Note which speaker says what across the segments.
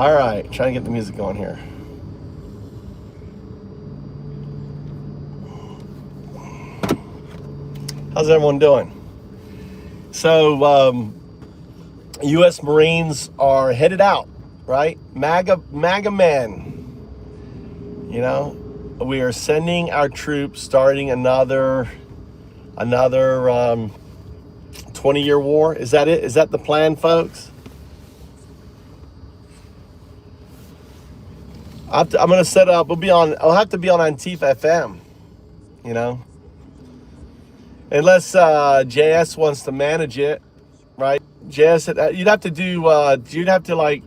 Speaker 1: All right, trying to get the music going here. How's everyone doing? So, U.S. Marines are headed out, right? MAGA men. You know, we are sending our troops, starting another 20-year war. Is that it? Is that the plan, folks? I'm gonna set up. I'll have to be on Antifa FM. You know, unless JS wants to manage it, right? JS, you'd have to do. You'd have to like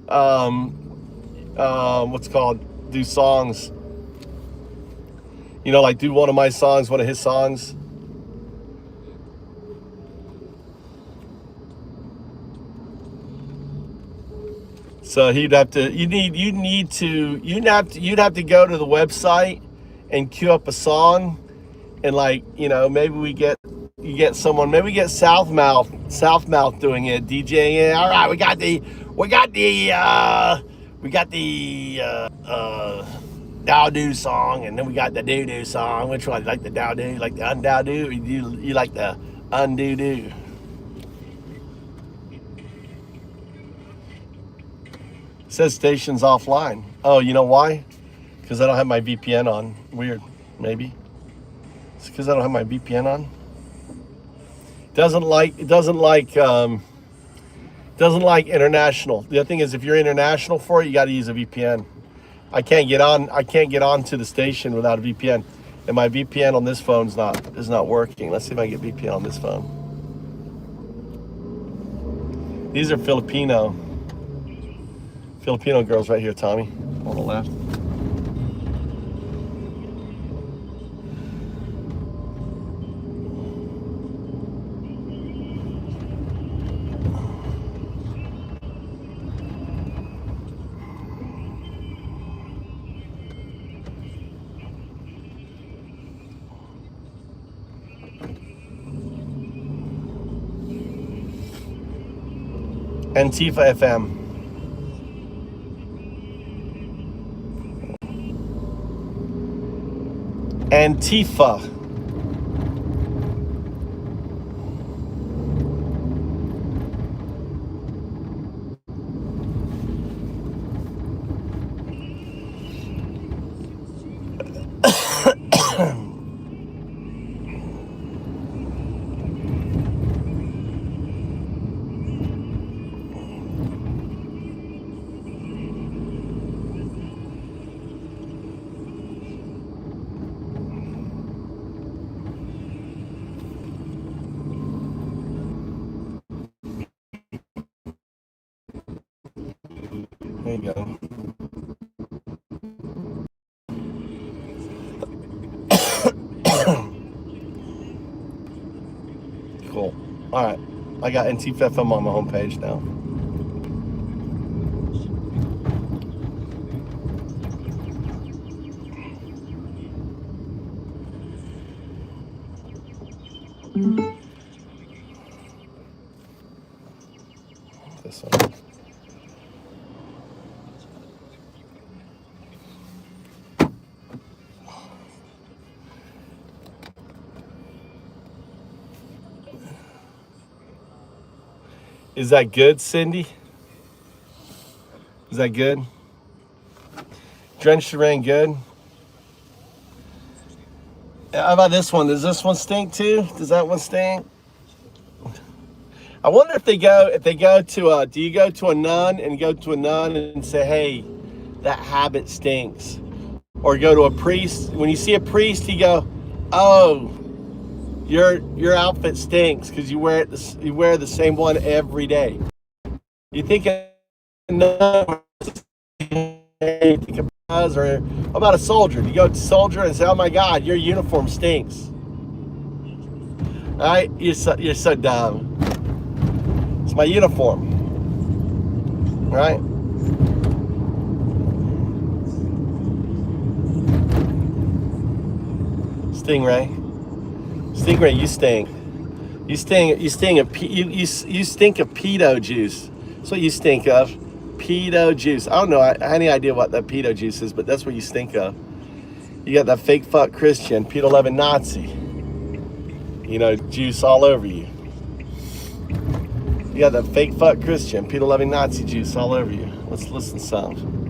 Speaker 1: what's it called? Do songs. You know, like do one of my songs, one of his songs. So you'd have to go to the website and queue up a song, and like, you know, maybe you get someone, maybe we get Southmouth doing it, DJing it. All right, we got the Dow-doo song, and then we got the doo-doo song. Which one? You like the Dow-doo? You like the undow-doo? You like the undo-doo? It says station's offline. Oh, you know why? Because I don't have my VPN on. Weird, maybe. It's because I don't have my VPN on. Doesn't like international. The other thing is, if you're international for it, you got to use a VPN. I can't get on to the station without a VPN, and my VPN on this phone is not working. Let's see if I can get VPN on this phone. These are Filipino girls right here, Tommy, on the left. Antifa FM. Antifa. There you go. Cool. All right. I got Antifa FM on my homepage now. This one. Is that good, Cindy? Is that good? Drenched rain, good. How about this one? Does this one stink too? Does that one stink? I wonder if they go to do you go to a nun and say, hey, that habit stinks? Or go to a priest. When you see a priest, you go, oh, your outfit stinks because you wear the same one every day. You think a nun, or how about a soldier? You go to a soldier and say, oh my God, your uniform stinks. All right? You're so dumb. It's my uniform. Right? Stingray, you stink. You stink of pedo juice. That's what you stink of. Pedo juice. I don't know any idea what that pedo juice is, but that's what you stink of. You got that fake fuck Christian, pedo loving Nazi. You know, juice all over you. You got that fake fuck Christian, pedo loving Nazi juice all over you. Let's listen to some.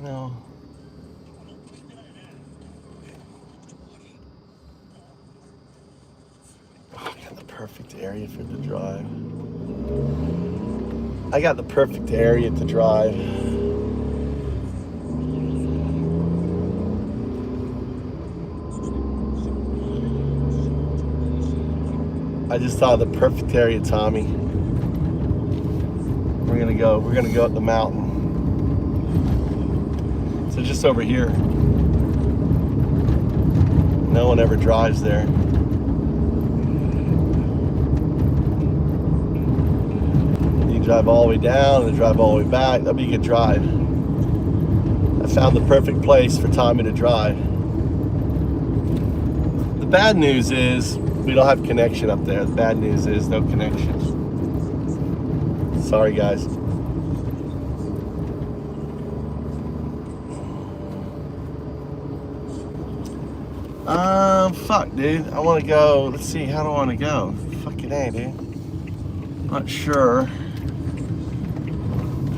Speaker 1: No. Oh, I got the perfect area for the drive. I got the perfect area to drive. I just saw the perfect area, Tommy. We're gonna go up the mountain. So just over here. No one ever drives there. You drive all the way down and then drive all the way back. That'd be a good drive. I found the perfect place for Tommy to drive. The bad news is we don't have connection up there. The bad news is no connection. Sorry, guys. Fuck, dude. I want to go. Let's see. How do I want to go? Fucking A, dude. Not sure.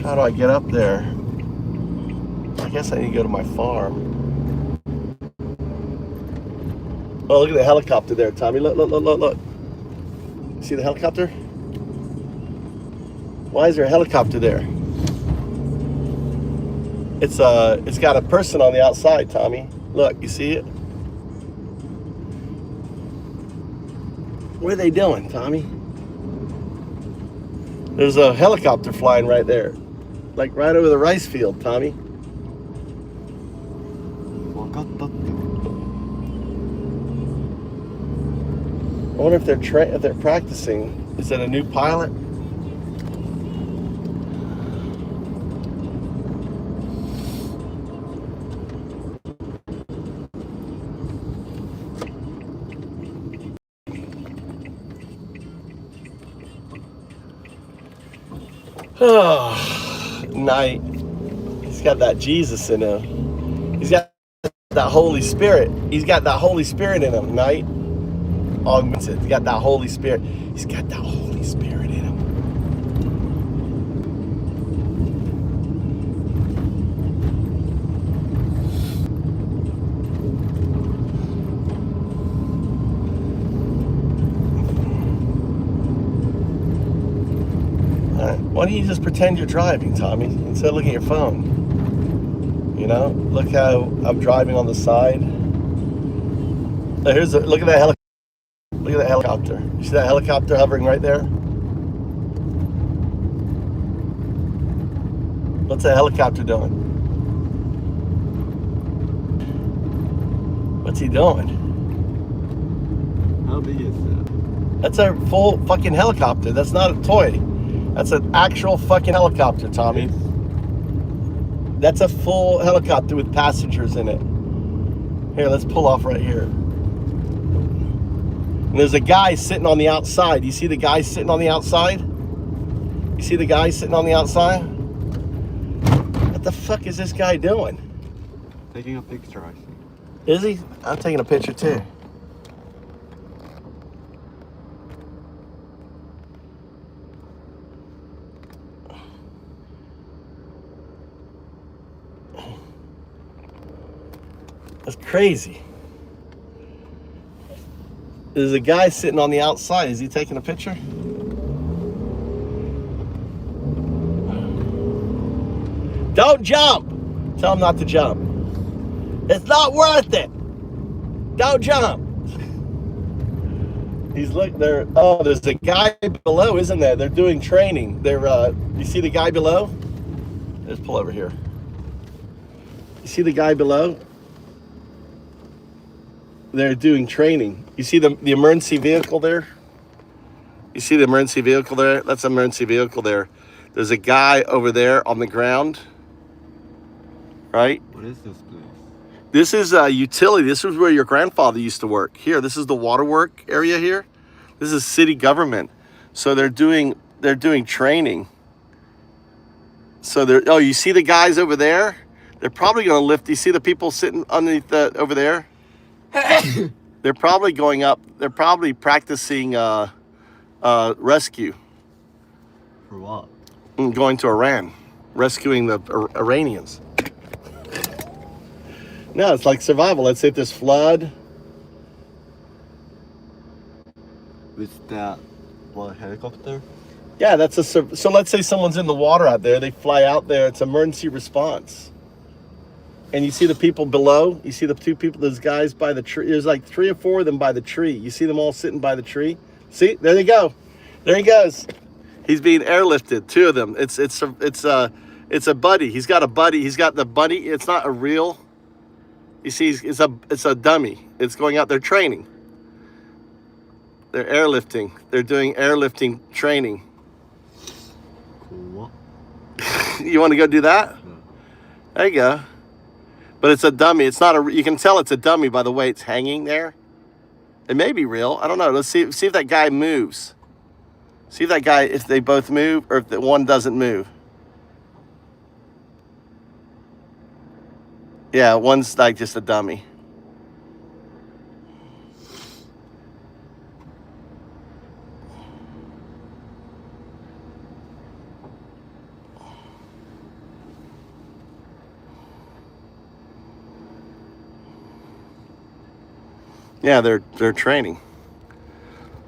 Speaker 1: How do I get up there? I guess I need to go to my farm. Oh, look at the helicopter there, Tommy. Look, look, look, look, look. See the helicopter? Why is there a helicopter there? It's got a person on the outside, Tommy. Look, you see it? What are they doing, Tommy? There's a helicopter flying right there. Like right over the rice field, Tommy. I wonder if they're practicing. Is that a new pilot? Oh, night. He's got that Jesus in him. He's got that Holy Spirit. He's got that Holy Spirit in him, Night. Oh, he's got that Holy Spirit. He's got that Holy Spirit in him. Why don't you just pretend you're driving, Tommy, instead of looking at your phone? You know, look how I'm driving on the side. Look at that helicopter. Look at that helicopter. You see that helicopter hovering right there? What's that helicopter doing? What's he doing?
Speaker 2: How big is that?
Speaker 1: That's a full fucking helicopter. That's not a toy. That's an actual fucking helicopter, Tommy. That's a full helicopter with passengers in it. Here, let's pull off right here. And there's a guy sitting on the outside. You see the guy sitting on the outside? You see the guy sitting on the outside? What the fuck is this guy doing?
Speaker 2: Taking a picture, I think.
Speaker 1: Is he? I'm taking a picture too. That's crazy. There's a guy sitting on the outside. Is he taking a picture? Don't jump. Tell him not to jump. It's not worth it. Don't jump. He's look there. Oh, there's a guy below, isn't there? They're doing training. You see the guy below? Let's pull over here. You see the guy below? They're doing training. You see the emergency vehicle there? You see the emergency vehicle there? That's an emergency vehicle there. There's a guy over there on the ground, right?
Speaker 2: What is this place?
Speaker 1: This is a utility. This is where your grandfather used to work. Here, this is the waterwork area here. This is city government. So they're doing training. So you see the guys over there? They're probably going to lift. You see the people sitting underneath over there? They're probably going up. They're probably practicing rescue.
Speaker 2: For what?
Speaker 1: Going to Iran, rescuing the Iranians. No, it's like survival. Let's say if there's flood.
Speaker 2: With that one helicopter?
Speaker 1: Yeah, so let's say someone's in the water out there. They fly out there. It's emergency response. And you see the people below. You see the two people, those guys by the tree. There's like 3 or 4 of them by the tree. You see them all sitting by the tree. See, there they go. There he goes. He's being airlifted. 2 of them. It's a buddy. He's got a buddy. He's got the buddy. It's not a real. You see, it's a dummy. It's going out there training. They're airlifting. They're doing airlifting training.
Speaker 2: Cool.
Speaker 1: You want to go do that?
Speaker 2: No.
Speaker 1: There you go. But it's a dummy. It's not a. You can tell it's a dummy by the way it's hanging there. It may be real. I don't know. Let's see if that guy moves. See if that guy, if they both move or if the one doesn't move. Yeah, one's like just a dummy. Yeah, they're training.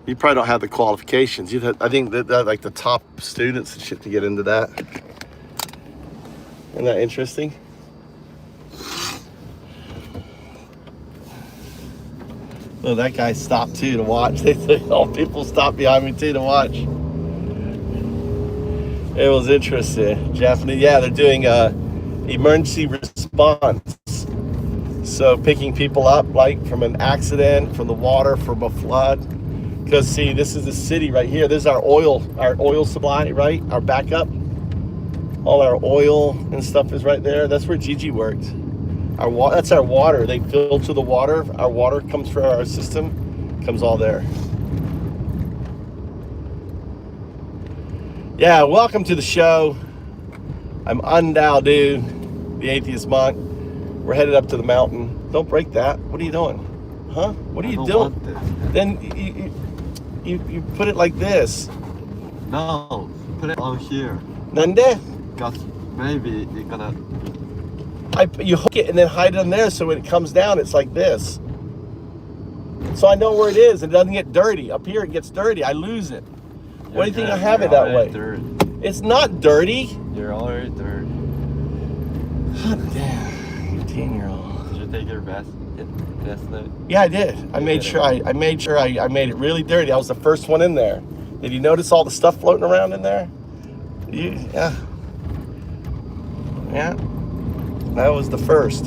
Speaker 1: You probably don't have the qualifications. I think that like the top students and shit to get into that. Isn't that interesting? Oh, that guy stopped too to watch. All people stopped behind me too to watch. It was interesting. Japanese, yeah, they're doing emergency response. So picking people up like from an accident, from the water, from a flood. Because see, this is the city right here. This is our oil supply, right? Our backup. All our oil and stuff is right there. That's where Gigi worked. That's our water. They filter the water. Our water comes from our system. Comes all there. Yeah, welcome to the show. I'm Undao Dude, the atheist monk. We're headed up to the mountain. Don't break that. What are you doing? Huh? What are you doing? Then you put it like this.
Speaker 2: No, put it on here.
Speaker 1: Nande?
Speaker 2: Because maybe you're gonna...
Speaker 1: You hook it and then hide it on there so when it comes down, it's like this. So I know where it is. It doesn't get dirty. Up here, it gets dirty. I lose it. Why do you think I have it that way?
Speaker 2: Dirty.
Speaker 1: It's not dirty.
Speaker 2: You're already dirty.
Speaker 1: Damn, you 10-year-old.
Speaker 2: Did you take your test night?
Speaker 1: Yeah, I did. I made sure I made it really dirty. I was the first one in there. Did you notice all the stuff floating around in there? Yeah. Yeah. That was the first.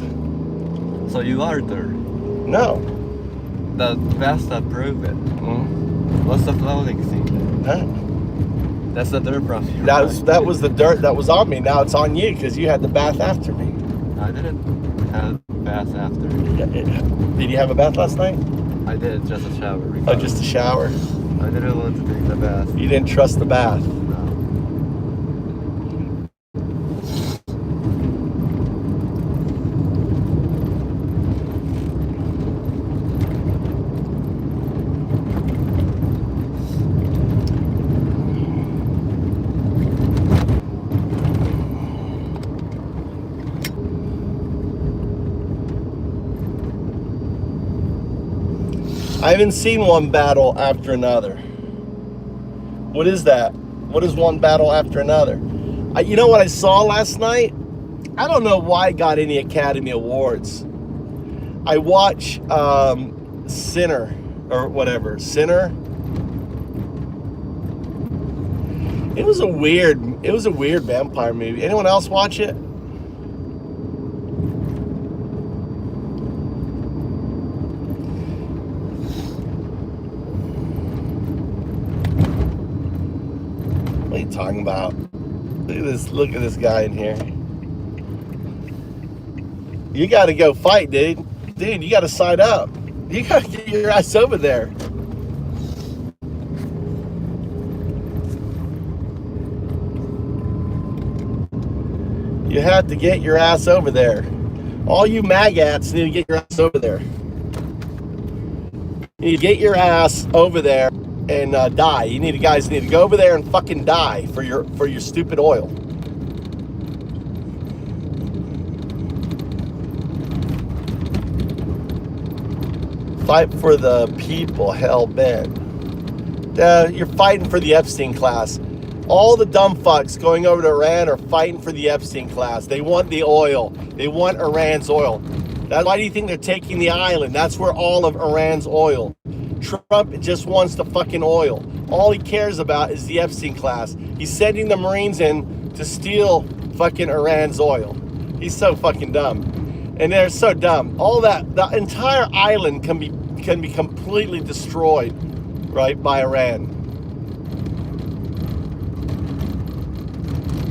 Speaker 2: So you are dirty.
Speaker 1: No.
Speaker 2: The best that prove it.
Speaker 1: Mm-hmm.
Speaker 2: What's the floating thing?
Speaker 1: Huh?
Speaker 2: That's the dirt from you.
Speaker 1: That was the dirt that was on me. Now it's on you because you had the bath after me.
Speaker 2: I didn't have a bath after.
Speaker 1: Did you have a bath last night?
Speaker 2: I did, just a shower.
Speaker 1: Oh, just a shower?
Speaker 2: I didn't want to take the bath.
Speaker 1: You didn't trust the bath?
Speaker 2: No.
Speaker 1: I haven't seen one battle after another. What is that? What is one battle after another? You know what I saw last night? I don't know why I got any Academy Awards. I watch Sinner or whatever. Sinner. It was a weird vampire movie. Anyone else watch it? What are you talking about? Look at this guy in here. You got to go fight, dude. Dude, you got to sign up. You got to get your ass over there. You have to get your ass over there. All you maggots need to get your ass over there. You need to get your ass over there and die. Guys need to go over there and fucking die for your stupid oil. Fight for the people, hell bent. You're fighting for the Epstein class. All the dumb fucks going over to Iran are fighting for the Epstein class. They want the oil. They want Iran's oil. Why do you think they're taking the island? That's where all of Iran's oil. Trump just wants the fucking oil. All he cares about is the Epstein class. He's sending the Marines in to steal fucking Iran's oil. He's so fucking dumb. And they're so dumb. All that, the entire island can be completely destroyed, right, by Iran.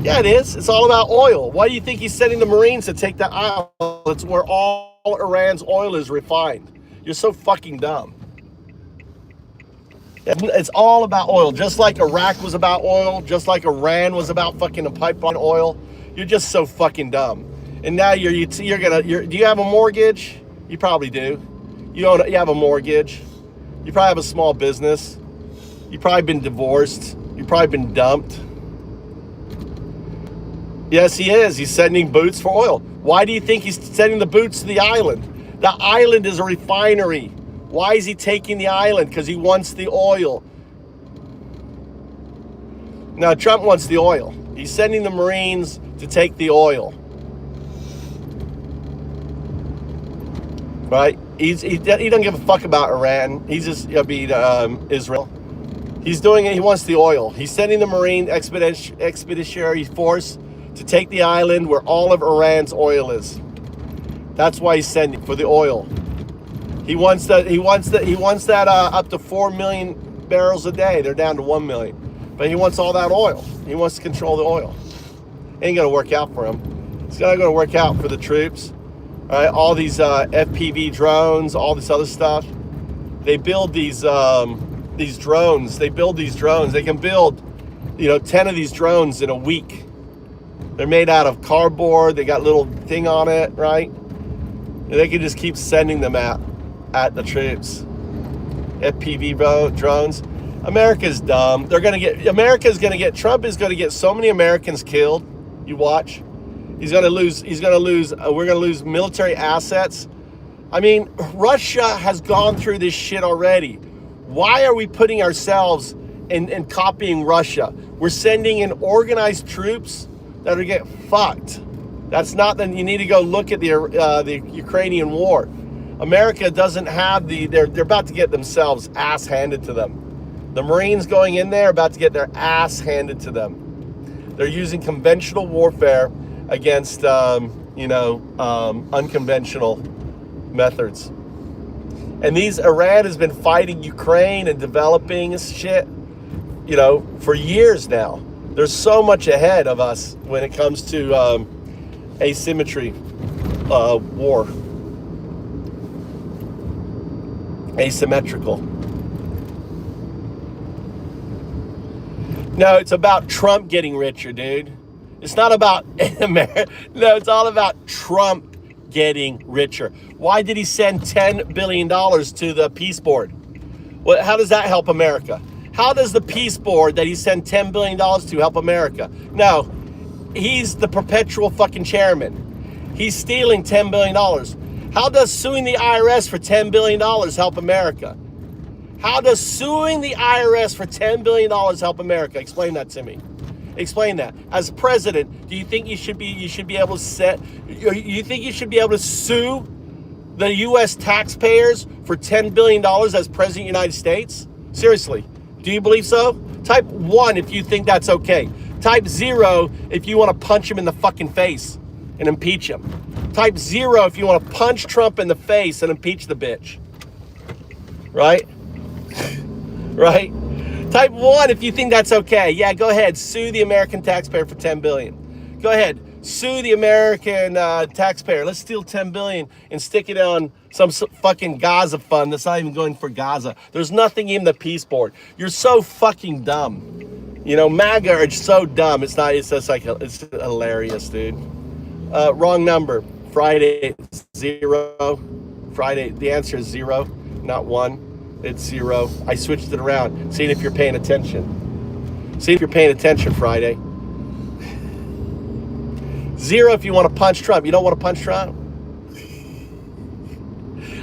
Speaker 1: Yeah, it is. It's all about oil. Why do you think he's sending the Marines to take that island? It's where all Iran's oil is refined. You're so fucking dumb. It's all about oil. Just like Iraq was about oil, just like Iran was about fucking a pipeline oil. You're just so fucking dumb. And now do you have a mortgage? You probably do. You have a mortgage. You probably have a small business. You've probably been divorced. You've probably been dumped. Yes, he is. He's sending boots for oil. Why do you think he's sending the boots to the island? The island is a refinery. Why is he taking the island? Because he wants the oil. Now, Trump wants the oil. He's sending the Marines to take the oil. Right? He doesn't give a fuck about Iran. He's just Israel. He's doing it. He wants the oil. He's sending the Marine expeditionary force to take the island where all of Iran's oil is. That's why he's sending for the oil. He wants that. He wants that up to 4 million barrels a day. They're down to 1 million, but he wants all that oil. He wants to control the oil. Ain't gonna work out for him. It's not gonna work out for the troops. All right, all these FPV drones, all this other stuff. They build these drones. They build these drones. They can build, 10 of these drones in a week. They're made out of cardboard. They got a little thing on it, right? And they can just keep sending them at the troops. FPV drones. America's dumb. Trump is gonna get so many Americans killed. You watch. We're gonna lose military assets. I mean, Russia has gone through this shit already. Why are we putting ourselves in copying Russia? We're sending in organized troops that are getting fucked. That's not. Then you need to go look at the Ukrainian war. America doesn't have they're about to get themselves ass handed to them. The Marines going in there are about to get their ass handed to them. They're using conventional warfare against unconventional methods. And Iran has been fighting Ukraine and developing shit, for years now. There's so much ahead of us when it comes to asymmetry war. Asymmetrical. No, it's about Trump getting richer, dude. It's not about America. No, it's all about Trump getting richer. Why did he send $10 billion to the Peace Board? How does that help America? How does the Peace Board that he sent $10 billion to help America? No, he's the perpetual fucking chairman. He's stealing $10 billion. How does suing the IRS for $10 billion help America? How does suing the IRS for $10 billion help America? Explain that to me. Explain that. As president, do you think you should be able to you think you should be able to sue the U.S. taxpayers for $10 billion as president of the United States? Seriously, do you believe so? Type 1 if you think that's okay. Type 0 if you want to punch him in the fucking face and impeach him. Type 0 if you want to punch Trump in the face and impeach the bitch. Right? Right? Type 1 if you think that's okay. Yeah, go ahead. Sue the American taxpayer for $10 billion. Go ahead. Sue the American taxpayer. Let's steal $10 billion and stick it on some fucking Gaza fund that's not even going for Gaza. There's nothing in the peace board. You're so fucking dumb. You know, MAGA are so dumb. It's not. It's just like it's hilarious, dude. Wrong number. Friday 0. Friday. The answer is 0, not 1. It's 0. I switched it around, seeing if you're paying attention. See if you're paying attention, Friday. 0 if you want to punch Trump. You don't want to punch Trump?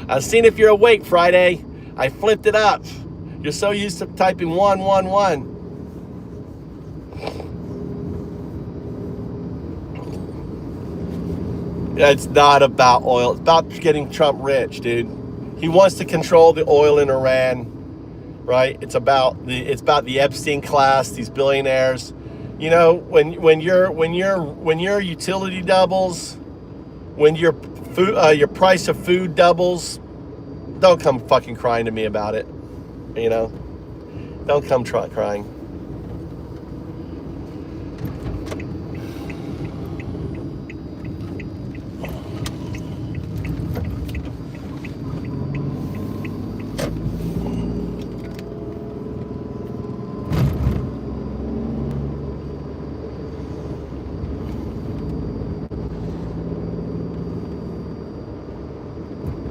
Speaker 1: I've seen if you're awake, Friday. I flipped it up. You're so used to typing 1, 1, 1. Yeah, it's not about oil. It's about getting Trump rich, dude. He wants to control the oil in Iran, right? It's about the Epstein class, these billionaires. You know, when your utility doubles, when your price of food doubles, don't come fucking crying to me about it. You know, don't come crying.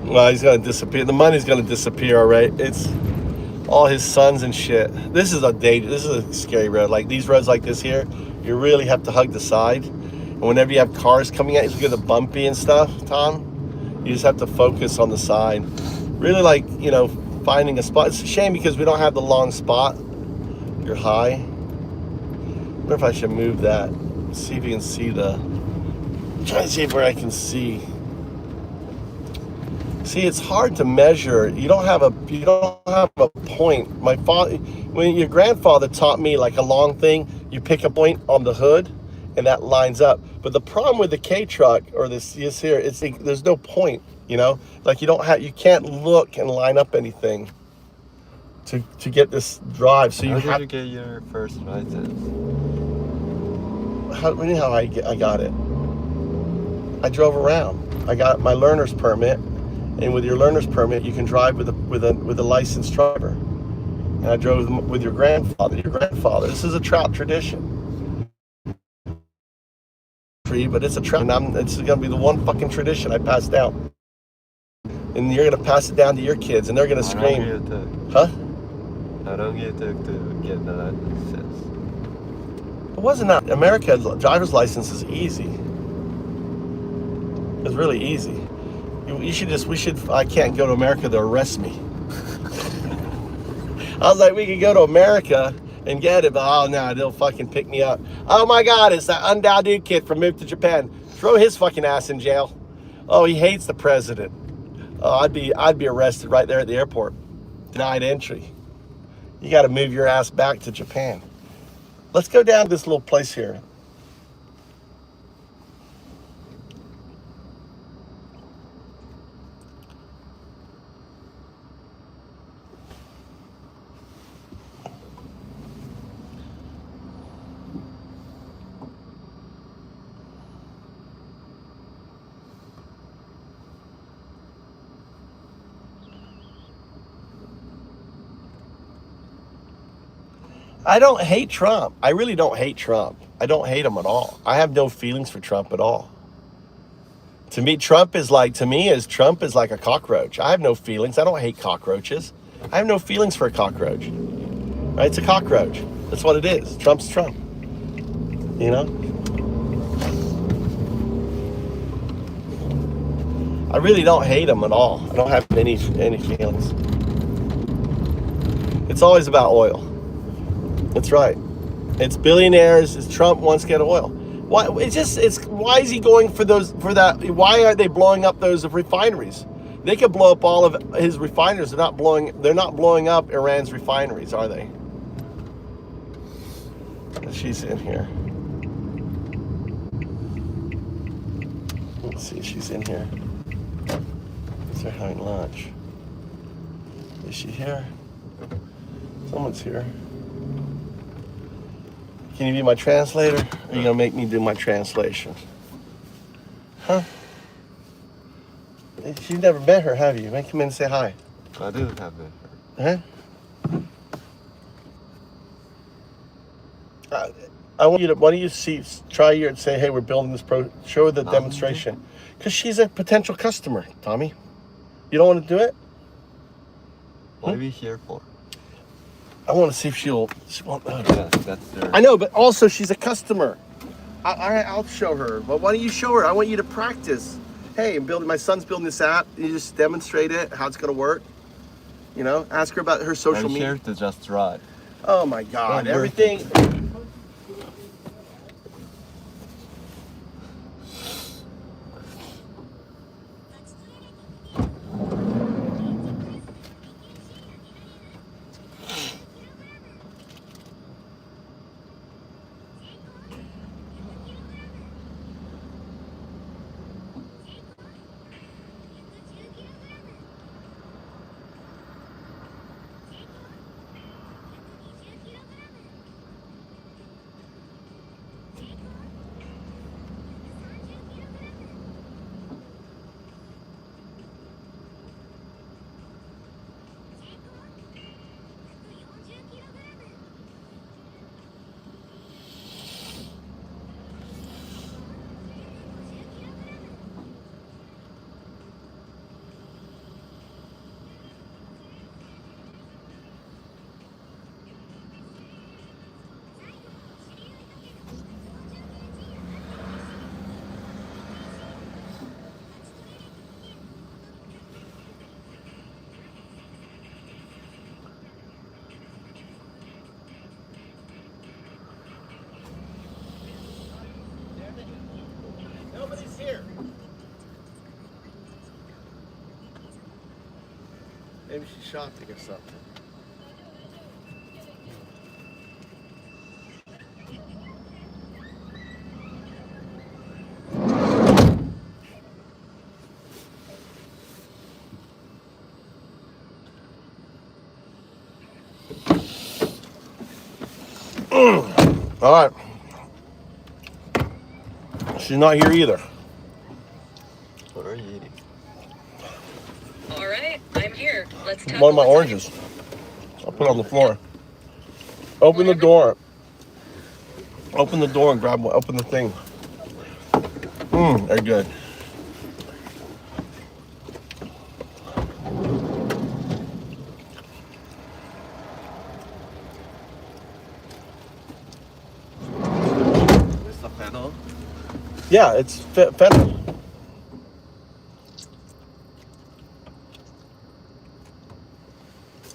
Speaker 1: Well, he's gonna disappear. The money's gonna disappear, all right? It's all his sons and shit. This is a scary road. Like these roads like this here, you really have to hug the side. And whenever you have cars coming at you, it's gonna bumpy and stuff, Tom. You just have to focus on the side. Really, like, you know, finding a spot. It's a shame because we don't have the long spot. You're high. I wonder if I should move that. See if you can see I'm trying to see where I can see. See, it's hard to measure. You don't have a point. When your grandfather taught me like a long thing, you pick a point on the hood, and that lines up. But the problem with the K truck or this here, there's no point. You know, like you can't look and line up anything to get this drive. So
Speaker 2: How did you get your first license?
Speaker 1: How I got it? I drove around. I got my learner's permit. And with your learner's permit, you can drive with a licensed driver. And I drove with your grandfather. This is a trout tradition. But it's a trout. And it's going to be the one fucking tradition I pass down. And you're going to pass it down to your kids, and they're going to scream. Huh?
Speaker 2: How long you took to get the license?
Speaker 1: It wasn't that. America's driver's license is easy. It's really easy. I can't go to America, they'll arrest me. I was like, we could go to America and get it, but oh no, they'll fucking pick me up. Oh my God, it's that undoubted kid from Move to Japan. Throw his fucking ass in jail. Oh, he hates the president. Oh, I'd be arrested right there at the airport. Denied entry. You gotta move your ass back to Japan. Let's go down to this little place here. I don't hate Trump. I really don't hate Trump. I don't hate him at all. I have no feelings for Trump at all. To me, Trump is like a cockroach. I have no feelings. I don't hate cockroaches. I have no feelings for a cockroach. Right? It's a cockroach. That's what it is. Trump's Trump. You know? I really don't hate him at all. I don't have any feelings. It's always about oil. That's right. It's billionaires. It's Trump wants to get oil. Why? Why is he going for that? Why are they blowing up those refineries? They could blow up all of his refineries. They're not blowing up Iran's refineries, are they? She's in here. Let's see. She's in here. They're having lunch. Is she here? Someone's here. Can you be my translator? Or are you gonna make me do my translation? Huh? You've never met her, have you? Make come in and say hi.
Speaker 2: I do have it.
Speaker 1: Huh? I want you to. Why don't you try your and say, hey, we're building this show her the demonstration, because she's a potential customer, Tommy. You don't want to do it?
Speaker 2: What are we here for?
Speaker 1: I want to see if she won't.
Speaker 2: Yeah, that's there.
Speaker 1: I know, but also she's a customer. I'll show her. But why don't you show her? I want you to practice. Hey, my son's building this app. You just demonstrate it, how it's gonna work. You know, ask her about her social media.
Speaker 2: I'm here to just drive.
Speaker 1: Oh my God,
Speaker 2: Oh,
Speaker 1: everything. Nobody's here. Maybe she's shopping or something. All right. She's not here either.
Speaker 2: What are you eating?
Speaker 3: All right, I'm here. Let's talk.
Speaker 1: One of my oranges. I'll put it on the floor. Open the door. Open the door and grab one. Open the thing. They're good.
Speaker 2: Is the pedal?
Speaker 1: Yeah, it's fennel.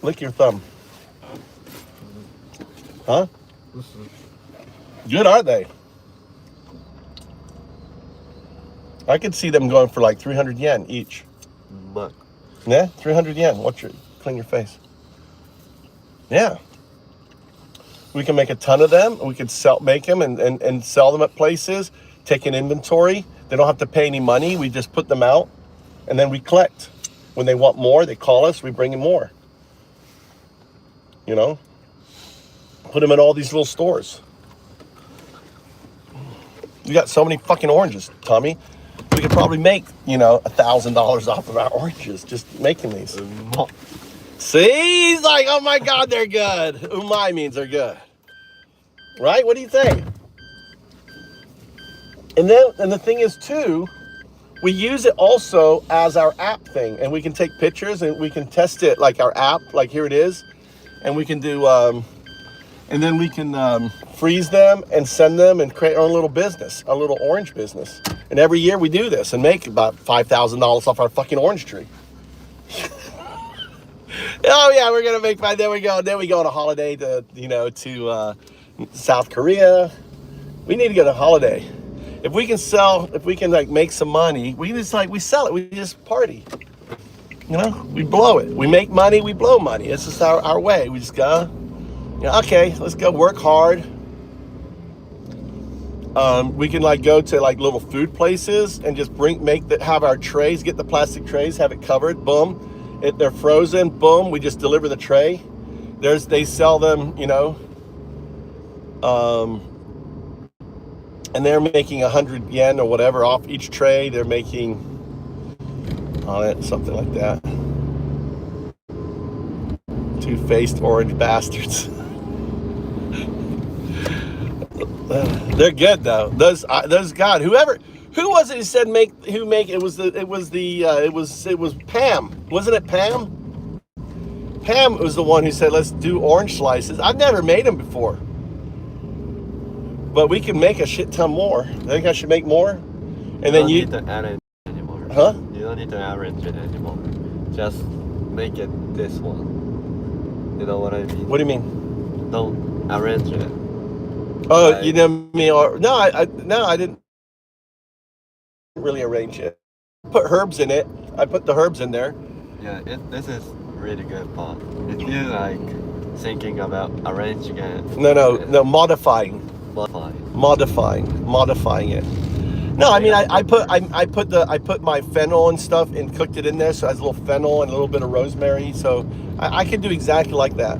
Speaker 1: Lick your thumb. Huh? Good, aren't they? I could see them going for like 300 yen each.
Speaker 2: But
Speaker 1: Yeah, 300 yen. Clean your face. Yeah. We can make a ton of them. We could make them and sell them at places, take an inventory. They don't have to pay any money. We just put them out and then we collect. When they want more, they call us, we bring in more. You know? Put them in all these little stores. We got so many fucking oranges, Tommy. We could probably make, $1,000 off of our oranges just making these. See? He's like, oh my God, they're good. Umai means they're good. Right? What do you think? And the thing is too, we use it also as our app thing, and we can take pictures and we can test it like our app, like here it is, and we can do, and then we can freeze them and send them and create our own little business, a little orange business. And every year we do this and make about $5,000 off our fucking orange tree. Oh yeah, we're gonna make fine. There we go. Then we go on a holiday to South Korea. We need to go to holiday. If we can like make some money, we sell it. We just party. We blow it. We make money, we blow money. It's just our way. We just go, okay, let's go work hard. We can like go to like little food places and just have our trays, get the plastic trays, have it covered, boom. They're frozen, boom, we just deliver the tray. They sell them, and they're making 100 yen or whatever off each tray. They're making on it something like that. Two-faced orange bastards. They're good though. Those God, who was it who said make it was Pam, wasn't it Pam? Pam was the one who said let's do orange slices. I've never made them before, but we can make a shit ton more. I think I should make more, and then you
Speaker 2: don't need to arrange it anymore.
Speaker 1: Huh?
Speaker 2: You don't need to arrange it anymore. Just make it this one. You know what I mean?
Speaker 1: What do you mean?
Speaker 2: Don't arrange it.
Speaker 1: Oh,
Speaker 2: Like,
Speaker 1: you know me, or no, I didn't really arrange it. Put herbs in it. I put the herbs in there.
Speaker 2: Yeah, this is really good part. If you like thinking about arranging it.
Speaker 1: No, modifying it. No, I mean I put my fennel and stuff and cooked it in there, so it has a little fennel and a little bit of rosemary. So I can do exactly like that.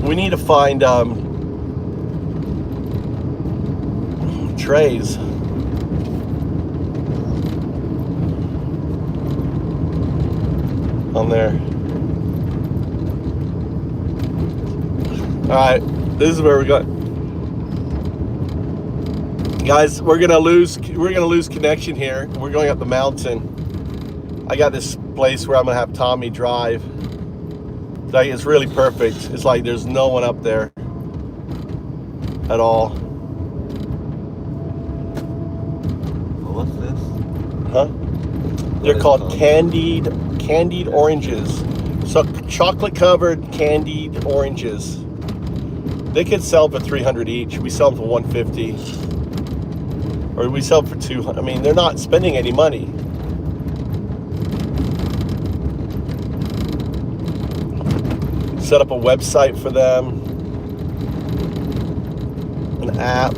Speaker 1: We need to find trays. On there. All right, this is where we're going, guys. We're gonna lose connection here. We're going up the mountain. I got this place where I'm gonna have Tommy drive. Like, it's really perfect. It's like there's no one up there at all.
Speaker 2: What's this?
Speaker 1: Huh? They're called candied oranges. So chocolate covered candied oranges. They could sell for 300 each. We sell them for 150. Or we sell them for 200. I mean, they're not spending any money. Set up a website for them. An app.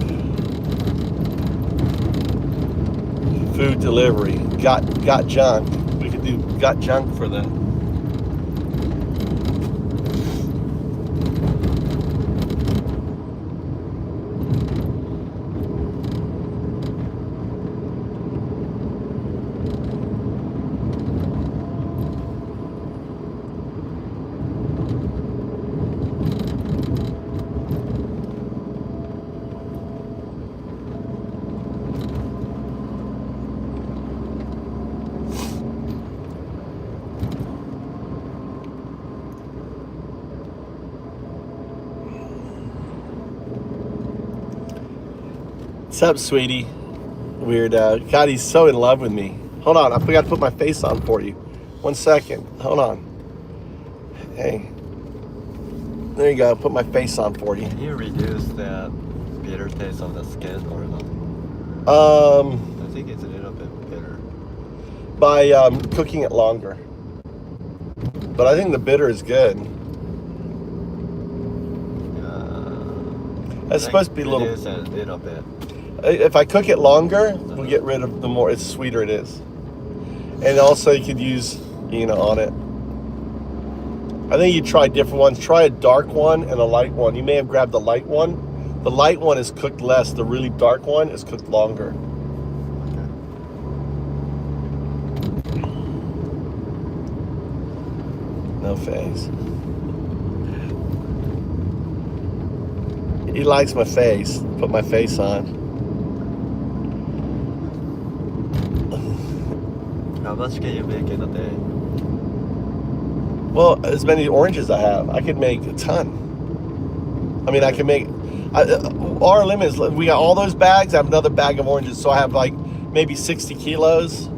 Speaker 1: Food delivery. Got junk. We could do got junk for them. What's up, sweetie? Weirdo. God, he's so in love with me. Hold on, I forgot to put my face on for you. 1 second. Hold on. Hey. There you go. Put my face on for you.
Speaker 2: Can you reduce the bitter taste of the skin or not? I think it's a little bit bitter.
Speaker 1: By cooking it longer. But I think the bitter is good. It's supposed to be a little.
Speaker 2: Reduce it a little bit.
Speaker 1: If I cook it longer, we'll get rid of the more, it's sweeter it is. And also you could use, on it. I think you try different ones. Try a dark one and a light one. You may have grabbed the light one. The light one is cooked less. The really dark one is cooked longer. No face. He likes my face. Put my face on.
Speaker 2: How much can you make in a day?
Speaker 1: Well, as many oranges I have, I could make a ton. I mean, I can make. Our limit is we got all those bags. I have another bag of oranges, so I have like maybe 60 kilos.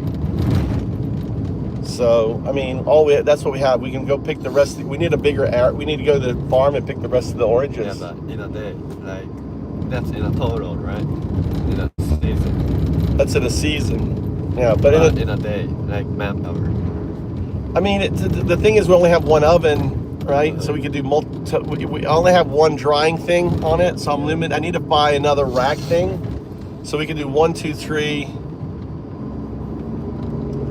Speaker 1: So I mean, that's what we have. We can go pick the rest. We need a bigger area. We need to go to the farm and pick the rest of the oranges.
Speaker 2: Yeah, but in a day, like that's in a total, right? In a season.
Speaker 1: That's in a season. Yeah, but
Speaker 2: in a day, like manpower.
Speaker 1: I mean, the thing is, we only have one oven, right? So we could do we only have one drying thing on it, so I'm limited. I need to buy another rack thing, so we can do 1, 2, 3.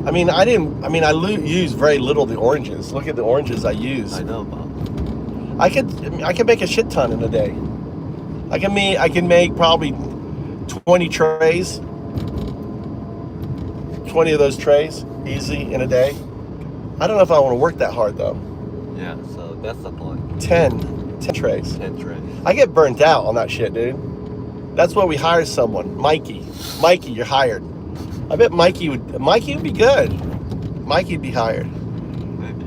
Speaker 1: I mean, I use very little of the oranges. Look at the oranges I use.
Speaker 2: I know, Bob.
Speaker 1: I could make a shit ton in a day. I can make probably 20 trays. 20 of those trays easy in a day. I don't know if I want to work that hard though.
Speaker 2: Yeah, so that's the point.
Speaker 1: 10 trays.
Speaker 2: 10 trays.
Speaker 1: I get burnt out on that shit, dude. That's why we hire someone. Mikey, you're hired. I bet Mikey would be good. Mikey'd be hired.
Speaker 2: Maybe.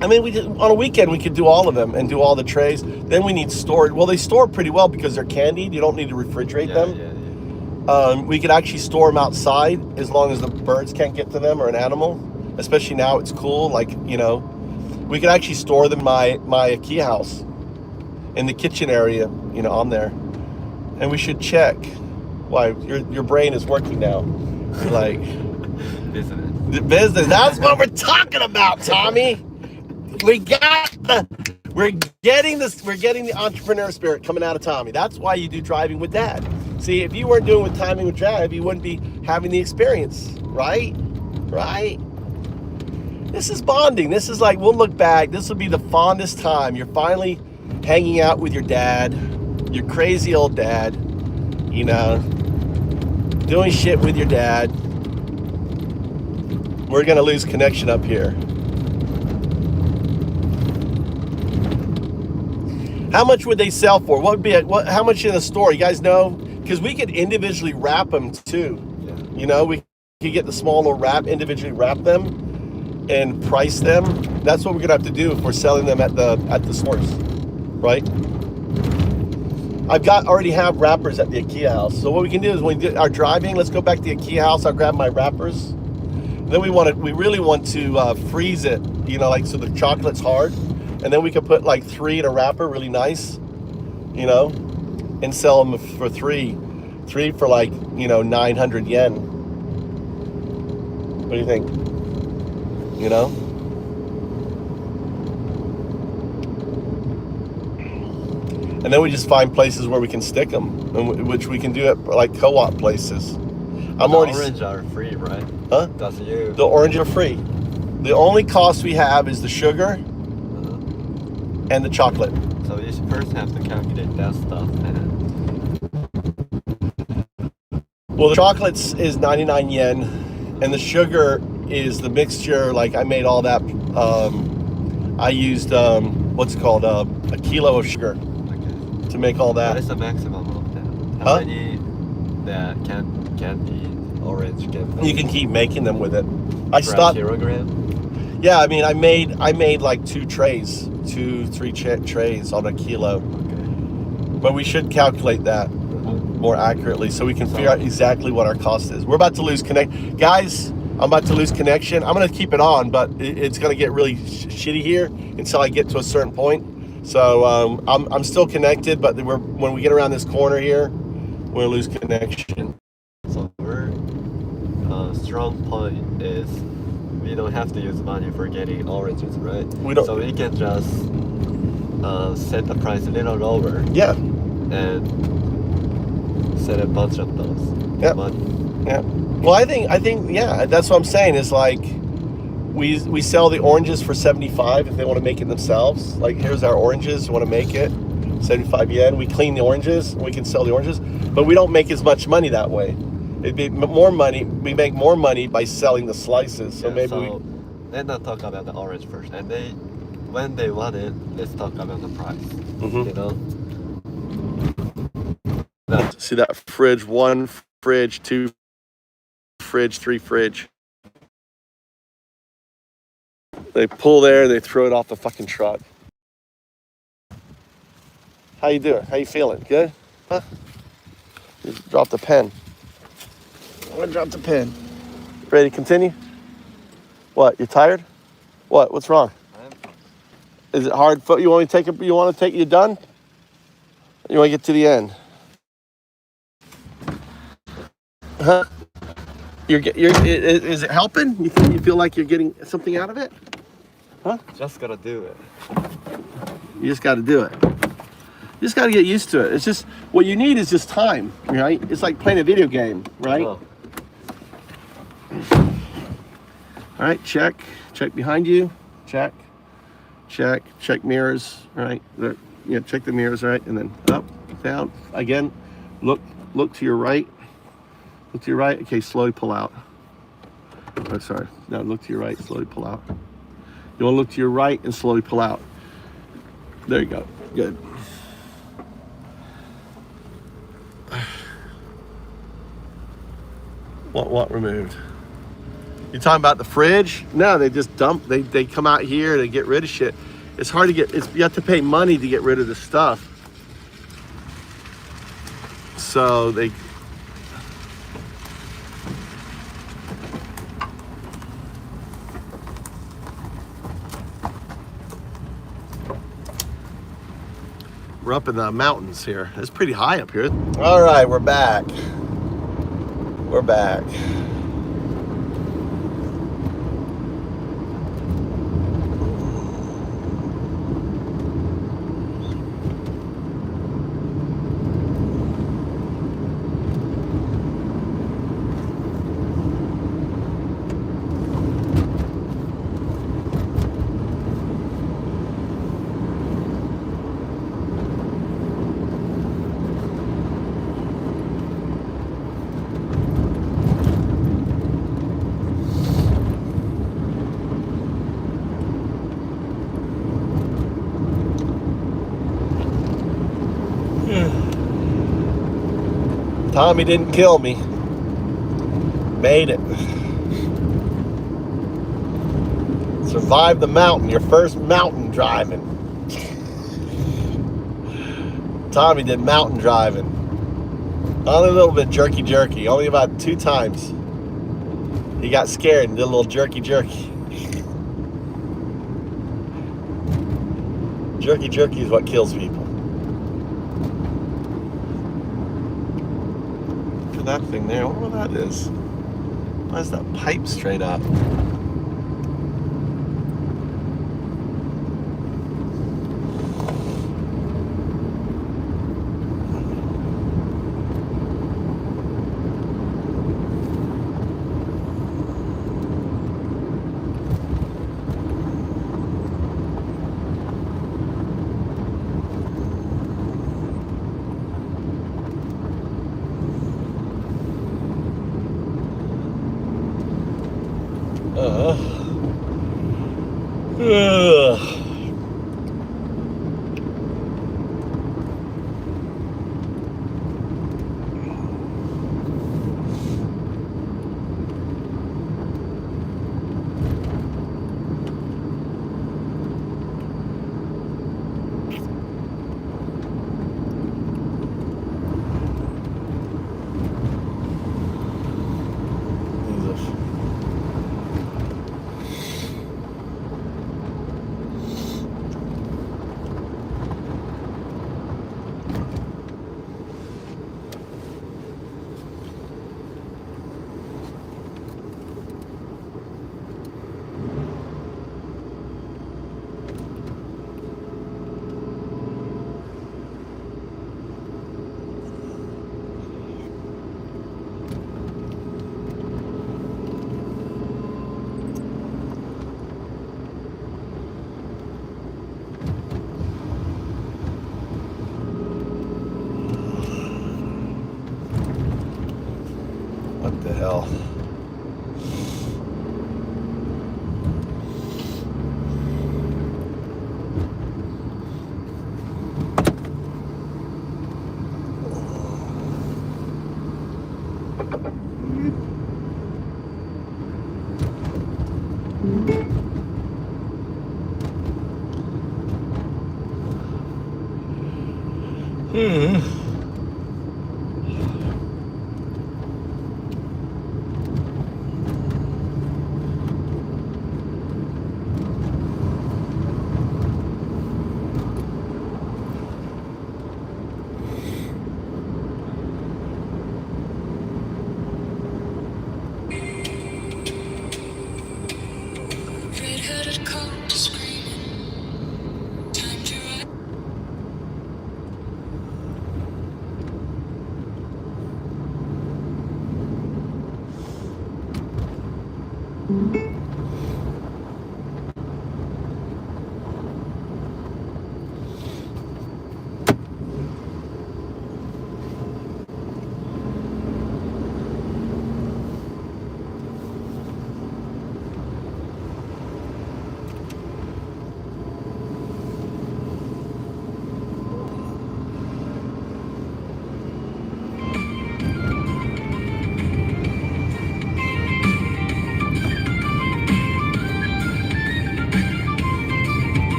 Speaker 1: I mean, on a weekend we could do all of them and do all the trays. Then we need storage. Well, they store pretty well because they're candied. You don't need to refrigerate them.
Speaker 2: Yeah.
Speaker 1: We could actually store them outside as long as the birds can't get to them or an animal. Especially now it's cool. Like, you know, we could actually store them in my IKEA house in the kitchen area, you know, on there. And we should check. Why? Your brain is working now. You're like
Speaker 2: Business.
Speaker 1: business. That's what we're talking about, Tommy. We're getting the entrepreneur spirit coming out of Tommy. That's why you do driving with Dad. See, if you weren't doing with timing with Dad, you wouldn't be having the experience, right? Right? This is bonding. This is like, we'll look back. This will be the fondest time. You're finally hanging out with your dad, your crazy old dad, you know, doing shit with your dad. We're going to lose connection up here. How much would they sell for? What would be how much in the store? You guys know? Because we could individually wrap them too.
Speaker 2: Yeah.
Speaker 1: You know, we could get the small little individually wrap them and price them. That's what we're gonna have to do if we're selling them at the stores, right? Already have wrappers at the IKEA house. So what we can do is when we do our driving, let's go back to the IKEA house. I'll grab my wrappers. Then we really want to freeze it, you know, like so the chocolate's hard. And then we can put like 3 in a wrapper, really nice, you know, and sell them for three for like, you know, 900 yen. What do you think? You know? And then we just find places where we can stick them, which we can do at like co-op places.
Speaker 2: Orange are free, right?
Speaker 1: Huh?
Speaker 2: That's you.
Speaker 1: The orange are free. The only cost we have is the sugar and the chocolate.
Speaker 2: So you first have to calculate that stuff and
Speaker 1: well, the chocolates is 99 yen and the sugar is the mixture. Like I made all that. I used what's called a kilo of sugar to make all that.
Speaker 2: What is the maximum of that? How many that can be orange can be?
Speaker 1: You can keep making them with it. I stopped.
Speaker 2: Kilogram?
Speaker 1: Yeah, I mean, I made like 3 trays on a kilo.
Speaker 2: Okay.
Speaker 1: But we should calculate that more accurately so we can figure out exactly what our cost is. We're about to lose guys. I'm about to lose connection. I'm going to keep it on, but it's going to get really shitty here until I get to a certain point. So I'm still connected, but when we get around this corner here, we'll lose connection.
Speaker 2: So our strong point is we don't have to use money for getting oranges, right?
Speaker 1: We don't.
Speaker 2: So we can just set the price a little lower.
Speaker 1: Yeah.
Speaker 2: And set a bunch of those.
Speaker 1: Yeah. Yeah. Well, I think yeah, that's what I'm saying is like we sell the oranges for 75 if they want to make it themselves. Like here's our oranges, you want to make it 75 yen. We clean the oranges, we can sell the oranges, but we don't make as much money that way. It'd be more money. We make more money by selling the slices. So maybe
Speaker 2: let's not talk about the orange first. And when they want it, let's talk about the price.
Speaker 1: Mm-hmm.
Speaker 2: You know.
Speaker 1: See that fridge? 1 fridge, 2 fridge, 3 fridge. They pull there, they throw it off the fucking truck. How you doing? How you feeling? Good? Huh? You dropped the pen. I'm gonna drop the pen. Ready to continue? What? You're tired? What? What's wrong? Is it hard? You want me to take it? You want to take? You done? You want to get to the end? Huh? Is it helping? You feel like you're getting something out of it? Huh?
Speaker 2: Just gotta do it.
Speaker 1: You just got to do it. You just got to get used to it. It's just what you need is just time, right? It's like playing a video game, right?
Speaker 2: Oh.
Speaker 1: All right, check behind you, check. check mirrors, right? Check the mirrors, right? And then up, down, again, look to your right, okay, slowly pull out. Oh, sorry, now look to your right, slowly pull out. You wanna look to your right and slowly pull out. There you go, good. What removed? You talking about the fridge? No, they just they come out here to get rid of shit. It's hard to you have to pay money to get rid of the stuff. So we're up in the mountains here. It's pretty high up here. All right, we're back. We're back. Tommy didn't kill me. Made it. Survived the mountain, your first mountain driving. Tommy did mountain driving. Only a little bit jerky. Only about 2 times. He got scared and did a little jerky. Jerky is what kills people. Look at that thing there. I wonder what that is. Why is that pipe straight up? What the hell?
Speaker 3: Red-headed cop screaming. Time to ride.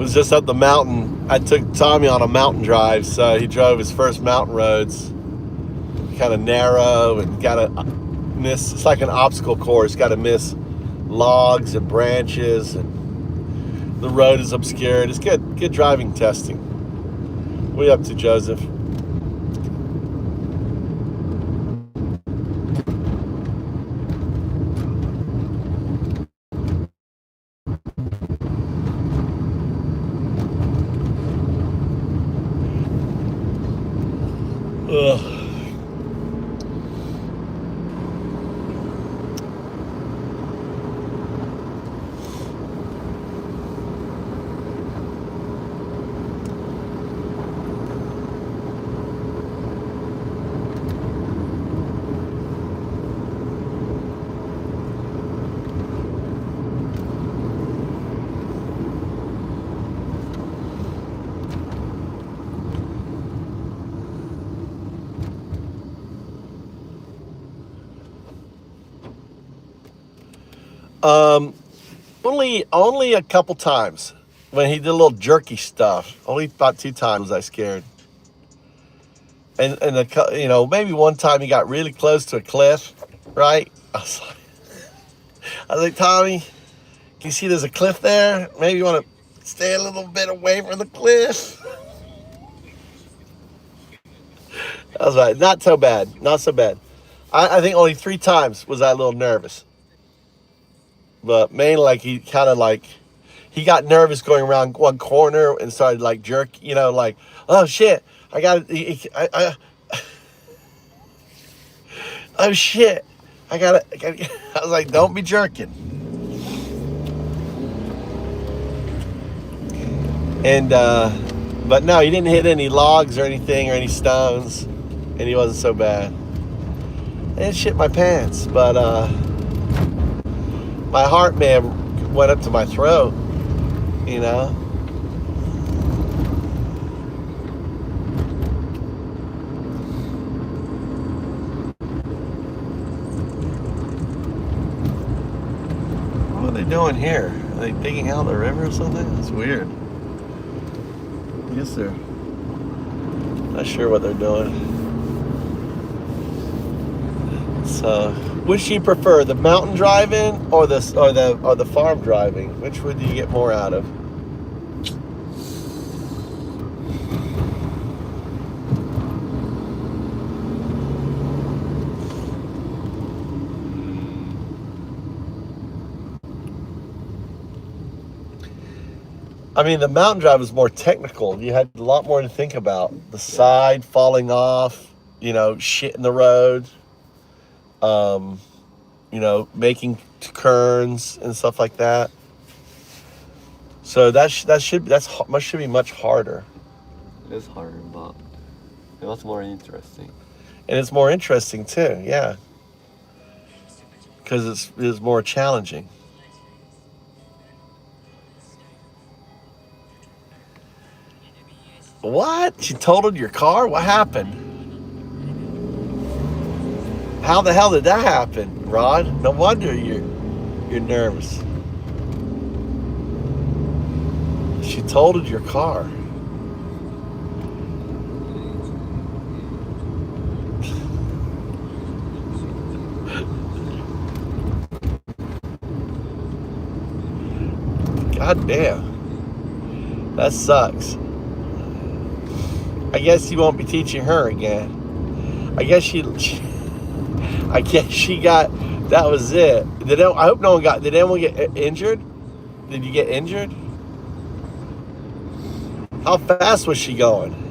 Speaker 1: was just up the mountain. I took Tommy on a mountain drive, so he drove his first mountain roads. Kind of narrow and got to miss. It's like an obstacle course. Got to miss logs and branches, and the road is obscured. It's good. Good driving testing. What are you up to, Joseph? Ugh. Only a couple times when he did a little jerky stuff. Only about 2 times I scared. And maybe one time he got really close to a cliff, right? I was like, Tommy, can you see there's a cliff there? Maybe you want to stay a little bit away from the cliff. I was like, not so bad, not so bad. I think only 3 times was I a little nervous. But mainly, he got nervous going around one corner and started jerk, oh shit, oh shit, I was like, don't be jerking. And, but no, he didn't hit any logs or anything or any stones, and he wasn't so bad. And shit my pants, but, my heart may have went up to my throat, What are they doing here? Are they digging out the river or something? That's weird. I guess they're not sure what they're doing. So, which do you prefer, the mountain driving or the farm driving? Which would you get more out of? I mean, the mountain drive was more technical. You had a lot more to think about. The side falling off, shit in the road. Making turns and stuff like that. So that should be much harder.
Speaker 2: It is harder, but it was more interesting.
Speaker 1: And it's more interesting too, yeah. Because it's more challenging. What? You totaled your car? What happened? How the hell did that happen, Rod? No wonder you're nervous. She totaled your car. God damn. That sucks. I guess you won't be teaching her again. I guess she got, that was it. I hope no one did anyone get injured? Did you get injured? How fast was she going?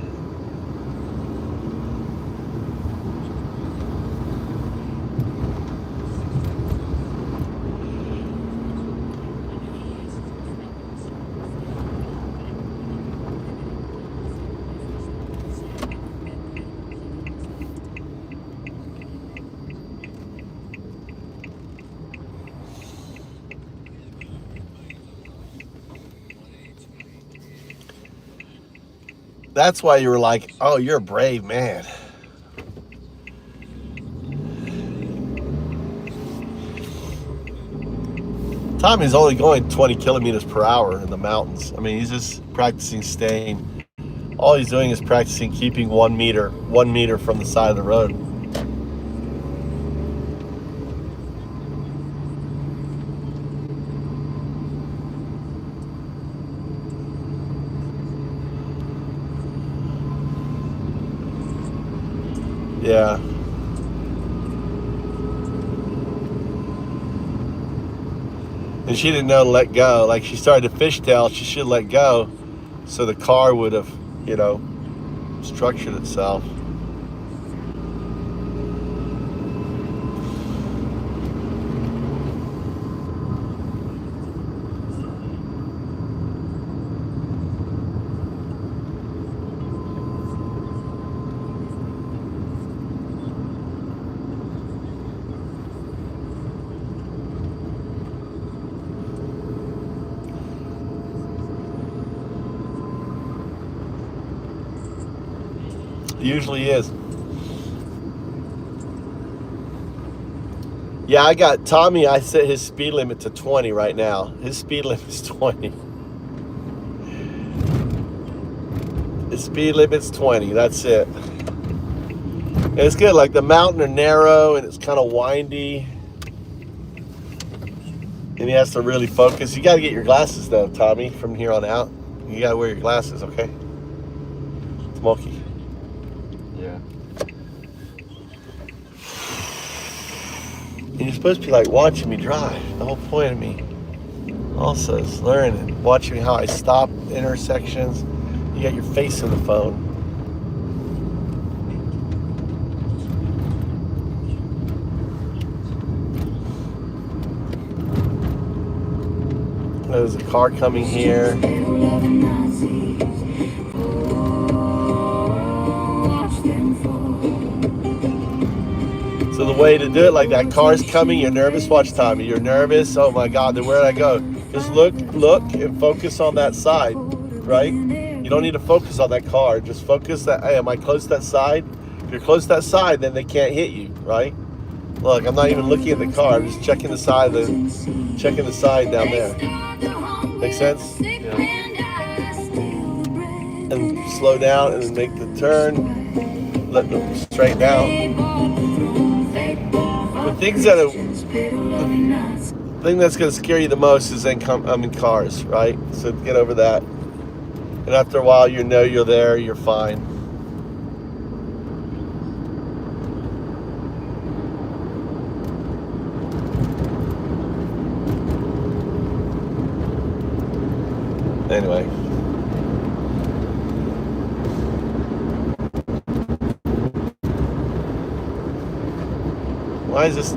Speaker 1: That's why you were like, oh, you're a brave man. Tommy's only going 20 kilometers per hour in the mountains. I mean, he's just practicing staying. All he's doing is practicing keeping 1 meter from the side of the road. Yeah. And she didn't know to let go. Like, she started to fishtail, she should let go, so the car would have, you know, structured itself. Usually is. Yeah, I got Tommy. I set his speed limit to 20 right now. His speed limit is 20. His speed limit's 20. That's it. And it's good. Like, the mountain are narrow and it's kind of windy. And he has to really focus. You got to get your glasses though, Tommy, from here on out. You got to wear your glasses, okay? Smokey.
Speaker 2: Yeah.
Speaker 1: And you're supposed to be like watching me drive. The whole point of me also is learning, watching how I stop intersections. You got your face in the phone. There's a car coming here. So the way to do it, like that car's coming, you're nervous, watch Tommy, you're nervous, oh my God, then where'd I go? Just look, and focus on that side, right? You don't need to focus on that car, just focus that, hey, am I close to that side? If you're close to that side, then they can't hit you, right? Look, I'm not even looking at the car, I'm just checking the side down there. Make sense?
Speaker 2: Yeah.
Speaker 1: And slow down and make the turn, let them straighten out. The thing that's going to scare you the most is in cars, right? So get over that. And after a while, you know you're there, you're fine. Anyway. Why is this?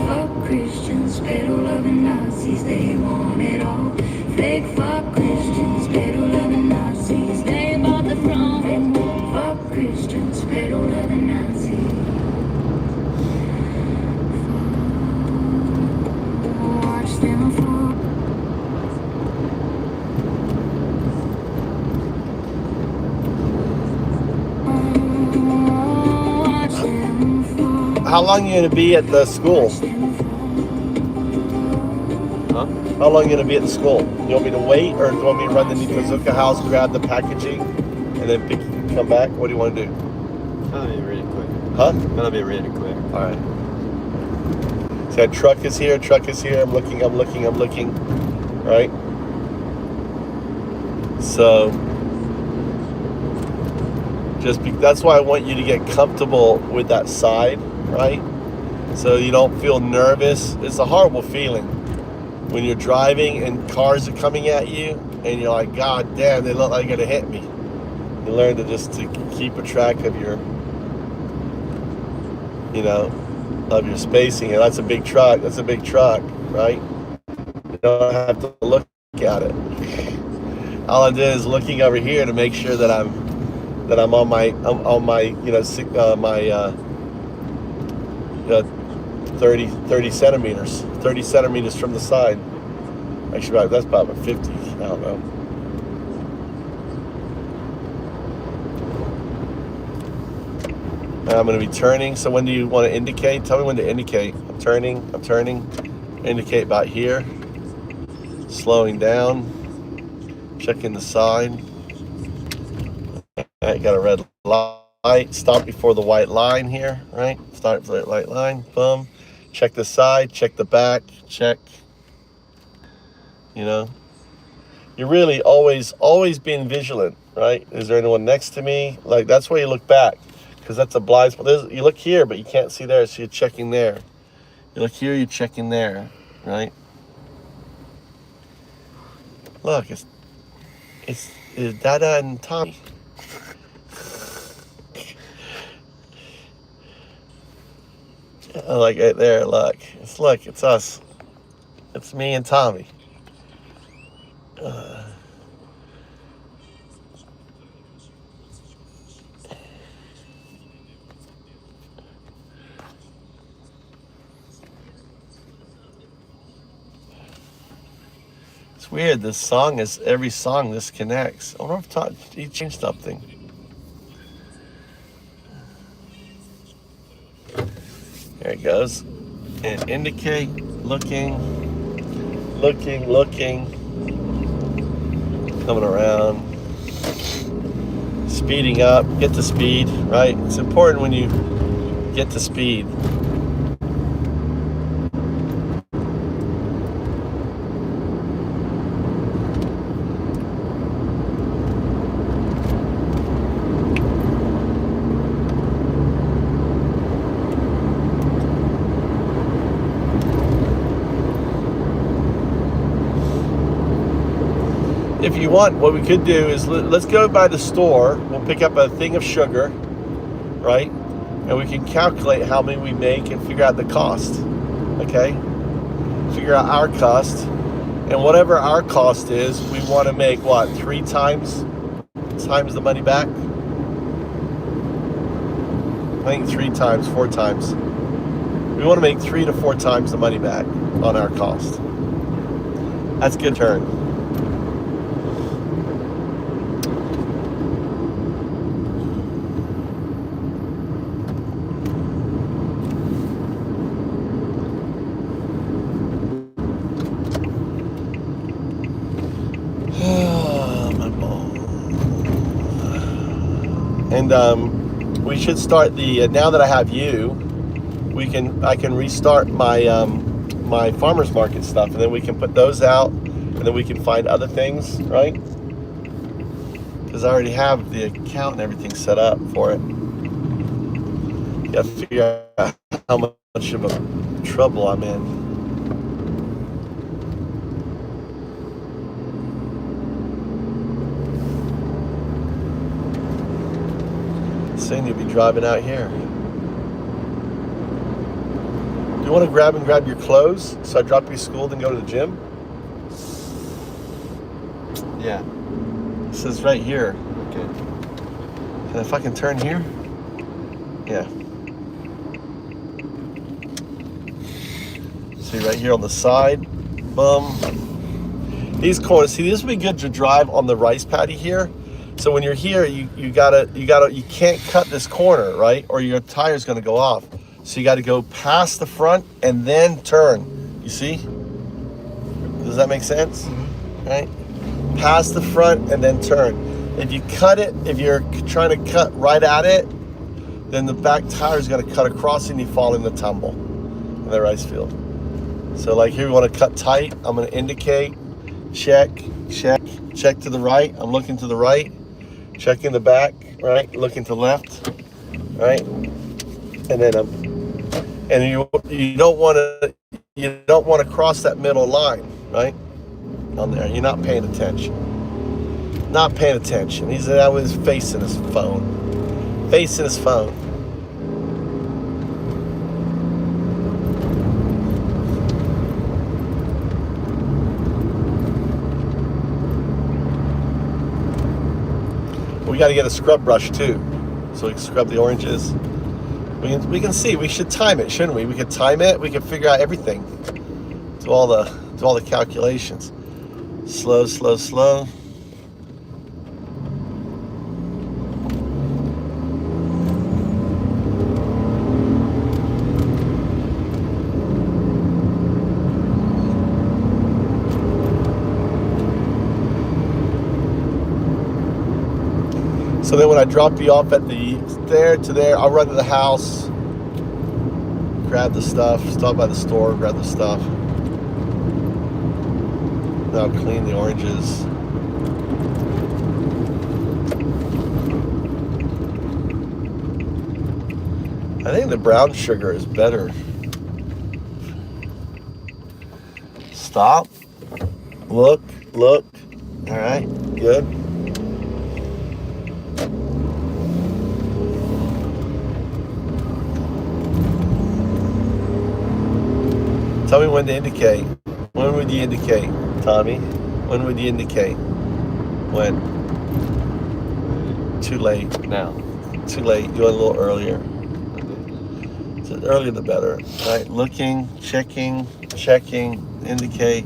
Speaker 4: Fuck Christians, pedal loving Nazis, they want it all. Fake fuck Christians, pedal loving Nazis, they bought the throne. Fuck Christians, pedal loving Nazis. Watch them fall.
Speaker 1: How long are you going to be at the school?
Speaker 2: Huh?
Speaker 1: How long are you going to be at the school? You want me to wait, or do you want me to run the Nikazuka house, grab the packaging, and then come back? What do you want to do?
Speaker 2: Gonna be really quick.
Speaker 1: Huh?
Speaker 2: Gonna be really quick.
Speaker 1: All right. So that truck is here. I'm looking. Right? So that's why I want you to get comfortable with that side, right? So you don't feel nervous. It's a horrible feeling when you're driving and cars are coming at you and you're like, God damn, they look like they're gonna hit me. You learn to keep a track of your, of your spacing. And that's a big truck, right? You don't have to look at it. All I did is looking over here to make sure that I'm on my 30 centimeters from the side. Actually, that's probably 50. I don't know. Now I'm going to be turning. So when do you want to indicate? Tell me when to indicate. I'm turning. Indicate about here. Slowing down. Checking the side. All right, got a red light. Stop before the white line here, right? Start for the white line. Boom. Check the side. Check the back. Check. You know, you're really always being vigilant, right? Is there anyone next to me? Like, that's why you look back, because that's a blind spot. You look here, but you can't see there, so you're checking there. You look here, you're checking there, right? Look, it's Dada and Tommy. Like right there, look, it's us. It's me and Tommy. It's weird. This song is every song this connects. I wonder if he changed something. There it goes. And indicate, looking. Coming around, speeding up, get to speed, right? It's important when you get to speed. If you want, what we could do is let's go by the store. We'll pick up a thing of sugar, right? And we can calculate how many we make and figure out the cost, okay? Figure out our cost. And whatever our cost is, we want to make, what, 3 times the money back? I think 3 times, 4 times. We want to make 3 to 4 times the money back on our cost. That's a good turn. And we should start the now that I have you, I can restart my my farmers market stuff, and then we can put those out, and then we can find other things, right? Because I already have the account and everything set up for it. You gotta figure out how much of a trouble I'm in. Saying you'll be driving out here. Do you want to grab your clothes so I drop you to school then go to the gym?
Speaker 2: Yeah.
Speaker 1: It says right here.
Speaker 2: Okay.
Speaker 1: And if I can turn here? Yeah. See right here on the side. Boom. These corners. See, this would be good to drive on the rice paddy here. So when you're here, you can't cut this corner, right? Or your tire's gonna go off. So you gotta go past the front and then turn. You see? Does that make sense? Mm-hmm. Right? Past the front and then turn. If you cut it, if you're trying to cut right at it, then the back tire's gonna cut across and you fall in the tumble in the rice field. So like here we wanna cut tight. I'm gonna indicate, check to the right. I'm looking to the right. Checking the back, right? Looking to left, right? And then you don't want to cross that middle line, right? On there, you're not paying attention. Not paying attention. He's out with his face in his phone. Facing his phone. We got to get a scrub brush too, so we can scrub the oranges. We can see. We should time it, shouldn't we? We could time it. We could figure out everything. Do all the calculations. Slow, slow, slow. So then when I drop you off at the there, I'll run to the house, grab the stuff, stop by the store, grab the stuff. Then I'll clean the oranges. I think the brown sugar is better. Stop. Look. All right, good. Tell me when to indicate. When would you indicate, Tommy? When would you indicate? When? Too late.
Speaker 2: Now.
Speaker 1: Too late. You want a little earlier. So the earlier the better. Right? Looking, checking, indicate.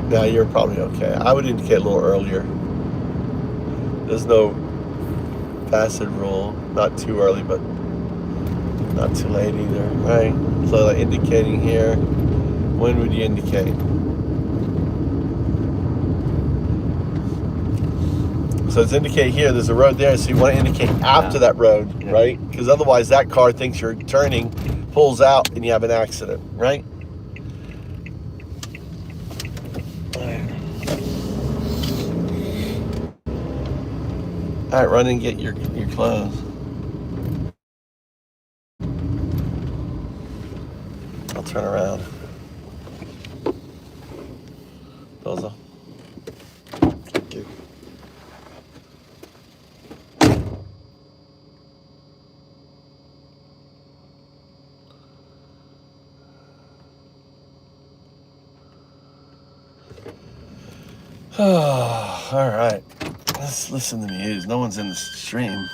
Speaker 1: Now you're probably okay. I would indicate a little earlier. There's no passive rule. Not too early, but not too late either, right? So like indicating here, when would you indicate? So it's indicate here, there's a road there, so you want to indicate after that road, right? Because otherwise that car thinks you're turning, pulls out, and you have an accident, right? All right, run and get your clothes. I'll turn around. Dozo.
Speaker 2: Thank you.
Speaker 1: All right. Let's listen to the news. No one's in the stream.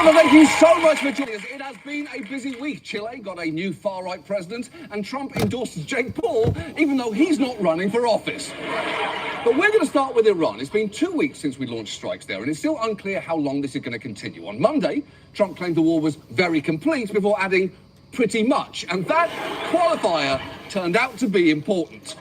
Speaker 5: Thank you so much for joining us. It has been a busy week. Chile got a new far-right president, and Trump endorses Jake Paul, even though he's not running for office. But we're going to start with Iran. It's been 2 weeks since we launched strikes there, and it's still unclear how long this is going to continue. On Monday, Trump claimed the war was very complete before adding pretty much, and that qualifier turned out to be important.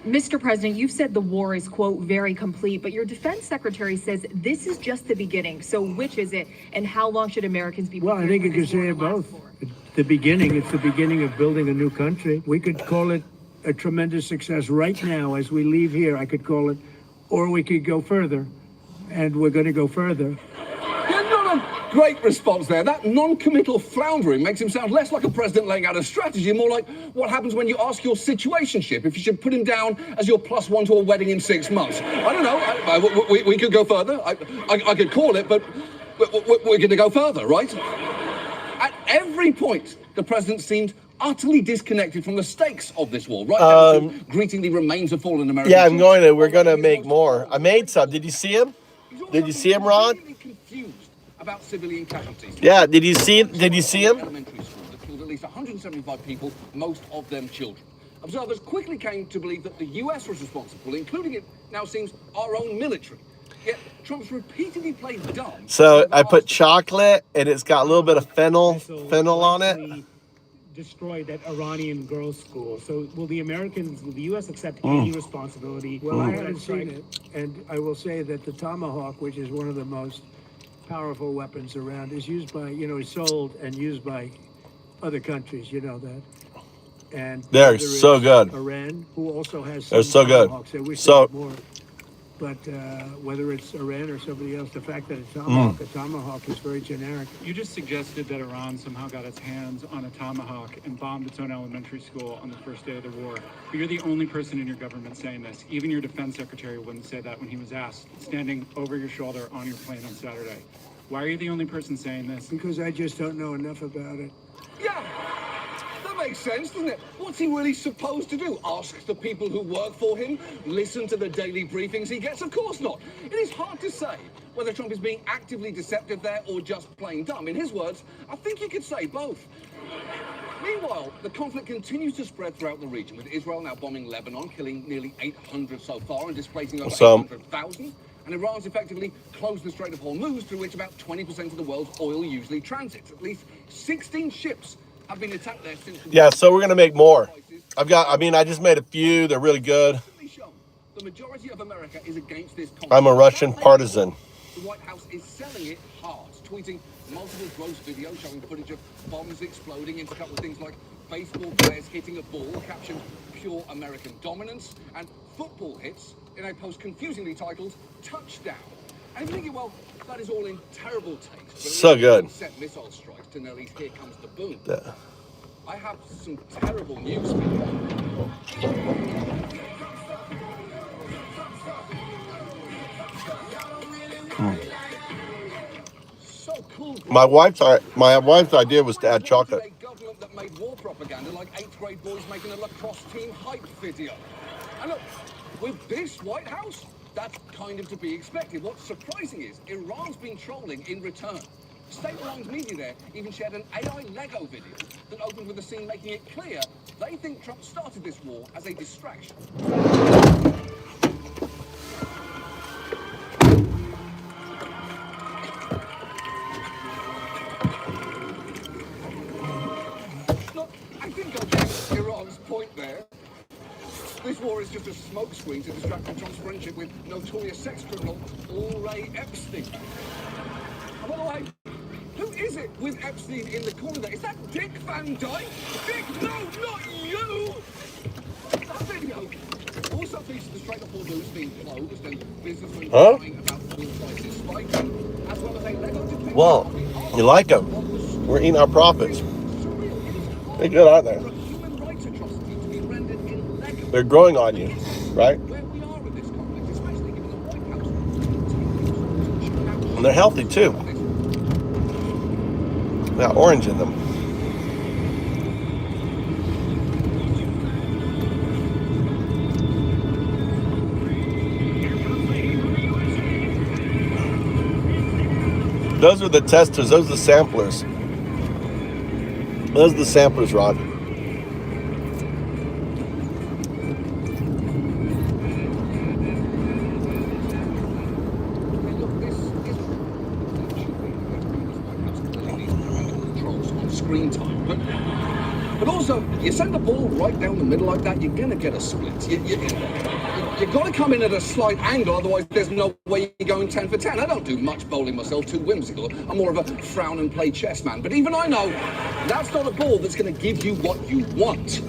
Speaker 6: Mr. President, you've said the war is, quote, very complete, but your defense secretary says this is just the beginning. So which is it, and how long should Americans be prepared?
Speaker 7: Well, I think you could say it both. It's the beginning of building a new country. We could call it a tremendous success right now as we leave here. I could call it, or we could go further, and we're going to go further.
Speaker 5: Great response there. That non-committal floundering makes him sound less like a president laying out a strategy, more like what happens when you ask your situationship if you should put him down as your +1 to a wedding in 6 months. I don't know. We could go further. I could call it, but we're going to go further, right? At every point, the president seemed utterly disconnected from the stakes of this war, right down to greeting the remains of fallen Americans.
Speaker 1: Yeah, we're going to make more. I made some. Did you see him? Did you see him, Rod?
Speaker 5: About civilian casualties.
Speaker 1: Yeah, did you see him?
Speaker 5: Elementary school that killed at least 175 people, most of them children. Observers quickly came to believe that the US was responsible, including, it now seems, our own military. Yet Trump's repeatedly played dumb.
Speaker 1: So I put chocolate, and it's got a little bit of fennel on it.
Speaker 7: Destroyed that Iranian girls' school. So will the U.S. accept any responsibility? Well, I haven't seen it, and I will say that the Tomahawk, which is one of the most powerful weapons around, is used by, is sold and used by other countries. You know that. And
Speaker 1: they're so good.
Speaker 7: Iran, who also has
Speaker 1: they're so good.
Speaker 7: I wish
Speaker 1: so
Speaker 7: more. But whether it's Iran or somebody else, the fact that it's a tomahawk is very generic.
Speaker 8: You just suggested that Iran somehow got its hands on a tomahawk and bombed its own elementary school on the first day of the war. But you're the only person in your government saying this. Even your defense secretary wouldn't say that when he was asked, standing over your shoulder on your plane on Saturday. Why are you the only person saying this?
Speaker 7: Because I just don't know enough about it.
Speaker 5: Yeah, that makes sense, doesn't it? What's he really supposed to do? Ask the people who work for him? Listen to the daily briefings he gets? Of course not. It is hard to say whether Trump is being actively deceptive there or just plain dumb. In his words, I think you could say both. Meanwhile, the conflict continues to spread throughout the region, with Israel now bombing Lebanon, killing nearly 800 so far and displacing over 800,000. And Iran's effectively closed the Strait of Hormuz, through which about 20% of the world's oil usually transits. At least 16 ships have been attacked there since...
Speaker 1: Yeah, so we're going to make more. I just made a few. They're really good.
Speaker 5: The majority of America is against this conflict.
Speaker 1: I'm a Russian partisan.
Speaker 5: The White House is selling it hard, tweeting multiple gross videos showing footage of bombs exploding, into a couple of things like baseball players hitting a ball, captioned "Pure American Dominance," and football hits in a post confusingly titled "Touchdown." And thinking, well, that is all in terrible taste. But
Speaker 1: so good.
Speaker 5: Set missile strikes to Nelly's "Here Comes the Boom."
Speaker 1: Yeah.
Speaker 5: I have some terrible news for you. Cool.
Speaker 1: My wife's idea was to add chocolate.
Speaker 5: A government that made war propaganda like 8th grade boys making a lacrosse team hype video. And look, with this White House, that's kind of to be expected. What's surprising is Iran's been trolling in return. State-run media there even shared an AI Lego video that opened with a scene making it clear they think Trump started this war as a distraction. Iran's point there. This war is just a smokescreen to distract from Trump's friendship with notorious sex criminal Ray Epstein. And by the way, who is it with Epstein in the corner there? Is that Dick Van Dyke? Dick, no, not you! That video also features the Strait of Hormuz being closed and businessmen crying about oil prices spiking, as well as a Lego depiction.
Speaker 1: Well, you like them. We're eating our profits. They're good, aren't they? They're growing on you, right? And they're healthy too. They got orange in them. Those are the testers. Those are the samplers. Those are the samplers, Rod.
Speaker 5: Screen time, but also you send the ball right down the middle like that, you're gonna get a split. You've got to come in at a slight angle, otherwise there's no way you're going 10 for 10. I don't do much bowling myself, too whimsical. I'm more of a frown and play chess man. But even I know that's not a ball that's going to give you what you want.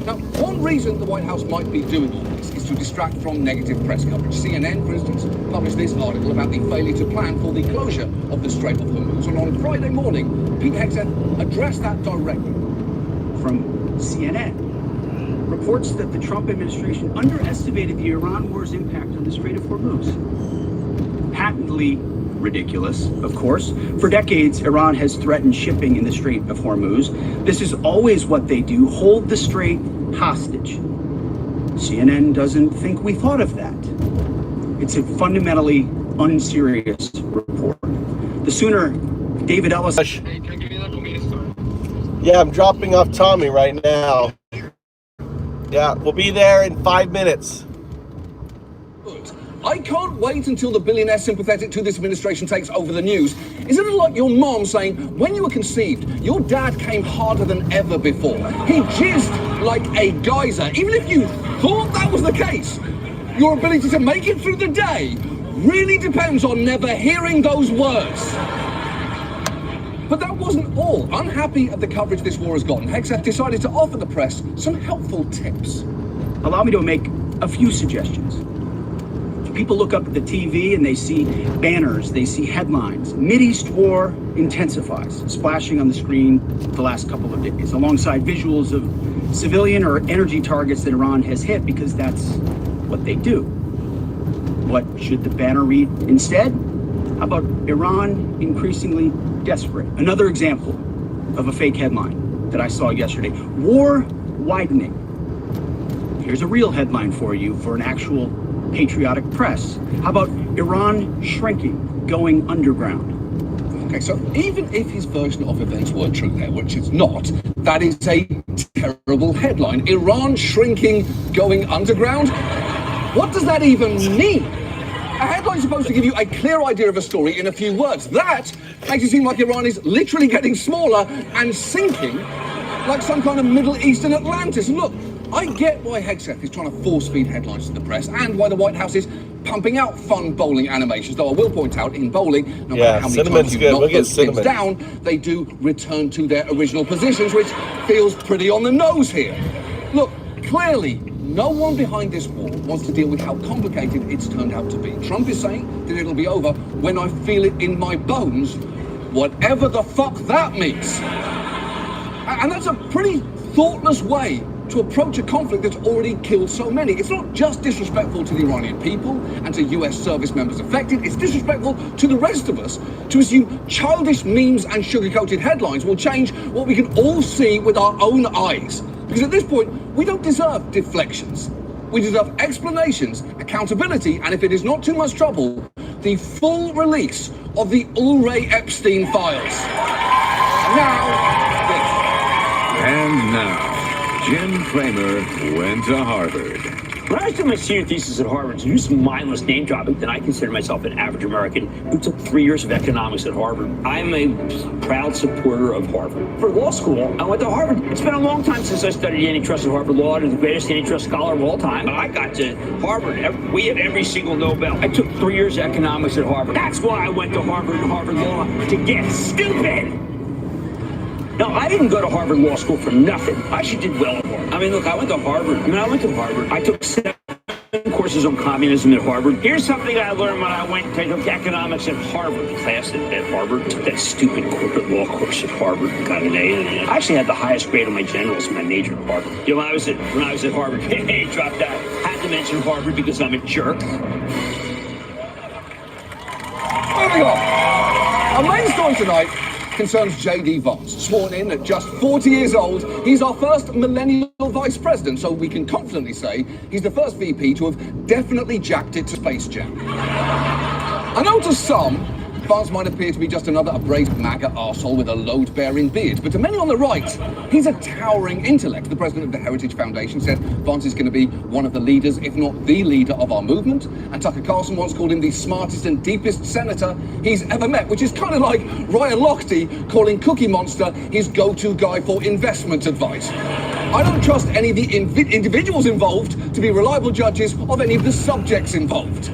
Speaker 5: Now, one reason the White House might be doing all this is to distract from negative press coverage. CNN, for instance, published this article about the failure to plan for the closure of the Strait of Hormuz. And on Friday morning, Pete Hegseth addressed that directly.
Speaker 9: From CNN. Reports that the Trump administration underestimated the Iran war's impact on the Strait of Hormuz. Patently ridiculous, of course. For decades, Iran has threatened shipping in the Strait of Hormuz. This is always what they do, hold the strait hostage. CNN doesn't think we thought of that. It's a fundamentally unserious report. The sooner David Ellis...
Speaker 1: Yeah, I'm dropping off Tommy right now. Yeah, we'll be there in 5 minutes.
Speaker 5: quote, "I can't wait until the billionaire sympathetic to this administration takes over the news." Isn't it like your mom saying, when you were conceived, your dad came harder than ever before? He jizzed like a geyser. Even if you thought that was the case, your ability to make it through the day really depends on never hearing those words. But that wasn't all. Unhappy at the coverage this war has gotten, Hegseth decided to offer the press some helpful tips.
Speaker 9: Allow me to make a few suggestions. People look up at the TV and they see banners, they see headlines. Mideast war intensifies, splashing on the screen the last couple of days, alongside visuals of civilian or energy targets that Iran has hit, because that's what they do. What should the banner read instead? How about Iran increasingly desperate? Another example of a fake headline that I saw yesterday. War widening. Here's a real headline for you for an actual patriotic press. How about Iran shrinking, going underground?
Speaker 5: Okay, so even if his version of events were true there, which it's not, that is a terrible headline. Iran shrinking, going underground? What does that even mean? A headline's supposed to give you a clear idea of a story in a few words. That makes it seem like Iran is literally getting smaller and sinking like some kind of Middle Eastern Atlantis. And look, I get why Hegseth is trying to force-feed headlines to the press, and why the White House is pumping out fun bowling animations, though I will point out, in bowling, no matter how many times you knock those pins down, they do return to their original positions, which feels pretty on the nose here. Look, clearly, no one behind this war wants to deal with how complicated it's turned out to be. Trump is saying that it'll be over when I feel it in my bones, whatever the fuck that means. And that's a pretty thoughtless way to approach a conflict that's already killed so many. It's not just disrespectful to the Iranian people and to US service members affected, it's disrespectful to the rest of us to assume childish memes and sugar-coated headlines will change what we can all see with our own eyes. Because at this point, we don't deserve deflections. We deserve explanations, accountability, and if it is not too much trouble, the full release of the Ulrey Epstein files. Now, this.
Speaker 10: And now, Jim Cramer went to Harvard.
Speaker 11: When I was doing my senior thesis at Harvard, to do some mindless name dropping, then I consider myself an average American who took 3 years of economics at Harvard. I'm a proud supporter of Harvard. For law school, I went to Harvard. It's been a long time since I studied antitrust at Harvard Law. I'm the greatest antitrust scholar of all time. I got to Harvard. We had every single Nobel. I took 3 years of economics at Harvard. That's why I went to Harvard and Harvard Law, to get stupid. No, I didn't go to Harvard Law School for nothing. I actually did well at Harvard. I mean, look, I went to Harvard. I took 7 courses on communism at Harvard. Here's something I learned when I took economics at Harvard. Class at Harvard. Took that stupid corporate law course at Harvard. Got an A. I actually had the highest grade on my generals in my major at Harvard. You know, when I was at Harvard, hey, dropped out. Had to mention Harvard because I'm a jerk.
Speaker 5: Moving on. Our main story tonight concerns J.D. Vance. Sworn in at just 40 years old, he's our first millennial vice president, so we can confidently say he's the first VP to have definitely jacked it to Space Jam. I know to some, Vance might appear to be just another abrased MAGA arsehole with a load-bearing beard, but to many on the right, he's a towering intellect. The president of the Heritage Foundation said Vance is going to be one of the leaders, if not the leader of our movement, and Tucker Carlson once called him the smartest and deepest senator he's ever met, which is kind of like Ryan Lochte calling Cookie Monster his go-to guy for investment advice. I don't trust any of the individuals involved to be reliable judges of any of the subjects involved.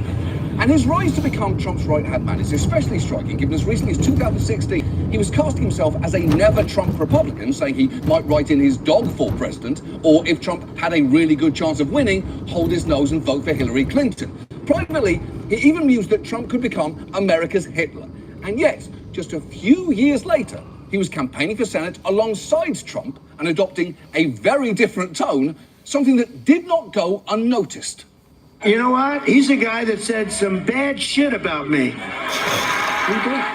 Speaker 5: And his rise to become Trump's right-hand man is especially striking, given as recently as 2016, he was casting himself as a never-Trump Republican, saying he might write in his dog for president, or if Trump had a really good chance of winning, hold his nose and vote for Hillary Clinton. Privately, he even mused that Trump could become America's Hitler. And yet, just a few years later, he was campaigning for Senate alongside Trump and adopting a very different tone, something that did not go unnoticed.
Speaker 7: You know what? He's a guy that said some bad shit about me.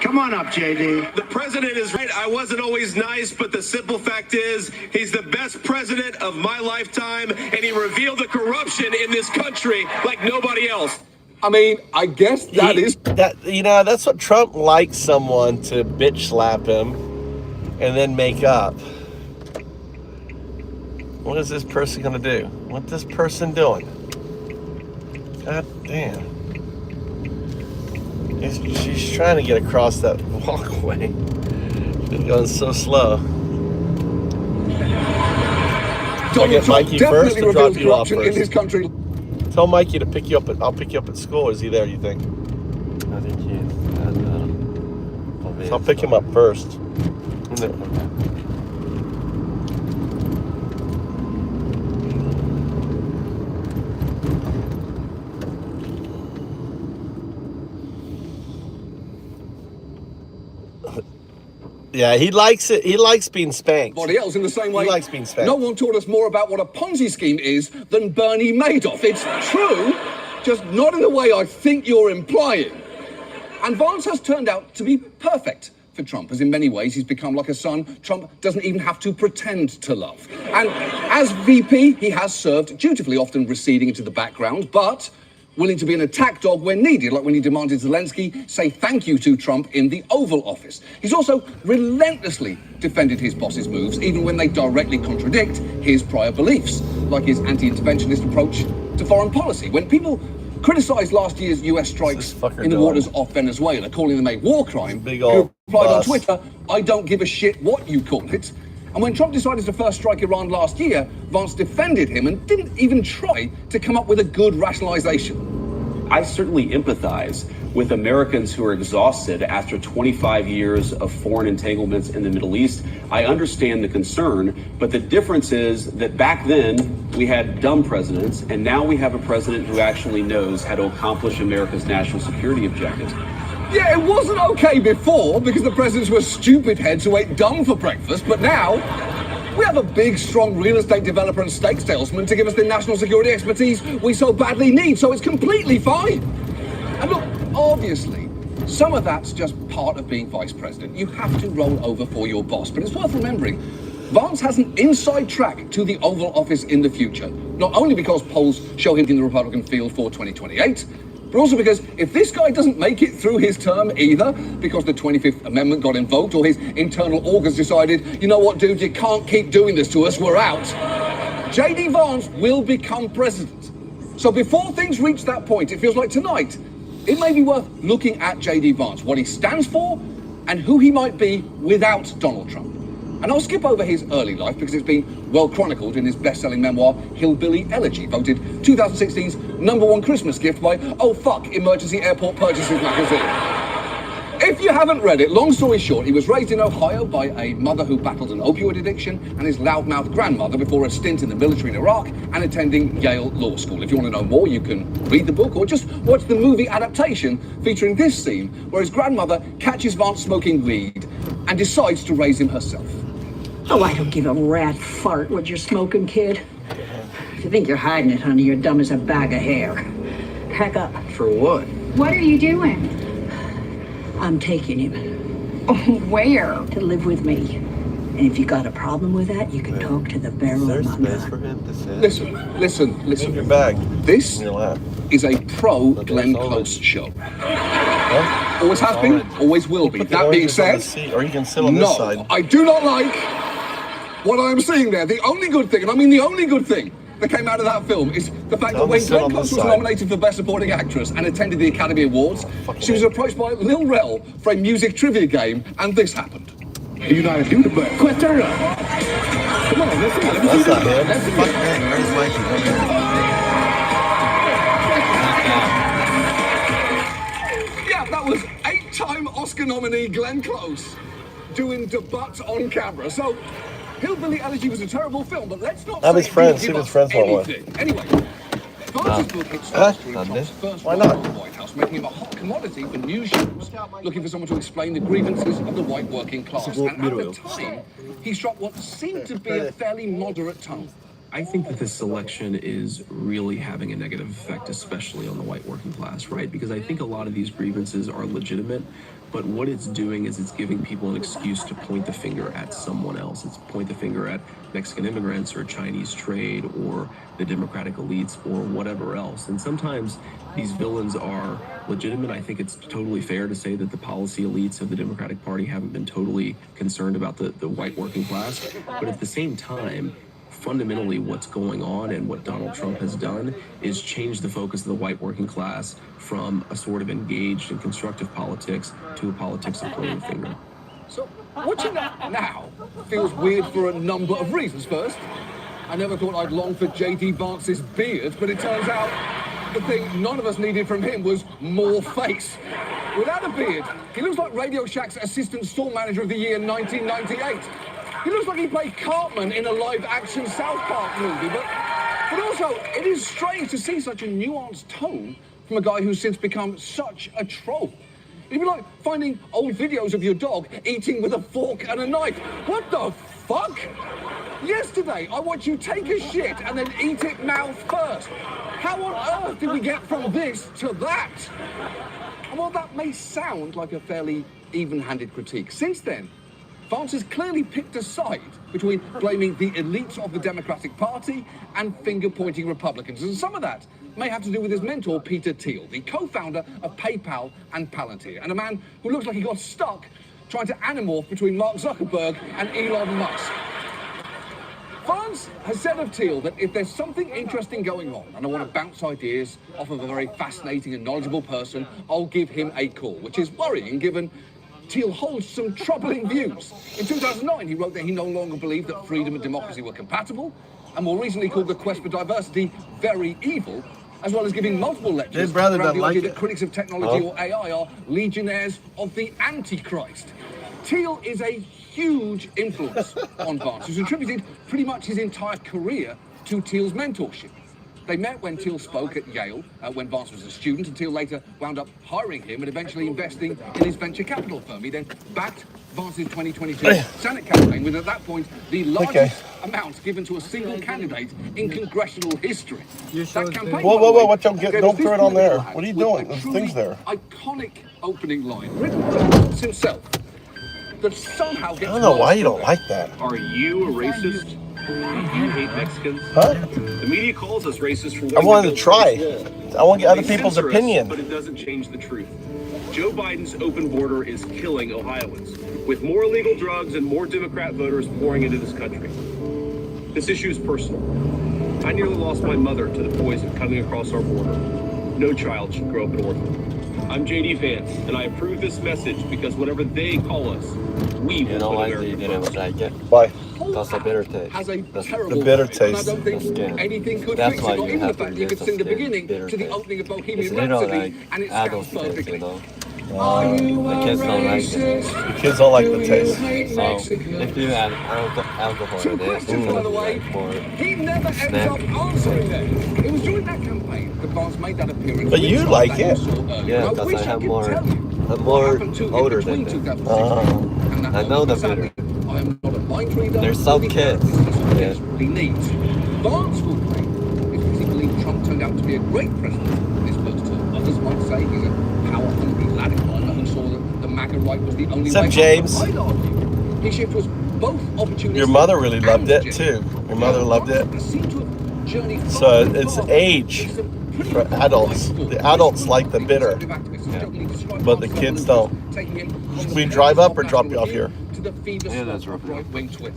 Speaker 7: Come on up, JD.
Speaker 12: The president is right. I wasn't always nice, but the simple fact is he's the best president of my lifetime, and he revealed the corruption in this country like nobody else.
Speaker 5: I mean, I guess
Speaker 1: that's what Trump likes, someone to bitch slap him and then make up. What is this person going to do? What's this person doing? God damn. She's trying to get across that walkway. She's going so slow. I'll get Mikey first to drop you off first.
Speaker 5: In his country.
Speaker 1: Tell Mikey to pick you up. I'll pick you up at school. Is he there, you think?
Speaker 2: I think he's at
Speaker 1: So I'll pick him up first. Yeah, he likes it. He likes being spanked.
Speaker 5: Body else in the same way.
Speaker 1: He likes being spanked.
Speaker 5: No one taught us more about what a Ponzi scheme is than Bernie Madoff. It's true, just not in the way I think you're implying. And Vance has turned out to be perfect for Trump, as in many ways he's become like a son Trump doesn't even have to pretend to love. And as VP, he has served dutifully, often receding into the background, but willing to be an attack dog when needed, like when he demanded Zelensky say thank you to Trump in the Oval Office. He's also relentlessly defended his boss's moves, even when they directly contradict his prior beliefs, like his anti-interventionist approach to foreign policy. When people criticized last year's US strikes in the waters off Venezuela, calling them a war crime, he replied on Twitter, "I don't give a shit what you call it." And when Trump decided to first strike Iran last year, Vance defended him and didn't even try to come up with a good rationalization.
Speaker 13: I certainly empathize with Americans who are exhausted after 25 years of foreign entanglements in the Middle East. I understand the concern, but the difference is that back then we had dumb presidents, and now we have a president who actually knows how to accomplish America's national security objectives.
Speaker 5: Yeah, it wasn't okay before because the presidents were stupid heads who ate dung for breakfast, but now we have a big, strong real estate developer and stake salesman to give us the national security expertise we so badly need, so it's completely fine. And look, obviously, some of that's just part of being vice president. You have to roll over for your boss, but it's worth remembering Vance has an inside track to the Oval Office in the future, not only because polls show him in the Republican field for 2028, but also because if this guy doesn't make it through his term either, because the 25th Amendment got invoked or his internal organs decided, you know what, dude, you can't keep doing this to us, we're out, J.D. Vance will become president. So before things reach that point, it feels like tonight, it may be worth looking at J.D. Vance, what he stands for, and who he might be without Donald Trump. And I'll skip over his early life because it's been well chronicled in his best-selling memoir, Hillbilly Elegy, voted 2016's #1 Christmas gift by, oh fuck, Emergency Airport Purchases magazine. If you haven't read it, long story short, he was raised in Ohio by a mother who battled an opioid addiction and his loudmouth grandmother before a stint in the military in Iraq and attending Yale Law School. If you want to know more, you can read the book or just watch the movie adaptation featuring this scene where his grandmother catches Vance smoking weed and decides to raise him herself.
Speaker 14: Oh, I don't give a rat fart what you're smoking, kid. If you think you're hiding it, honey, you're dumb as a bag of hair. Pack up.
Speaker 5: For what?
Speaker 14: What are you doing? I'm taking him. Where? To live with me. And if you got a problem with that, you can talk to the barrel of my gun.
Speaker 2: for him to sit?
Speaker 5: Listen.
Speaker 1: Your bag.
Speaker 5: This is a pro Glenn Close show. Always has been, always will be. That being said,
Speaker 1: or you can sit on this side.
Speaker 5: I do not like what I'm seeing there. The only good thing, and I mean the only good thing that came out of that film is the fact that when Glenn Close was nominated for Best Supporting Actress and attended the Academy Awards, she was approached by Lil Rel for a music trivia game, and this happened. You know how to do the butt. Quit, turn it up. Come on, let's see.
Speaker 1: That's not him. Fuck that. Where's Mikey?
Speaker 5: Yeah, that was 8-time Oscar nominee Glenn Close doing debut on camera. So, Hillbilly Elegy was a terrible film, but let's not
Speaker 1: I'm his friend.
Speaker 5: say
Speaker 1: See what his friends want with.
Speaker 5: anything. Anyway, Vance's book hit stars during Trump's first
Speaker 1: Why
Speaker 5: run
Speaker 1: not?
Speaker 5: at the White House, making him a hot commodity for news shows, looking for someone to explain the grievances of the white working class. And at the time, he struck what seemed to be a fairly moderate tone.
Speaker 15: I think that this election is really having a negative effect, especially on the white working class, right? Because I think a lot of these grievances are legitimate, but what it's doing is it's giving people an excuse to point the finger at someone else. It's point the finger at Mexican immigrants or Chinese trade or the Democratic elites or whatever else. And sometimes these villains are legitimate. I think it's totally fair to say that the policy elites of the Democratic Party haven't been totally concerned about the white working class. But at the same time, fundamentally what's going on and what Donald Trump has done is change the focus of the white working class from a sort of engaged and constructive politics to a politics of pointing the finger.
Speaker 5: So, watching that now feels weird for a number of reasons. First, I never thought I'd long for J.D. Vance's beard, but it turns out the thing none of us needed from him was more face. Without a beard, he looks like Radio Shack's assistant store manager of the year 1998. He looks like he played Cartman in a live-action South Park movie, but also, it is strange to see such a nuanced tone from a guy who's since become such a troll. It'd be like finding old videos of your dog eating with a fork and a knife. What the fuck? Yesterday, I watched you take a shit and then eat it mouth first. How on earth did we get from this to that? And while that may sound like a fairly even-handed critique, since then, Vance has clearly picked a side between blaming the elites of the Democratic Party and finger-pointing Republicans. And some of that may have to do with his mentor, Peter Thiel, the co-founder of PayPal and Palantir, and a man who looks like he got stuck trying to anamorph between Mark Zuckerberg and Elon Musk. Vance has said of Thiel that if there's something interesting going on and I want to bounce ideas off of a very fascinating and knowledgeable person, I'll give him a call, which is worrying given Thiel holds some troubling views. In 2009, he wrote that he no longer believed that freedom and democracy were compatible, and more recently called the quest for diversity very evil, as well as giving multiple lectures around the idea that critics of technology or AI are legionnaires of the Antichrist. Thiel is a huge influence on Vance, who's attributed pretty much his entire career to Thiel's mentorship. They met when Thiel spoke at Yale, when Vance was a student, and Thiel later wound up hiring him and eventually investing in his venture capital firm. He then backed Vance's 2022 Senate campaign with, at that point, the largest amount given to a single candidate in congressional history. That campaign,
Speaker 1: whoa, watch out, don't throw it on there. What are you doing? There's things there.
Speaker 5: Iconic opening line, written by Vance himself, that somehow gets
Speaker 1: I don't know why you don't like that.
Speaker 12: Are you a racist? Do you hate Mexicans?
Speaker 1: Huh?
Speaker 12: The media calls us racist for
Speaker 1: I wanted to try. I want to get other
Speaker 12: They
Speaker 1: people's
Speaker 12: censor us,
Speaker 1: opinion.
Speaker 12: but it doesn't change the truth. Joe Biden's open border is killing Ohioans, with more illegal drugs and more Democrat voters pouring into this country. This issue is personal. I nearly lost my mother to the poison coming across our border. No child should grow up an orphan. I'm J.D. Vance, and I approve this message because whatever they call us, we will put America first.
Speaker 1: Why?
Speaker 2: That's the bitter taste.
Speaker 5: Has a
Speaker 2: That's
Speaker 5: terrible
Speaker 1: the bitter
Speaker 5: effect, and I
Speaker 1: taste.
Speaker 5: don't think
Speaker 2: The skin.
Speaker 5: anything could
Speaker 2: That's
Speaker 5: fix
Speaker 2: why
Speaker 5: it. Not
Speaker 2: you
Speaker 5: even the
Speaker 2: have to
Speaker 5: fact that you
Speaker 2: get
Speaker 5: could sing the
Speaker 2: some
Speaker 5: beginning
Speaker 2: bitter
Speaker 5: to the
Speaker 2: taste.
Speaker 5: opening of Bohemian
Speaker 2: It's a little
Speaker 5: Rhapsody,
Speaker 2: like
Speaker 5: and it sounds
Speaker 2: adult taste,
Speaker 5: perfectly.
Speaker 2: you know.
Speaker 1: The
Speaker 2: kids don't like it.
Speaker 1: kids don't like the taste.
Speaker 2: So if you add alcohol
Speaker 5: Two
Speaker 2: in it,
Speaker 5: questions, by the way. He never ends up answering them. It was during that campaign that Vance made that appearance.
Speaker 1: But you like it.
Speaker 2: Yeah, because I have more. I'm more older than them. I know the bitter.
Speaker 5: I am not a mind reader.
Speaker 2: They're some kids. Yeah.
Speaker 5: Really neat. Vance will claim it's because he believed Trump turned out to be a great president in his first term. Others might say he's a powerful radicalizer who saw that the MAGA right was the only
Speaker 1: What's up,
Speaker 5: way.
Speaker 1: James?
Speaker 5: I'd argue his shift was both opportunistic.
Speaker 1: Your mother really loved
Speaker 5: and
Speaker 1: it too. Your mother loved it.
Speaker 5: seemed to have journeyed
Speaker 1: So
Speaker 5: far
Speaker 1: it's
Speaker 5: past
Speaker 1: age for adults. The adults like the bitter, but the kids don't. Should we drive up or drop you off here?
Speaker 2: Yeah, that's rough.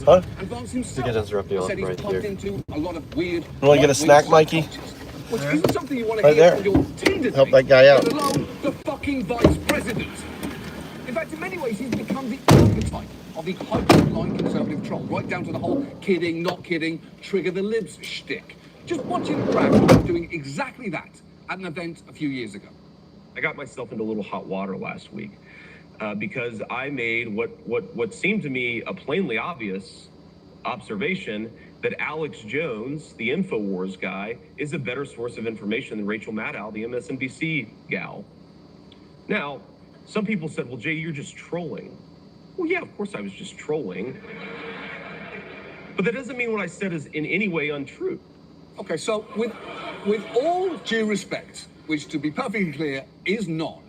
Speaker 1: Huh?
Speaker 2: We can just drop you off right here.
Speaker 1: You want to get a snack, Mikey?
Speaker 5: Which isn't something you want to
Speaker 1: Right
Speaker 5: hear
Speaker 1: there.
Speaker 5: from your Tinder
Speaker 1: Help
Speaker 5: date,
Speaker 1: that guy out.
Speaker 5: let alone the fucking vice president. In fact, in many ways, he's become the archetype of the hyper-blind conservative troll, right down to the whole kidding, not kidding, trigger the libs shtick. Just watching Brad doing exactly that at an event a few years ago.
Speaker 12: I got myself into a little hot water last week because I made what seemed to me a plainly obvious observation that Alex Jones, the InfoWars guy, is a better source of information than Rachel Maddow, the MSNBC gal. Now, some people said, well, Jay, you're just trolling. Well, yeah, of course I was just trolling. But that doesn't mean what I said is in any way untrue.
Speaker 5: Okay, so with all due respect, which to be perfectly clear is none,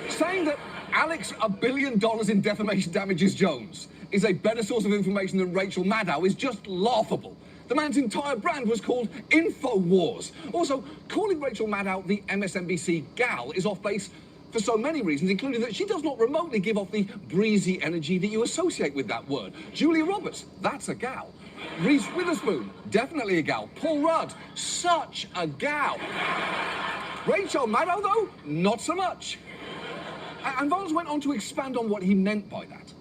Speaker 5: saying that Alex $1 billion in defamation damages Jones is a better source of information than Rachel Maddow is just laughable. The man's entire brand was called InfoWars. Also, calling Rachel Maddow the MSNBC gal is off base for so many reasons, including that she does not remotely give off the breezy energy that you associate with that word. Julia Roberts, that's a gal. Reese Witherspoon, definitely a gal. Paul Rudd, such a gal. Rachel Maddow, though, not so much. And Vance went on to expand on what he meant by that.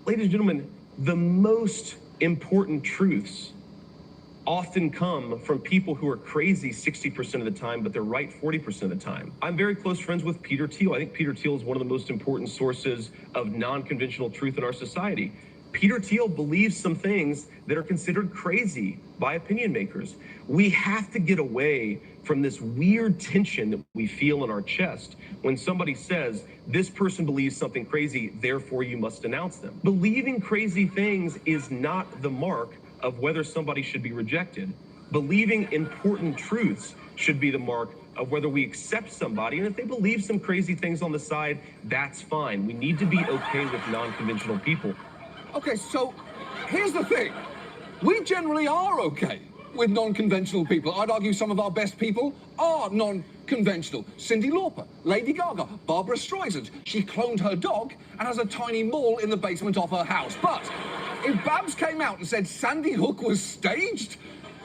Speaker 12: Ladies and gentlemen, the most important truths often come from people who are crazy 60% of the time, but they're right 40% of the time. I'm very close friends with Peter Thiel. I think Peter Thiel is one of the most important sources of non-conventional truth in our society. Peter Thiel believes some things that are considered crazy by opinion makers. We have to get away from this weird tension that we feel in our chest when somebody says, this person believes something crazy, therefore you must denounce them. Believing crazy things is not the mark of whether somebody should be rejected. Believing important truths should be the mark of whether we accept somebody. And if they believe some crazy things on the side, that's fine. We need to be okay with non-conventional people.
Speaker 5: Okay, so here's the thing. We generally are okay with non-conventional people. I'd argue some of our best people are non-conventional. Cyndi Lauper, Lady Gaga, Barbara Streisand. She cloned her dog and has a tiny mall in the basement of her house. But if Babs came out and said Sandy Hook was staged,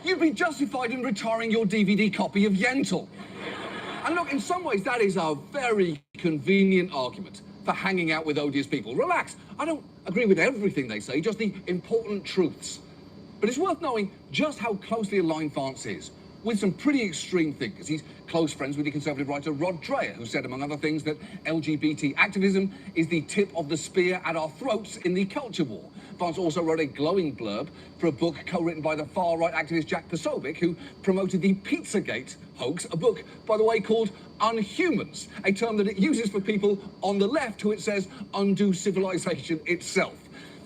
Speaker 5: you'd be justified in retiring your DVD copy of Yentl. And look, in some ways, that is a very convenient argument for hanging out with odious people. Relax, I don't agree with everything they say, just the important truths. But it's worth knowing just how closely aligned Vance is with some pretty extreme thinkers. He's close friends with the conservative writer Rod Dreher, who said, among other things, that LGBT activism is the tip of the spear at our throats in the culture war. Vance also wrote a glowing blurb for a book co-written by the far-right activist Jack Posobiec, who promoted the Pizzagate hoax, a book, by the way, called Unhumans, a term that it uses for people on the left who, it says, undo civilization itself.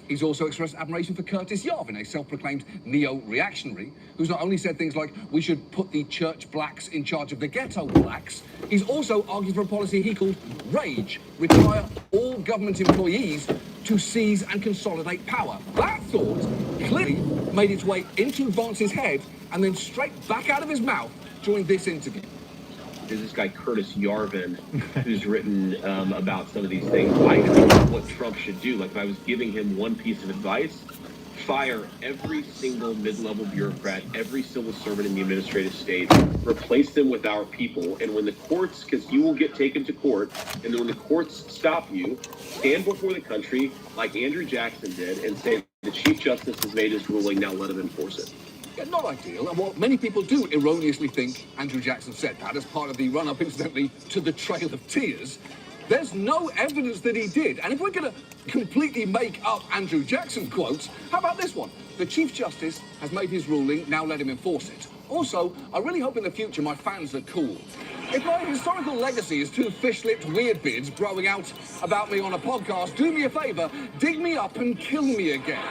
Speaker 5: He's also expressed admiration for Curtis Yarvin, a self-proclaimed neo-reactionary, who's not only said things like, we should put the church blacks in charge of the ghetto blacks, he's also argued for a policy he called RAGE, require all government employees to seize and consolidate power. That thought clearly made its way into Vance's head and then straight back out of his mouth during this interview.
Speaker 16: There's this guy, Curtis Yarvin, who's written about some of these things. I think what Trump should do, like if I was giving him one piece of advice, fire every single mid-level bureaucrat, every civil servant in the administrative state, replace them with our people, and when the courts, because you will get taken to court, and then when the courts stop you, stand before the country like Andrew Jackson did and say, the Chief Justice has made his ruling, now let him enforce it.
Speaker 5: Yeah, not ideal, and what many people do erroneously think Andrew Jackson said that as part of the run-up, incidentally, to the Trail of Tears. There's no evidence that he did, and if we're going to completely make up Andrew Jackson quotes, how about this one? The Chief Justice has made his ruling, now let him enforce it. Also, I really hope in the future my fans are cool. If my historical legacy is two fish-lipped weird-beards growing out about me on a podcast, do me a favour, dig me up and kill me again.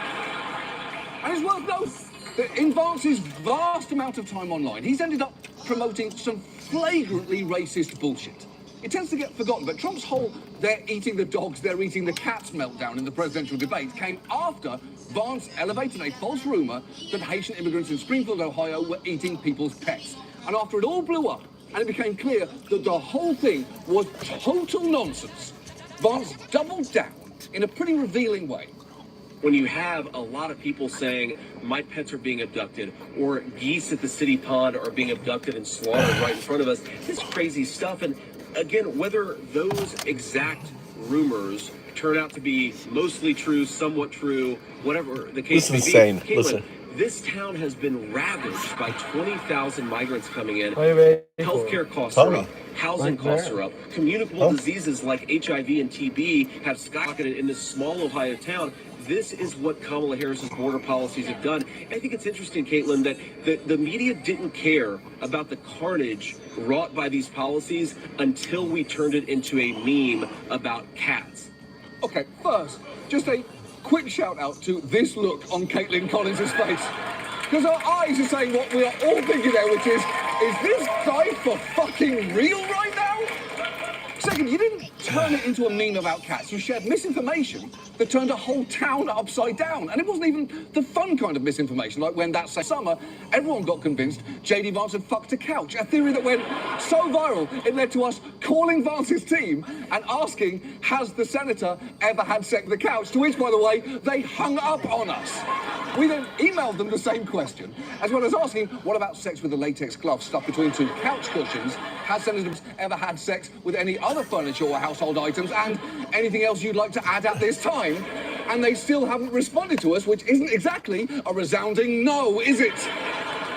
Speaker 5: And it's worth noting that in Vance's vast amount of time online, he's ended up promoting some flagrantly racist bullshit. It tends to get forgotten, but Trump's whole they're eating the dogs, they're eating the cats meltdown in the presidential debate came after Vance elevated a false rumour that Haitian immigrants in Springfield, Ohio were eating people's pets. And after it all blew up, and it became clear that the whole thing was total nonsense, Vance doubled down in a pretty revealing way.
Speaker 11: When you have a lot of people saying, my pets are being abducted, or geese at the city pond are being abducted and slaughtered right in front of us, this crazy stuff. And again, whether those exact rumors turn out to be mostly true, somewhat true, whatever the case may be.
Speaker 1: This is insane.
Speaker 11: Caitlin,
Speaker 1: Listen.
Speaker 11: This town has been ravaged by 20,000 migrants coming in.
Speaker 1: Wait.
Speaker 11: Healthcare costs are up.
Speaker 1: Tommy.
Speaker 11: Housing costs are up. Communicable diseases like HIV and TB have skyrocketed in this small Ohio town. This is what Kamala Harris's border policies have done. I think it's interesting, Caitlin, that the media didn't care about the carnage wrought by these policies until we turned it into a meme about cats.
Speaker 5: Okay, first, just a quick shout out to this look on Caitlin Collins' face. Because her eyes are saying what we are all thinking there, which is this guy for fucking real right now? Second, you didn't turn it into a meme about cats. You shared misinformation that turned a whole town upside down. And it wasn't even the fun kind of misinformation, like when that same summer, everyone got convinced J.D. Vance had fucked a couch, a theory that went so viral, it led to us calling Vance's team and asking, has the senator ever had sex with the couch? To which, by the way, they hung up on us. We then emailed them the same question, as well as asking, what about sex with a latex glove stuck between two couch cushions? Has senators ever had sex with any other furniture or household items? And anything else you'd like to add at this time? And they still haven't responded to us, which isn't exactly a resounding no, is it?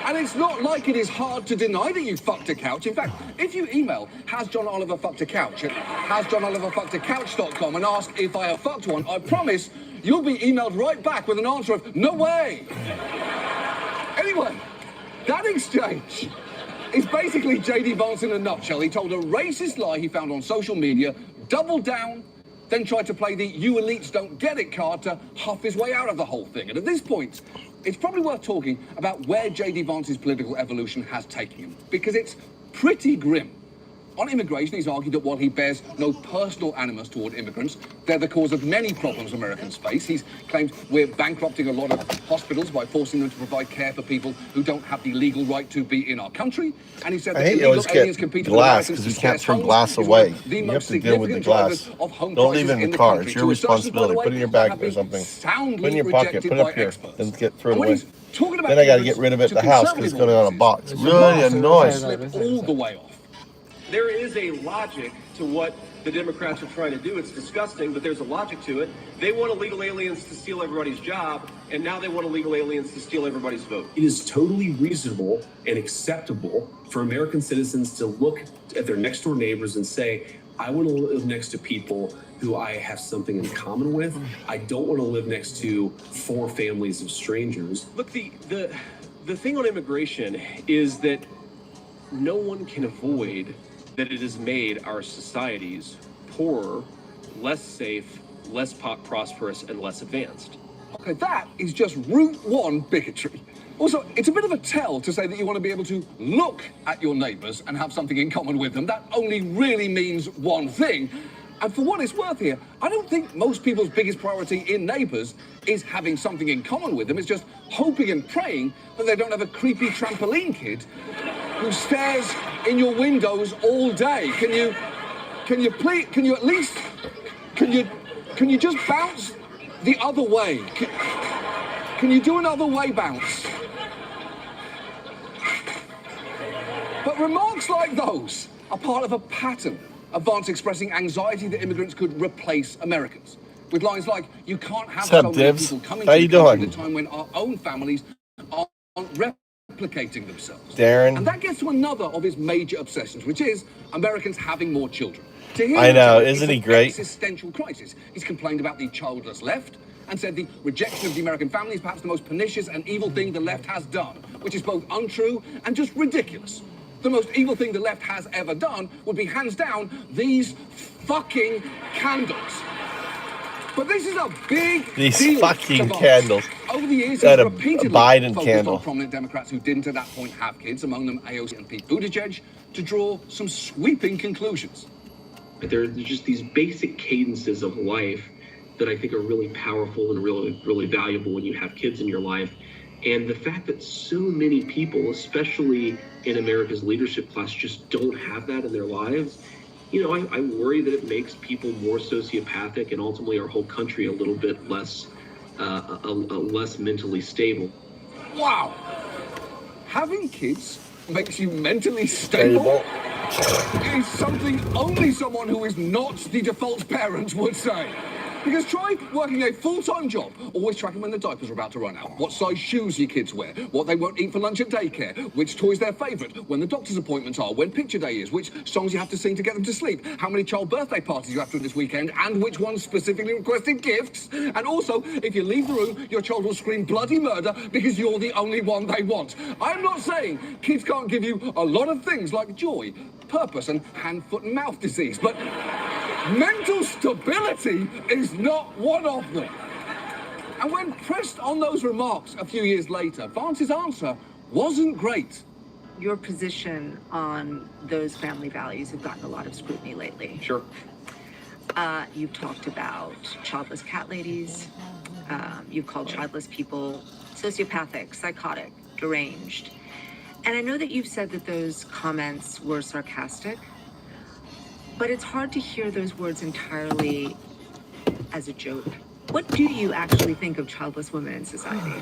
Speaker 5: And it's not like it is hard to deny that you fucked a couch. In fact, if you email, has John Oliver fucked a couch, at hasjohnoliverfuckedacouch.com and ask if I have fucked one, I promise you'll be emailed right back with an answer of, no way. Anyway, that exchange is basically J.D. Vance in a nutshell. He told a racist lie he found on social media, doubled down, then tried to play the you elites don't get it card to huff his way out of the whole thing. And at this point, it's probably worth talking about where J.D. Vance's political evolution has taken him, because it's pretty grim. On immigration, he's argued that while he bears no personal animus toward immigrants, they're the cause of many problems Americans face. He's claimed we're bankrupting a lot of hospitals by forcing them to provide care for people who don't have the legal right to be in our country. And he said that illegal aliens compete with
Speaker 1: glass
Speaker 5: Americans
Speaker 1: because
Speaker 5: to
Speaker 1: you can't
Speaker 5: scarce
Speaker 1: turn
Speaker 5: homes.
Speaker 1: glass
Speaker 5: He's
Speaker 1: away.
Speaker 5: one of the
Speaker 1: You have
Speaker 5: most
Speaker 1: to deal with the
Speaker 5: significant
Speaker 1: glass.
Speaker 5: drivers of home
Speaker 1: Don't leave
Speaker 5: prices
Speaker 1: it in the
Speaker 5: the
Speaker 1: car.
Speaker 5: country,
Speaker 1: It's your
Speaker 5: to assertions, by the
Speaker 1: responsibility.
Speaker 5: way,
Speaker 1: Put it in your
Speaker 5: that
Speaker 1: bag
Speaker 5: have
Speaker 1: or
Speaker 5: been
Speaker 1: something.
Speaker 5: soundly
Speaker 1: Put it in your pocket.
Speaker 5: rejected
Speaker 1: Put it
Speaker 5: by
Speaker 1: up here.
Speaker 5: experts.
Speaker 1: Then get thrown
Speaker 5: And when
Speaker 1: away.
Speaker 5: he's talking about
Speaker 1: Then I got to
Speaker 5: immigrants
Speaker 1: get rid of it at
Speaker 5: to
Speaker 1: the house because it's going on a box.
Speaker 5: conservative
Speaker 1: Really
Speaker 5: audiences,
Speaker 1: annoying.
Speaker 5: slip all the way off.
Speaker 17: There is a logic to what the Democrats are trying to do. It's disgusting, but there's a logic to it. They want illegal aliens to steal everybody's job, and now they want illegal aliens to steal everybody's vote.
Speaker 15: It is totally reasonable and acceptable for American citizens to look at their next door neighbors and say, I want to live next to people who I have something in common with. I don't want to live next to 4 families of strangers.
Speaker 17: Look, the thing on immigration is that no one can avoid that it has made our societies poorer, less safe, less prosperous, and less advanced.
Speaker 5: Okay, that is just route 1 bigotry. Also, it's a bit of a tell to say that you want to be able to look at your neighbours and have something in common with them. That only really means one thing. And for what it's worth here, I don't think most people's biggest priority in neighbours is having something in common with them. It's just hoping and praying that they don't have a creepy trampoline kid who stares in your windows all day. Can you just bounce the other way? Can you do another way bounce? But remarks like those are part of a pattern of Vance expressing anxiety that immigrants could replace Americans. With lines like, you can't have so many people coming to the country at a time when our own families aren't replicating themselves.
Speaker 1: Darren.
Speaker 5: And that gets to another of his major obsessions, which is Americans having more children. To him,
Speaker 1: I know,
Speaker 5: it's
Speaker 1: isn't he
Speaker 5: an
Speaker 1: great?
Speaker 5: Existential crisis. He's complained about the childless left and said the rejection of the American family is perhaps the most pernicious and evil thing the left has done, which is both untrue and just ridiculous. The most evil thing the left has ever done would be, hands down, these fucking candles. But this is a big deal
Speaker 1: fucking
Speaker 5: to Vance.
Speaker 1: candles.
Speaker 5: Over the years,
Speaker 1: That
Speaker 5: he's
Speaker 1: a
Speaker 5: repeatedly
Speaker 1: Biden
Speaker 5: focused
Speaker 1: candle.
Speaker 5: on prominent Democrats who didn't at that point have kids, among them AOC and Pete Buttigieg, to draw some sweeping conclusions.
Speaker 18: There's just these basic cadences of life that I think are really powerful and really valuable when you have kids in your life. And the fact that so many people, especially in America's leadership class, just don't have that in their lives, you know, I worry that it makes people more sociopathic and ultimately our whole country a little bit less, less mentally stable.
Speaker 5: Wow! Having kids makes you mentally stable? It is something only someone who is not the default parent would say. Because try working a full-time job, always tracking when the diapers are about to run out, what size shoes your kids wear, what they won't eat for lunch at daycare, which toy's their favourite, when the doctor's appointments are, when picture day is, which songs you have to sing to get them to sleep, how many child birthday parties you have to do this weekend, and which ones specifically requested gifts. And also, if you leave the room, your child will scream bloody murder because you're the only one they want. I'm not saying kids can't give you a lot of things like joy, purpose, and hand, foot, and mouth disease, but mental stability is not one of them. And when pressed on those remarks a few years later, Vance's answer wasn't great.
Speaker 6: your position on those family values have gotten a lot of scrutiny lately.
Speaker 17: Sure.
Speaker 6: You've talked about childless cat ladies. You've called childless people sociopathic, psychotic, deranged. And I know that you've said that those comments were sarcastic, but it's hard to hear those words entirely as a joke. What do you actually think of childless women in society?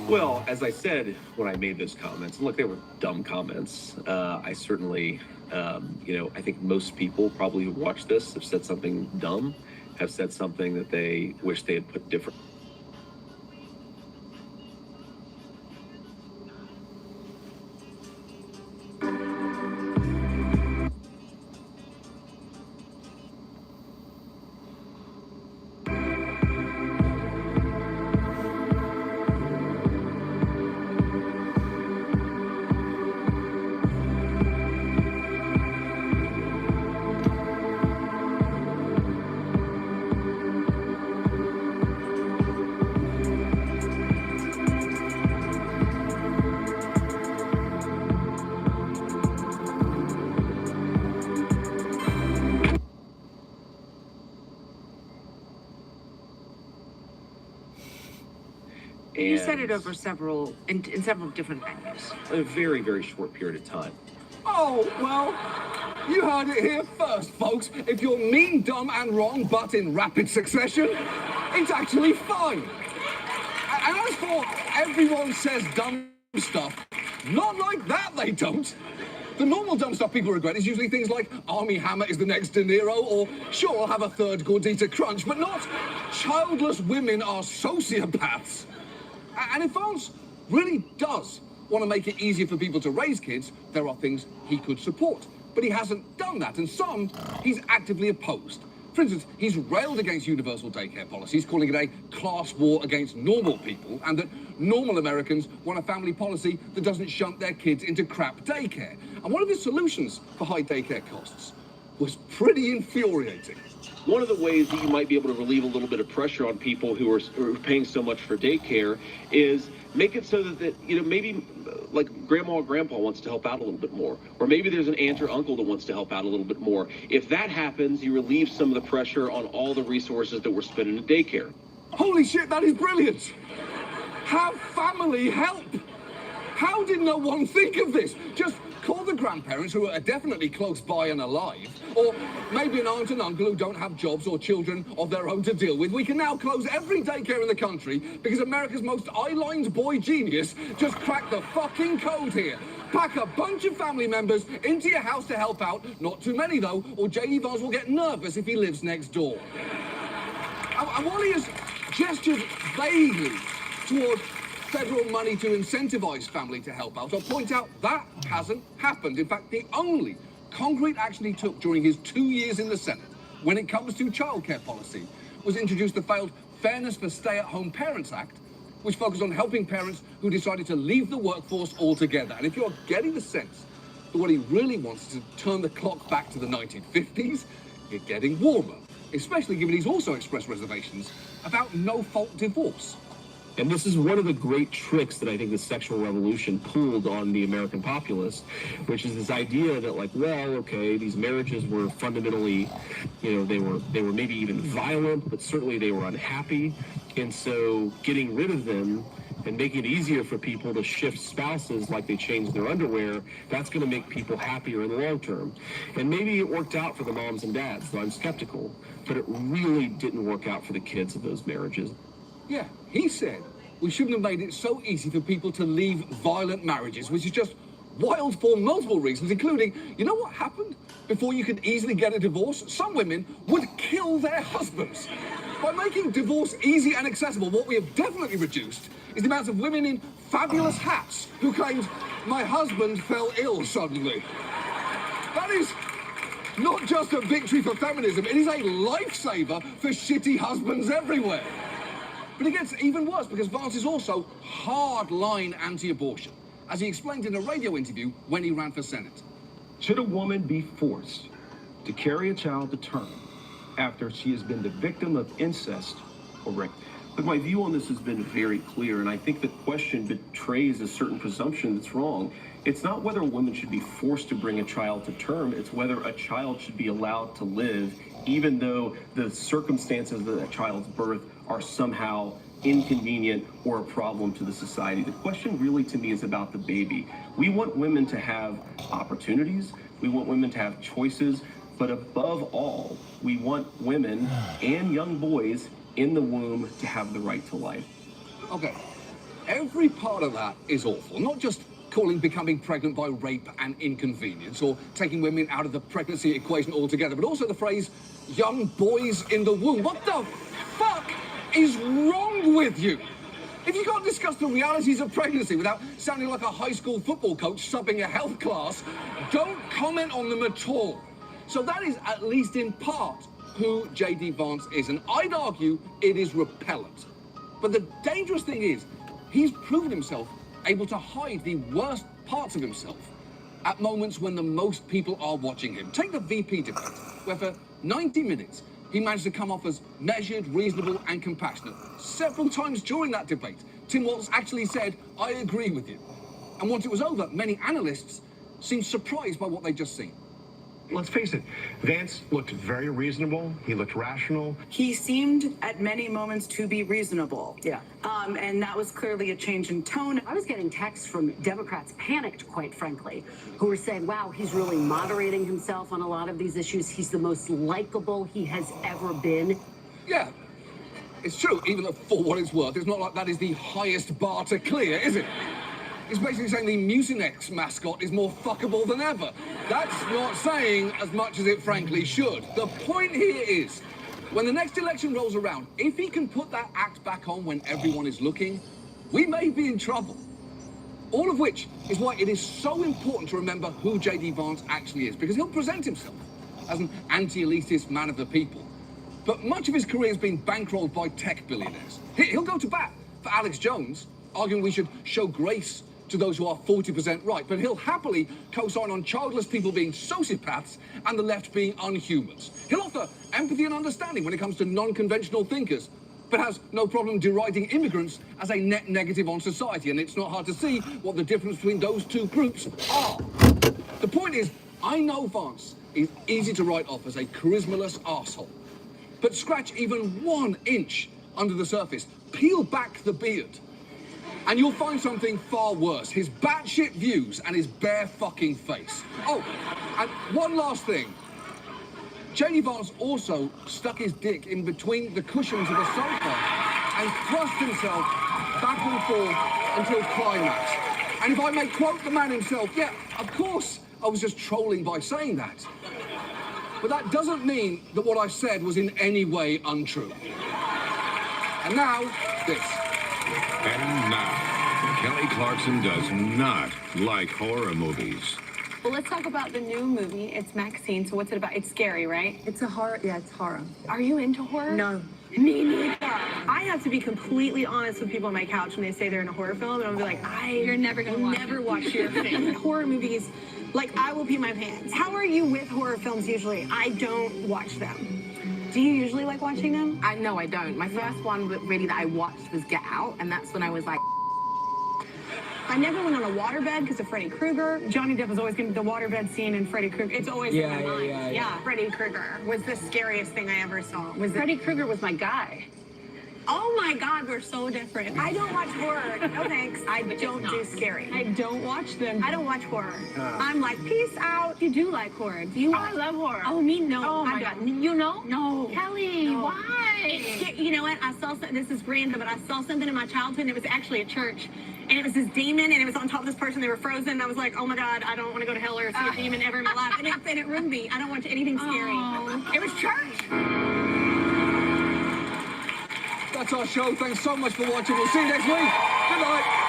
Speaker 17: Well, as I said when I made those comments, look, they were dumb comments. I certainly, I think most people probably who watch this have said something dumb, have said something that they wish they had put different.
Speaker 6: You said it over several, in several different venues.
Speaker 17: In a very, very short period of time.
Speaker 5: Oh, well, you heard it here first, folks. If you're mean, dumb, and wrong, but in rapid succession, it's actually fine. And as for everyone says dumb stuff, not like that, they don't. The normal dumb stuff people regret is usually things like Army Hammer is the next De Niro, or sure, I'll have a third Gordita Crunch, but not childless women are sociopaths. And if France really does want to make it easier for people to raise kids, there are things he could support. But he hasn't done that, and some he's actively opposed. For instance, he's railed against universal daycare policies, calling it a class war against normal people, and that normal Americans want a family policy that doesn't shunt their kids into crap daycare. And one of his solutions for high daycare costs was pretty infuriating.
Speaker 16: One of the ways that you might be able to relieve a little bit of pressure on people who are paying so much for daycare is make it so that maybe like grandma or grandpa wants to help out a little bit more, or maybe there's an aunt or uncle that wants to help out a little bit more. If that happens, you relieve some of the pressure on all the resources that we're spending in daycare.
Speaker 5: Holy shit, that is brilliant! Have family help! How did no one think of this? Just call the grandparents who are definitely close by and alive, or maybe an aunt and uncle who don't have jobs or children of their own to deal with. We can now close every daycare in the country because America's most eye-lined boy genius just cracked the fucking code here. Pack a bunch of family members into your house to help out, not too many though, or J.D. Vance will get nervous if he lives next door. And while he has gestured vaguely toward federal money to incentivize family to help out, I'll point out that hasn't happened. In fact, the only concrete action he took during his 2 years in the Senate when it comes to childcare policy was introduce the failed Fairness for Stay-at-Home Parents Act, which focused on helping parents who decided to leave the workforce altogether. And if you're getting the sense that what he really wants is to turn the clock back to the 1950s, you're getting warmer, especially given he's also expressed reservations about no-fault divorce.
Speaker 15: And this is one of the great tricks that I think the sexual revolution pulled on the American populace, which is this idea that, like, well, okay, these marriages were fundamentally, they were maybe even violent, but certainly they were unhappy. And so getting rid of them and making it easier for people to shift spouses like they change their underwear, that's going to make people happier in the long term. And maybe it worked out for the moms and dads, though I'm skeptical, but it really didn't work out for the kids of those marriages.
Speaker 5: Yeah, he said we shouldn't have made it so easy for people to leave violent marriages, which is just wild for multiple reasons, including, you know what happened? Before you could easily get a divorce, some women would kill their husbands. By making divorce easy and accessible, what we have definitely reduced is the amount of women in fabulous hats who claimed, my husband fell ill suddenly. That is not just a victory for feminism, it is a lifesaver for shitty husbands everywhere. But it gets even worse because Vance is also hard-line anti-abortion, as he explained in a radio interview when he ran for Senate.
Speaker 19: Should a woman be forced to carry a child to term after she has been the victim of incest or rape?
Speaker 17: But my view on this has been very clear, and I think the question betrays a certain presumption that's wrong. It's not whether women should be forced to bring a child to term, it's whether a child should be allowed to live, even though the circumstances of that child's birth are somehow inconvenient or a problem to the society. The question really to me is about the baby. We want women to have opportunities, we want women to have choices, but above all, we want women and young boys in the womb to have the right to life.
Speaker 5: Okay, every part of that is awful. Not just calling becoming pregnant by rape an inconvenience or taking women out of the pregnancy equation altogether, but also the phrase young boys in the womb. What the fuck is wrong with you? If you can't discuss the realities of pregnancy without sounding like a high school football coach subbing a health class, don't comment on them at all. So that is at least in part who J.D. Vance is, and I'd argue it is repellent. But the dangerous thing is, he's proven himself able to hide the worst parts of himself at moments when the most people are watching him. Take the VP debate, where for 90 minutes, he managed to come off as measured, reasonable, and compassionate. Several times during that debate, Tim Walz actually said, "I agree with you." And once it was over, many analysts seemed surprised by what they'd just seen.
Speaker 20: Let's face it, Vance looked very reasonable. He looked rational.
Speaker 21: He seemed at many moments to be reasonable.
Speaker 14: Yeah.
Speaker 21: And that was clearly a change in tone.
Speaker 14: I was getting texts from Democrats, panicked, quite frankly, who were saying, wow, he's really moderating himself on a lot of these issues. He's the most likable he has ever been.
Speaker 5: Yeah, it's true, even though for what it's worth, it's not like that is the highest bar to clear, is it? It's basically saying the Mucinex mascot is more fuckable than ever. That's not saying as much as it frankly should. The point here is, when the next election rolls around, if he can put that act back on when everyone is looking, we may be in trouble. All of which is why it is so important to remember who J.D. Vance actually is, because he'll present himself as an anti-elitist man of the people. But much of his career has been bankrolled by tech billionaires. He'll go to bat for Alex Jones, arguing we should show grace to those who are 40% right, but he'll happily co-sign on childless people being sociopaths and the left being unhumans. He'll offer empathy and understanding when it comes to non-conventional thinkers, but has no problem deriding immigrants as a net negative on society, and it's not hard to see what the difference between those two groups are. The point is, I know Vance is easy to write off as a charismaless arsehole, but scratch even 1 inch under the surface, peel back the beard, and you'll find something far worse. His batshit views and his bare fucking face. Oh, and one last thing. J.D. Vance also stuck his dick in between the cushions of a sofa and thrust himself back and forth until climax. And if I may quote the man himself, yeah, of course I was just trolling by saying that. But that doesn't mean that what I said was in any way untrue. And now, this.
Speaker 10: And now, Kelly Clarkson does not like horror movies.
Speaker 22: Well, let's talk about the new movie. It's Maxine. So what's it about? It's scary, right?
Speaker 14: It's a horror. Yeah, it's horror.
Speaker 22: Are you into horror?
Speaker 14: No.
Speaker 22: Me neither. I have to be completely honest with people on my couch when they say they're in a horror film, and I'll be like, you're never gonna watch your thing. Horror movies, like, I will pee my pants. How are you with horror films usually? I don't watch them. Do you usually like watching them?
Speaker 23: No, I don't. My first one really that I watched was Get Out, and that's when I was like,
Speaker 22: I never went on a waterbed because of Freddy Krueger. Johnny Depp was always going to the waterbed scene in Freddy Krueger. It's always in my mind. Yeah, Freddy Krueger was the scariest thing I ever saw.
Speaker 23: Freddy Krueger was my guy.
Speaker 22: Oh my God, we're so different. I don't watch horror. No thanks. I don't do scary. I don't watch them. I don't watch horror. I'm like, peace out.
Speaker 23: You do like horror. Do you?
Speaker 22: I love horror. Oh, me? No.
Speaker 23: Oh my God. You know?
Speaker 22: No.
Speaker 23: Kelly,
Speaker 22: No.
Speaker 23: why?
Speaker 22: You know what? I saw this is random, but I saw something in my childhood, and it was actually a church. And it was this demon, and it was on top of this person. They were frozen. And I was like, oh my God, I don't want to go to hell or see a demon ever in my life. And it ruined me. I don't watch anything scary. It was church.
Speaker 5: That's our show. Thanks so much for watching. We'll see you next week. Good night.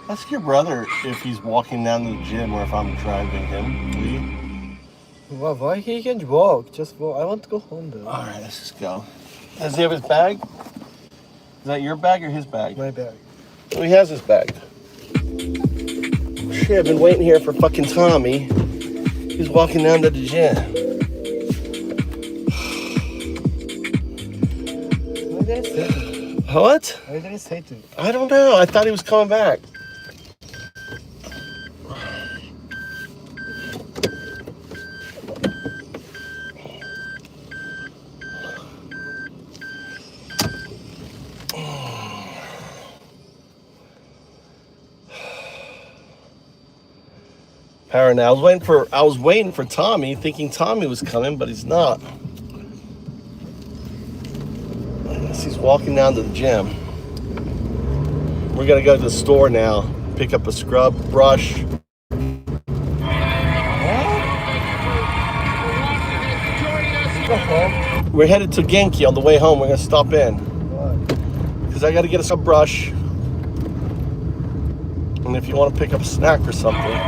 Speaker 1: Ask your brother if he's walking down to the gym or if I'm driving him, will you?
Speaker 2: Well, why he can walk? Just walk. I want to go home though.
Speaker 1: Alright, let's just go. Does he have his bag? Is that your bag or his bag?
Speaker 3: My bag.
Speaker 1: Oh, he has his bag. Shit, I've been waiting here for fucking Tommy. He's walking down to the gym.
Speaker 3: Why did I say to?
Speaker 1: What?
Speaker 3: Why did I say to?
Speaker 1: I don't know. I thought he was coming back. Power now. I was waiting for Tommy, thinking Tommy was coming, but he's not. I guess he's walking down to the gym. We're gonna go to the store now, pick up a scrub brush. We're headed to Genki on the way home. We're gonna stop in because I gotta get a scrub brush. And if you want to pick up a snack or something.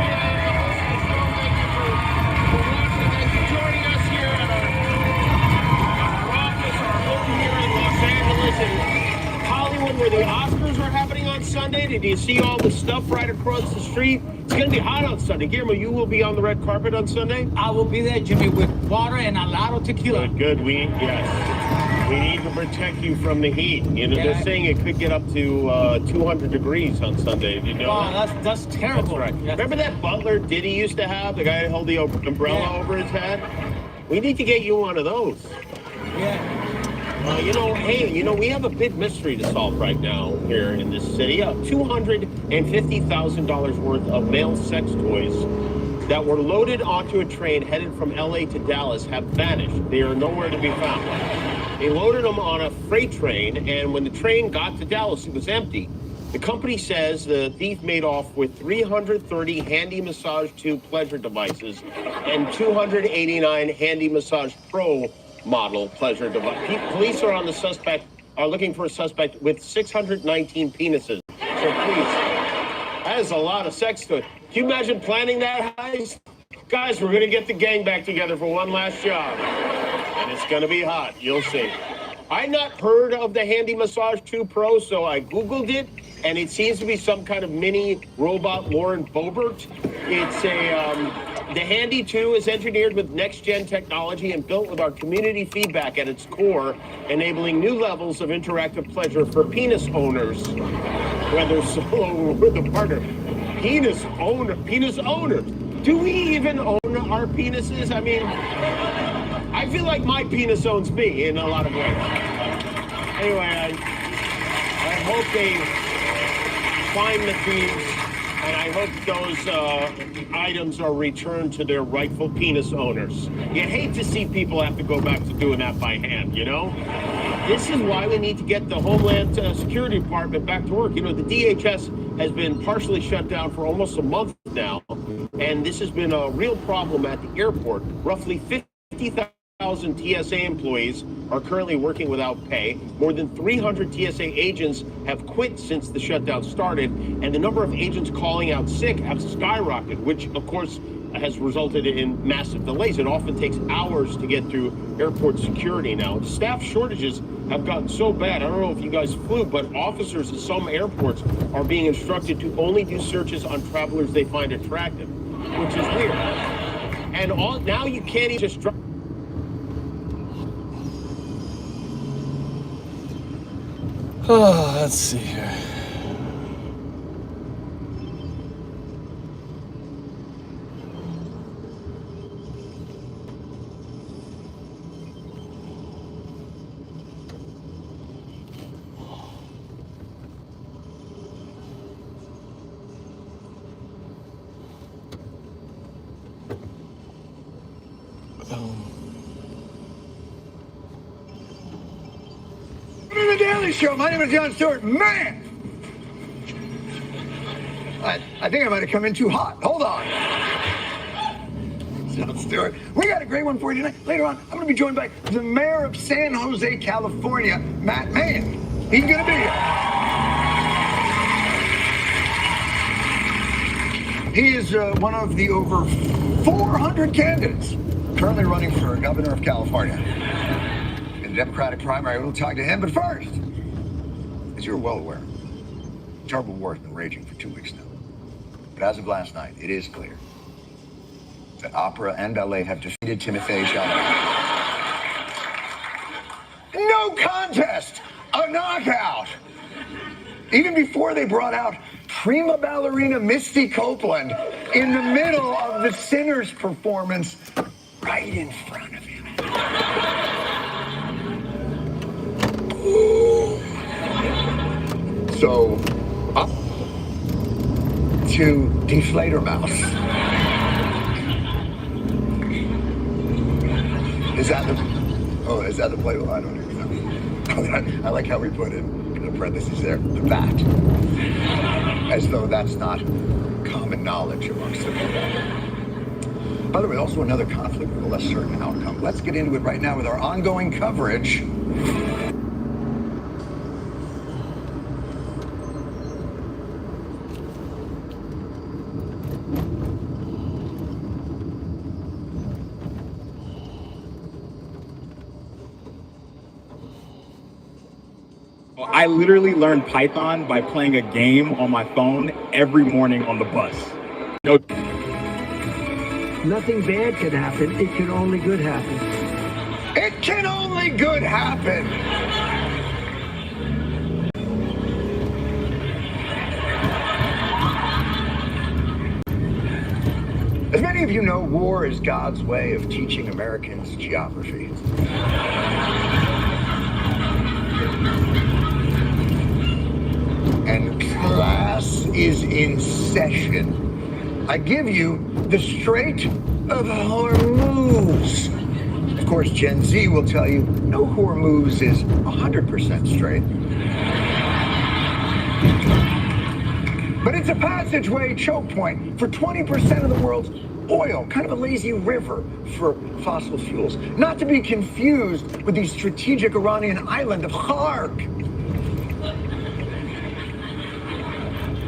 Speaker 4: Where the Oscars are happening on Sunday. Did you see all the stuff right across the street? It's going to be hot on Sunday. Guillermo, you will be on the red carpet on Sunday?
Speaker 8: I will be there, Jimmy, with water and a lot of tequila.
Speaker 4: Good. We need to protect you from the heat. You know, they're saying it could get up to 200 degrees on Sunday. You know
Speaker 8: that's terrible.
Speaker 4: That's right. Remember that butler Diddy used to have? The guy who held the umbrella over his head? We need to get you one of those.
Speaker 8: Yeah.
Speaker 4: We have a big mystery to solve right now here in this city. $250,000 worth of male sex toys that were loaded onto a train headed from LA to Dallas have vanished. They are nowhere to be found. They loaded them on a freight train, and when the train got to Dallas, it was empty. The company says the thief made off with 330 handy massage tube pleasure devices and 289 handy massage pro model pleasure device. Police are looking for a suspect with 619 penises. So please, that is a lot of sex toys. Can you imagine planning that heist? Guys, we're gonna get the gang back together for one last job. And it's gonna be hot, you'll see. I'd not heard of the Handy Massage 2 Pro, so I Googled it, and it seems to be some kind of mini robot Lauren Boebert. It's the Handy 2 is engineered with next-gen technology and built with our community feedback at its core, enabling new levels of interactive pleasure for penis owners, whether solo or with a partner. Penis owners. Do we even own our penises? I mean, I feel like my penis owns me in a lot of ways. Anyway, I hope they find the thieves, and I hope those items are returned to their rightful penis owners. You hate to see people have to go back to doing that by hand, you know? This is why we need to get the Homeland Security Department back to work. You know, the DHS has been partially shut down for almost a month now, and this has been a real problem at the airport. Roughly 50,000 TSA employees are currently working without pay. More than 300 TSA agents have quit since the shutdown started, and the number of agents calling out sick have skyrocketed, which of course has resulted in massive delays. It often takes hours to get through airport security now. Staff shortages have gotten so bad. I don't know if you guys flew, but officers at some airports are being instructed to only do searches on travelers they find attractive, which is weird. And now you can't even just drive.
Speaker 1: Oh, let's see here.
Speaker 24: The Daily Show. My name is Jon Stewart. Man! I think I might have come in too hot. Hold on. Jon Stewart. We got a great one for you tonight. Later on, I'm going to be joined by the mayor of San Jose, California, Matt Mann. He's going to be here. He is one of the over 400 candidates currently running for governor of California. In the Democratic primary, we'll talk to him. But first, As you're well aware, the terrible war has been raging for 2 weeks now. But as of last night, it is clear that opera and ballet have defeated Timothée Chalamet. No contest! A knockout! Even before they brought out prima ballerina Misty Copeland in the middle of the Sinners performance, right in front of him. So, up to Deflator Mouse. Is that the play? Well, I don't even know. I like how we put it in the parentheses there, the bat. As though that's not common knowledge amongst the people. By the way, also another conflict with a less certain outcome. Let's get into it right now with our ongoing coverage.
Speaker 7: I literally learned Python by playing a game on my phone every morning on the bus. No.
Speaker 24: Nothing bad can happen. It can only good happen. It can only good happen. As many of you know, war is God's way of teaching Americans geography. And class is in session. I give you the Strait of Hormuz. Of course, Gen Z will tell you, no, Hormuz is 100% straight. But it's a passageway choke point for 20% of the world's oil, kind of a lazy river for fossil fuels. Not to be confused with the strategic Iranian island of Khark,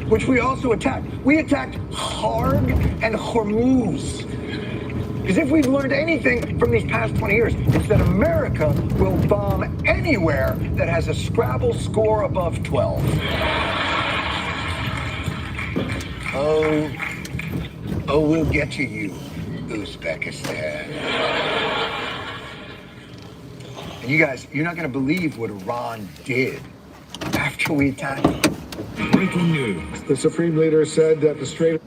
Speaker 24: which we also attacked. We attacked Harg and Hormuz. Because if we've learned anything from these past 20 years, it's that America will bomb anywhere that has a Scrabble score above 12. Oh, we'll get to you, Uzbekistan. And you guys, you're not gonna believe what Iran did after we attacked them.
Speaker 19: Breaking news. The Supreme Leader said that the Strait...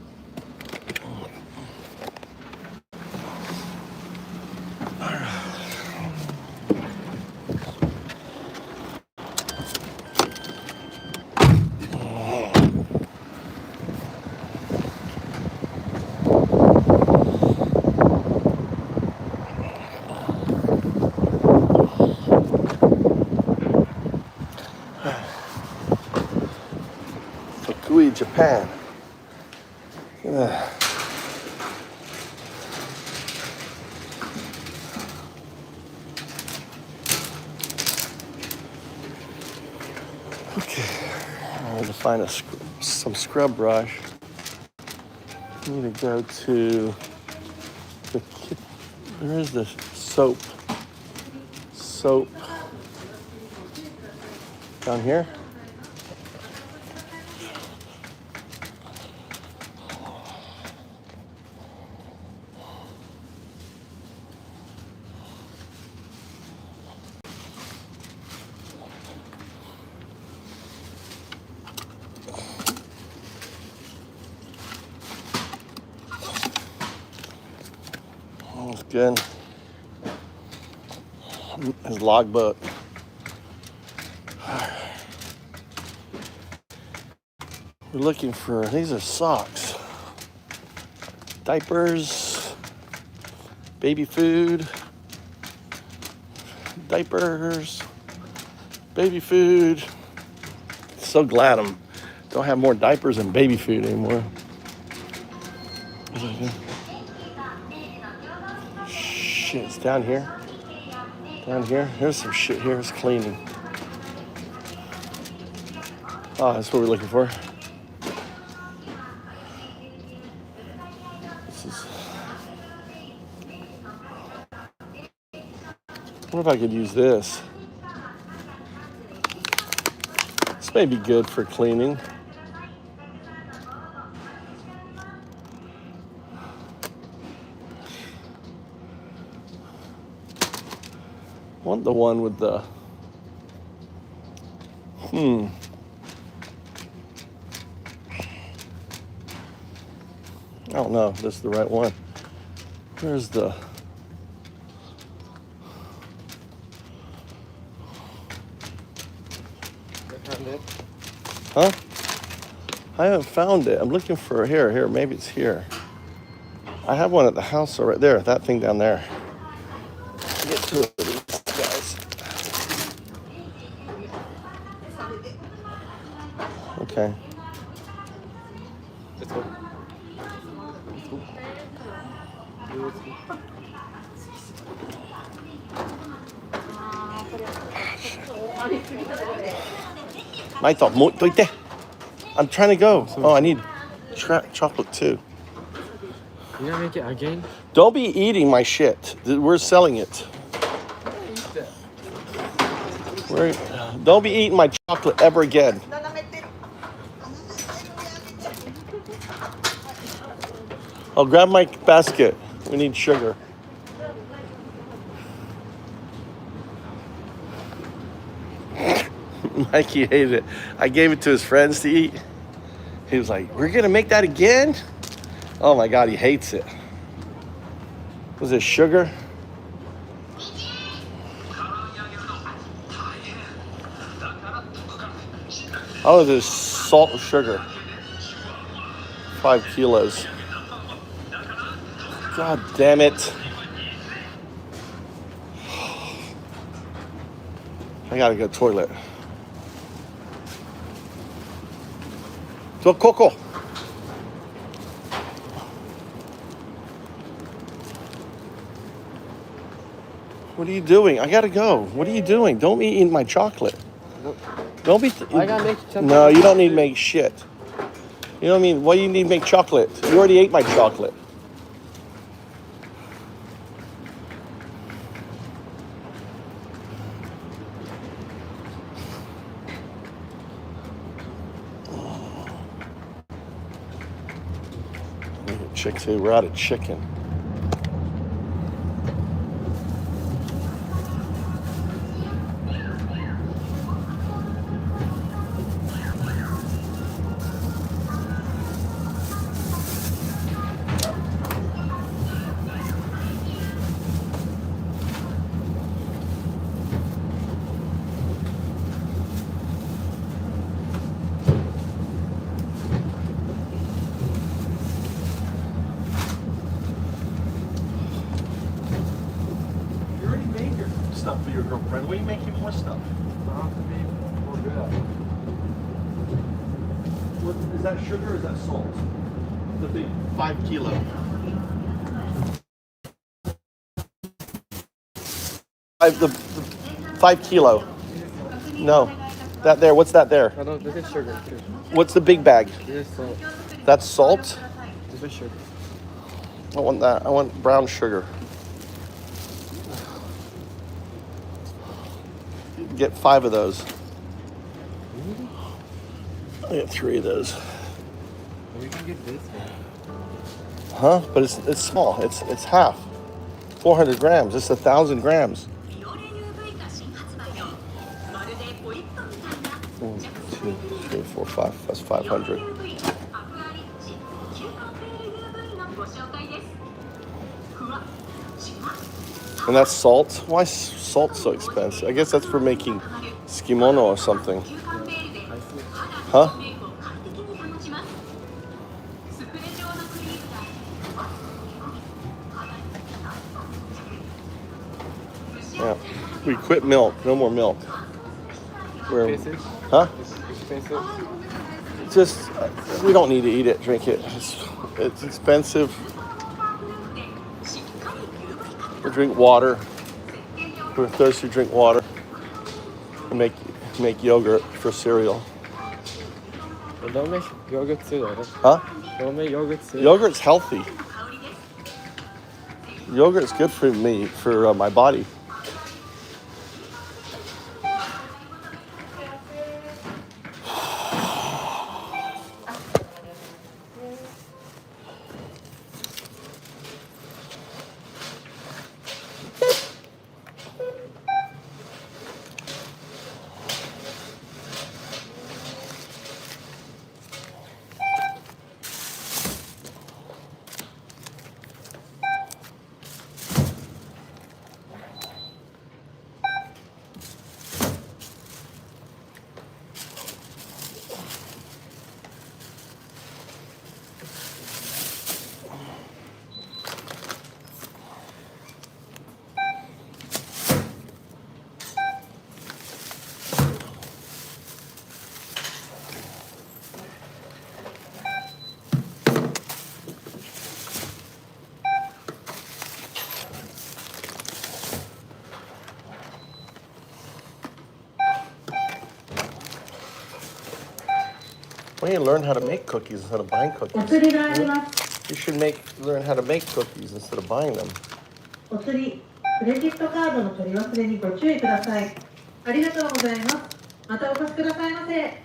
Speaker 1: Fukui, Japan. Look at that. Okay, I need to find some scrub brush. I need to go to the where is the soap? Soap down here. That's good. His logbook. We're looking for, these are socks, diapers, baby food, diapers, baby food. So glad I don't have more diapers and baby food anymore. Shit, it's down here. Down here. Here's some shit here. It's cleaning. Oh, that's what we're looking for. This is... I wonder if I could use this. This may be good for cleaning. I want the one with the, I don't know if this is the right one. Where's the, huh? I haven't found it. I'm looking for here. Maybe it's here. I have one at the house right there. That thing down there. Get to it, guys. Okay.
Speaker 3: Let's go.
Speaker 1: I'm trying to go. Oh, I need chocolate too.
Speaker 3: You gonna make it again?
Speaker 1: Don't be eating my shit. We're selling it. Don't be eating my chocolate ever again. I'll grab my basket. We need sugar. Mikey hated it. I gave it to his friends to eat. He was like, "We're gonna make that again?" Oh my God, he hates it. Was it sugar? Oh, there's salt and sugar. 5 kilos. God damn it. I gotta go toilet. So Coco. What are you doing? I gotta go. What are you doing? Don't be eating my chocolate. Don't be.
Speaker 3: I gotta make chocolate.
Speaker 1: No, you don't need to make shit. You know what I mean? Why do you need to make chocolate? You already ate my chocolate. We're out of chicken. Stuff for your girlfriend. What are you making more stuff? What, is that sugar or is that salt? The big 5 kilo. The 5 kilo. No. That there. What's that there?
Speaker 3: I don't. This is sugar.
Speaker 1: What's the big bag?
Speaker 3: This is salt.
Speaker 1: That's salt?
Speaker 3: This is sugar.
Speaker 1: I want that. I want brown sugar. Get 5 of those. I get 3 of those.
Speaker 3: We can get this one.
Speaker 1: Huh? But it's small. It's half. 400 grams. It's 1,000 grams. 1, 2, 3, 4, 5. That's 500. And that's salt. Why is salt so expensive? I guess that's for making skimono or something. Huh? Yeah. We quit milk. No more milk. Huh? Just, we don't need to eat it, drink it. It's expensive. Or drink water. We're thirsty, drink water. And make yogurt for cereal.
Speaker 3: Well, don't make yogurt too, though.
Speaker 1: Huh?
Speaker 3: Don't make yogurt too.
Speaker 1: Yogurt's healthy. Yogurt's good for me, for my body. We need to learn how to make cookies instead of buying cookies. You should learn how to make cookies instead of buying them.
Speaker 9: お釣り、クレジットカードの取り忘れにご注意ください。ありがとうございます。またお越しくださいませ。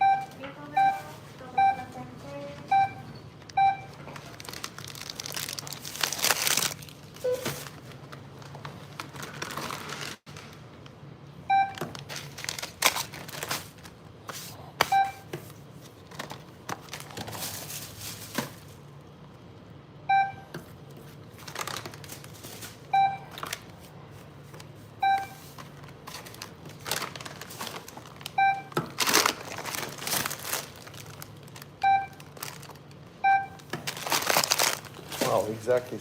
Speaker 1: Wow, exactly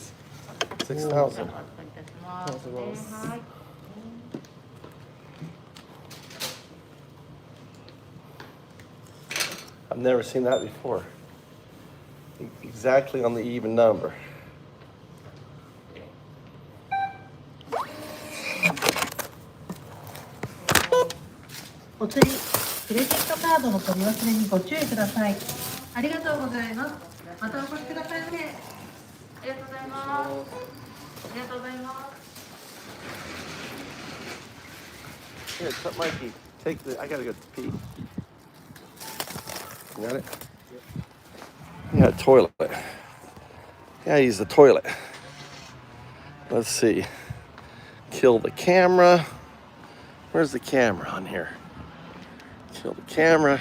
Speaker 1: 6,000. I've never seen that before. Exactly on the even number.
Speaker 9: お釣り、クレジットカードの取り忘れにご注意ください。ありがとうございます。またお越しくださいませ。ありがとうございます。ありがとうございます。
Speaker 1: Here, Mikey, take the. I gotta go pee. You got it? Yeah, toilet. Yeah, use the toilet. Let's see. Kill the camera. Where's the camera on here? Kill the camera.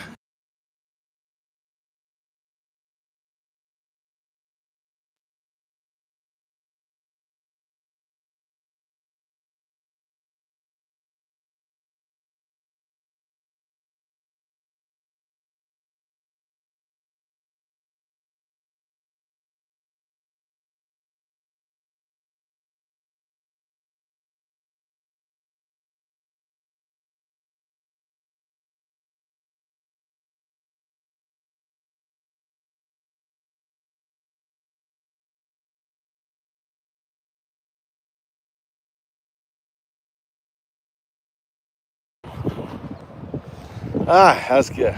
Speaker 1: Ah, that's good.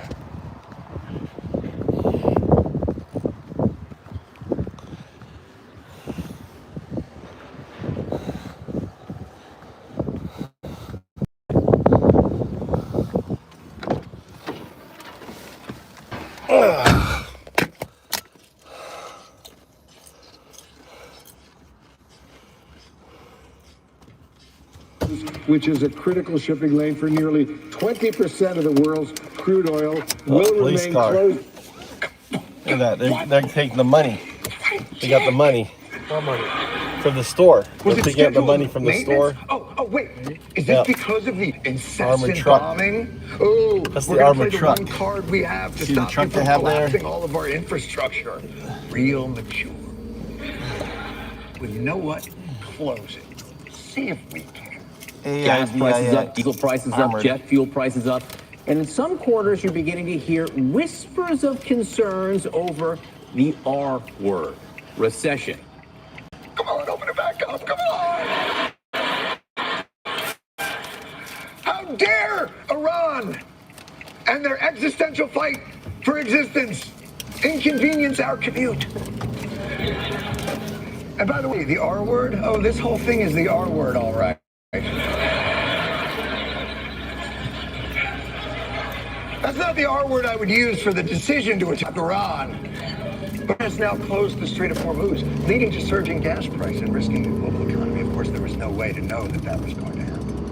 Speaker 19: Which is a critical shipping lane for nearly 20% of the world's crude oil, will
Speaker 1: police
Speaker 19: remain
Speaker 1: car.
Speaker 19: closed.
Speaker 1: Look at that. They're taking the money. They got the money.
Speaker 20: What money?
Speaker 1: From the store.
Speaker 24: Was
Speaker 1: They're
Speaker 24: it
Speaker 1: taking out the
Speaker 24: scheduled
Speaker 1: money from the
Speaker 24: maintenance?
Speaker 1: store.
Speaker 24: Oh, wait. Is this
Speaker 1: Yeah.
Speaker 24: because of the
Speaker 1: Armored
Speaker 24: incessant
Speaker 1: truck.
Speaker 24: bombing? Oh,
Speaker 1: That's
Speaker 24: we're
Speaker 1: the
Speaker 24: gonna
Speaker 1: armored
Speaker 24: play
Speaker 1: truck.
Speaker 24: the one card we have to
Speaker 1: See the
Speaker 24: stop
Speaker 1: truck
Speaker 24: you from
Speaker 1: they have there?
Speaker 24: collapsing all of our infrastructure. Real mature. Well, you know what? Close it. See if we can.
Speaker 11: Gas prices up, diesel prices up,
Speaker 1: Armored.
Speaker 11: jet fuel prices up. And in some quarters, you're beginning to hear whispers of concerns over the R word, recession.
Speaker 24: Come on, open it back up. Come on. How dare Iran and their existential fight for existence inconvenience our commute? And by the way, the R word? Oh, this whole thing is the R word, all right. That's not the R word I would use for the decision to attack Iran. But has now closed the Strait of Hormuz, leading to surging gas price and risking the global economy. Of course, there was no way to know that that was going to happen.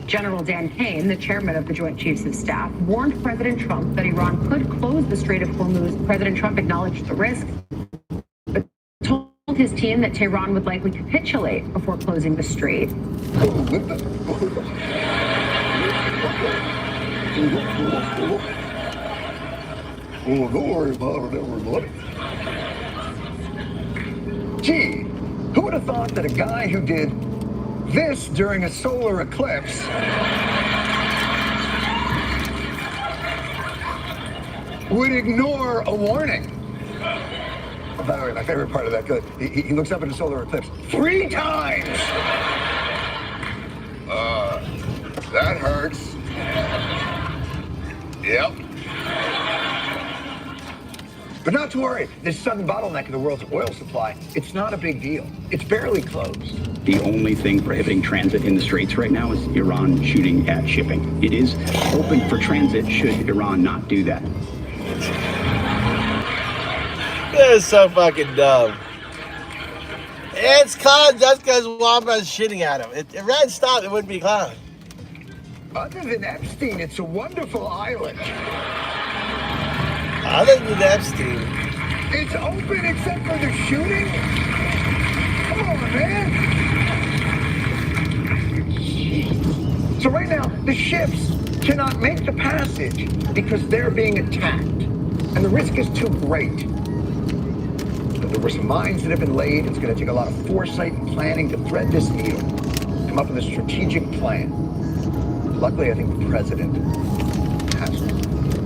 Speaker 6: General Dan Kane, the chairman of the Joint Chiefs of Staff, warned President Trump that Iran could close the Strait of Hormuz. President Trump acknowledged the risk, but told his team that Tehran would likely capitulate before closing the strait.
Speaker 24: Oh, don't worry about it, everybody. Gee, who would have thought that a guy who did this during a solar eclipse would ignore a warning? By the way, my favorite part of that, he looks up at a solar eclipse 3 times. That hurts. Yep. But not to worry, this sudden bottleneck in the world's oil supply, it's not a big deal. It's barely closed.
Speaker 12: The only thing prohibiting transit in the Straits right now is Iran shooting at shipping. It is open for transit should Iran not do that.
Speaker 1: That is so fucking dumb. It's cloud just because Wombat's shitting at him. If Red stopped, it wouldn't be cloud.
Speaker 24: Other than Epstein, it's a wonderful island.
Speaker 1: Other than Epstein.
Speaker 24: It's open except for the shooting? Come on, man. So right now, the ships cannot make the passage because they're being attacked. And the risk is too great. But there were some mines that have been laid. It's going to take a lot of foresight and planning to thread this needle. Come up with a strategic plan. Luckily, I think the president has one.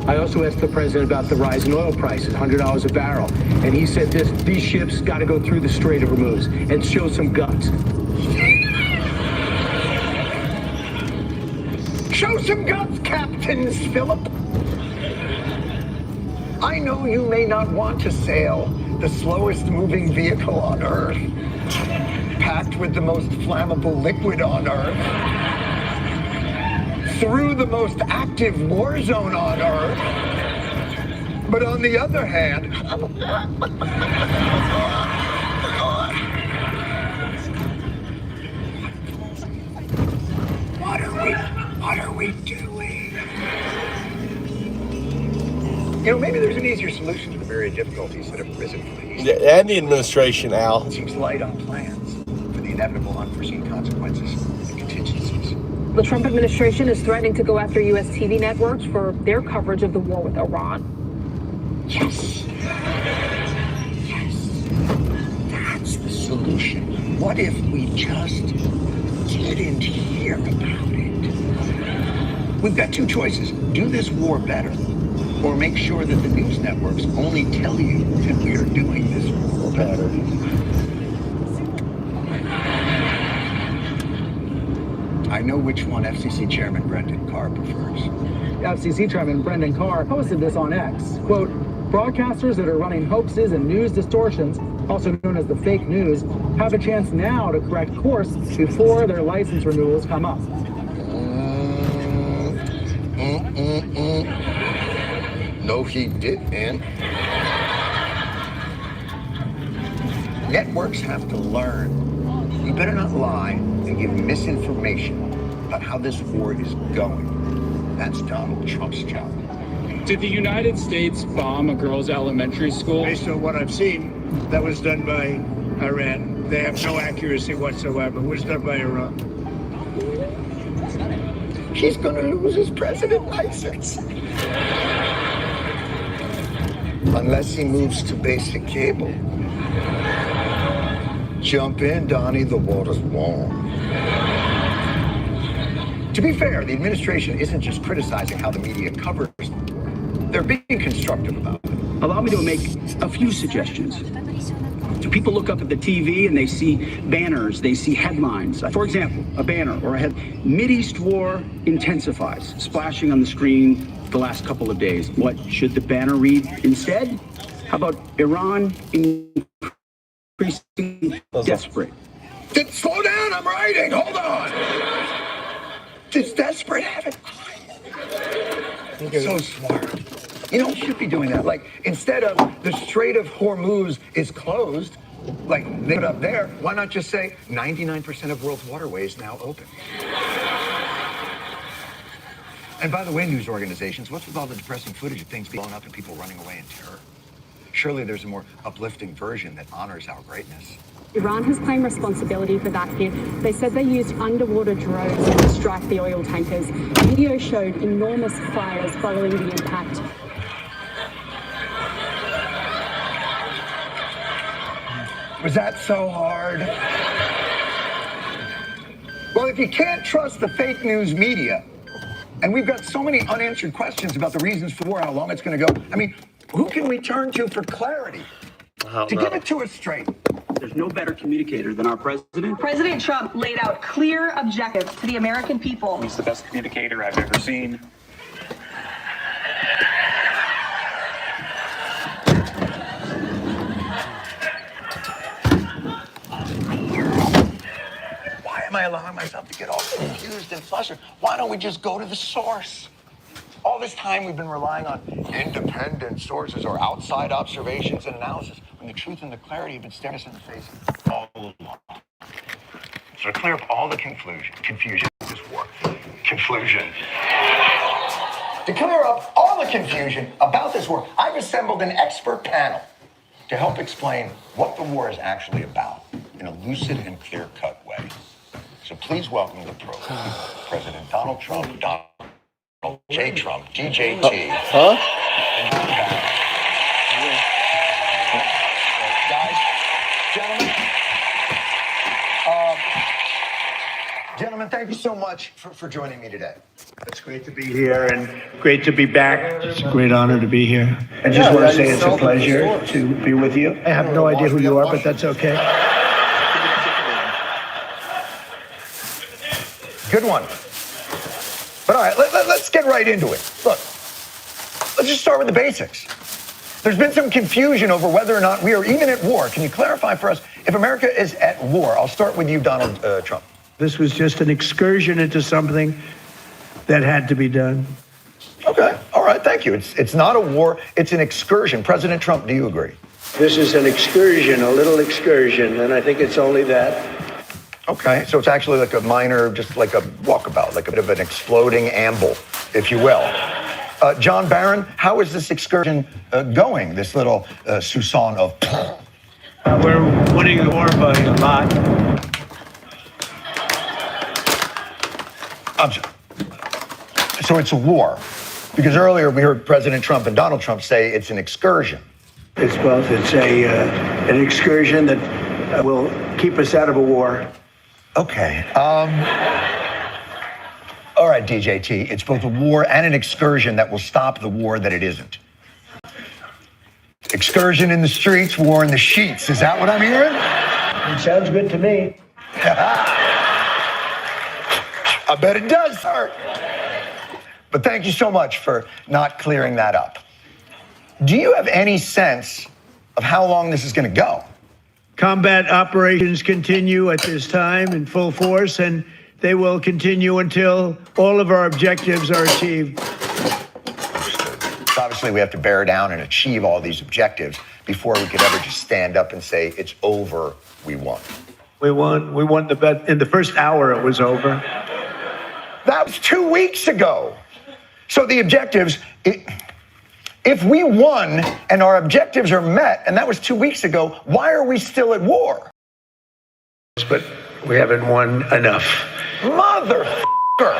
Speaker 11: I also asked the president about the rise in oil prices, $100 a barrel. And he said these ships got to go through the Strait of Hormuz and show some guts.
Speaker 24: Show some guts, Captains Philip. I know you may not want to sail the slowest moving vehicle on Earth, packed with the most flammable liquid on Earth, through the most active war zone on Earth. But on the other hand, what are we doing? You know, maybe there's an easier solution to the myriad difficulties that have risen for the East.
Speaker 1: And the administration, Al.
Speaker 24: It seems light on plans for the inevitable unforeseen consequences and contingencies.
Speaker 22: The Trump administration is threatening to go after U.S. TV networks for their coverage of the war with Iran.
Speaker 24: Yes. Yes. That's the solution. What if we just didn't hear about it? We've got 2 choices. Do this war better, or make sure that the news networks only tell you that we are doing this war better. I know which one FCC Chairman Brendan Carr prefers.
Speaker 13: FCC Chairman Brendan Carr posted this on X. Quote, broadcasters that are running hoaxes and news distortions, also known as the fake news, have a chance now to correct course before their license renewals come up.
Speaker 24: No, he didn't. Networks have to learn. You better not lie and give misinformation about how this war is going. That's Donald Trump's job.
Speaker 16: Did the United States bomb a girls' elementary school?
Speaker 18: Based on what I've seen, that was done by Iran. They have no accuracy whatsoever. It was done by Iran.
Speaker 24: He's going to lose his president license. Unless he moves to basic cable. Jump in, Donnie, the water's warm. To be fair, the administration isn't just criticizing how the media covers them. They're being constructive about it.
Speaker 12: Allow me to make a few suggestions. So people look up at the TV and they see banners, they see headlines. For example, a banner or a head, Mideast war intensifies, splashing on the screen the last couple of days. What should the banner read instead? How about Iran increasingly desperate?
Speaker 24: Slow down, I'm writing, hold on. Does desperate have it? So smart. You know, you should be doing that. Like, instead of the Strait of Hormuz is closed, like they put up there, why not just say 99% of world's waterways now open? And by the way, news organizations, what's with all the depressing footage of things being blown up and people running away in terror? Surely there's a more uplifting version that honors our greatness.
Speaker 22: Iran has claimed responsibility for that hit. They said they used underwater drones to strike the oil tankers. Video showed enormous fires following the impact.
Speaker 24: Was that so hard? Well, if you can't trust the fake news media, and we've got so many unanswered questions about the reasons for war, how long it's going to go, I mean, who can we turn to for clarity? To give it to us straight.
Speaker 12: There's no better communicator than our president.
Speaker 22: President Trump laid out clear objectives to the American people.
Speaker 12: He's the best communicator I've ever seen.
Speaker 24: Why am I allowing myself to get all confused and flustered? Why don't we just go to the source? All this time we've been relying on independent sources or outside observations and analysis, when the truth and the clarity have been staring us in the face all along. So to clear up all the confusion of this war, to clear up all the confusion about this war, I've assembled an expert panel to help explain what the war is actually about in a lucid and clear-cut way. So please welcome to the program President Donald Trump, Donald J. Trump, DJT. Gentlemen, thank you so much for joining me today.
Speaker 18: It's great to be here and great to be back. It's a great honor to be here. I just want to say it's a pleasure to be with you. I have no idea who you are, but that's okay.
Speaker 24: Good one. But all right, let's get right into it. Look, let's just start with the basics. There's been some confusion over whether or not we are even at war. Can you clarify for us if America is at war? I'll start with you, Donald Trump.
Speaker 18: This was just an excursion into something that had to be done.
Speaker 24: Okay, all right, thank you. It's not a war, it's an excursion. President Trump, do you agree?
Speaker 18: This is an excursion, a little excursion, and I think it's only that.
Speaker 24: Okay, so it's actually like a minor, just like a walkabout, like a bit of an exploding amble, if you will. John Barron, how is this excursion going, this little Susan of...
Speaker 18: We're winning the war by a lot.
Speaker 24: So it's a war, because earlier we heard President Trump and Donald Trump say it's an excursion.
Speaker 18: It's both. It's an excursion that will keep us out of a war.
Speaker 24: Okay. All right, DJT. It's both a war and an excursion that will stop the war that it isn't. Excursion in the streets, war in the sheets. Is that what I'm hearing?
Speaker 18: It sounds good to me.
Speaker 24: I bet it does, sir. But thank you so much for not clearing that up. Do you have any sense of how long this is going to go?
Speaker 18: Combat operations continue at this time in full force, and they will continue until all of our objectives are achieved.
Speaker 24: Obviously, we have to bear down and achieve all these objectives before we could ever just stand up and say, it's over, we won.
Speaker 18: We won the bet. In the first hour, it was over.
Speaker 24: That was 2 weeks ago. So the objectives, if we won and our objectives are met, and that was 2 weeks ago, why are we still at war?
Speaker 18: But we haven't won enough.
Speaker 24: Motherfucker.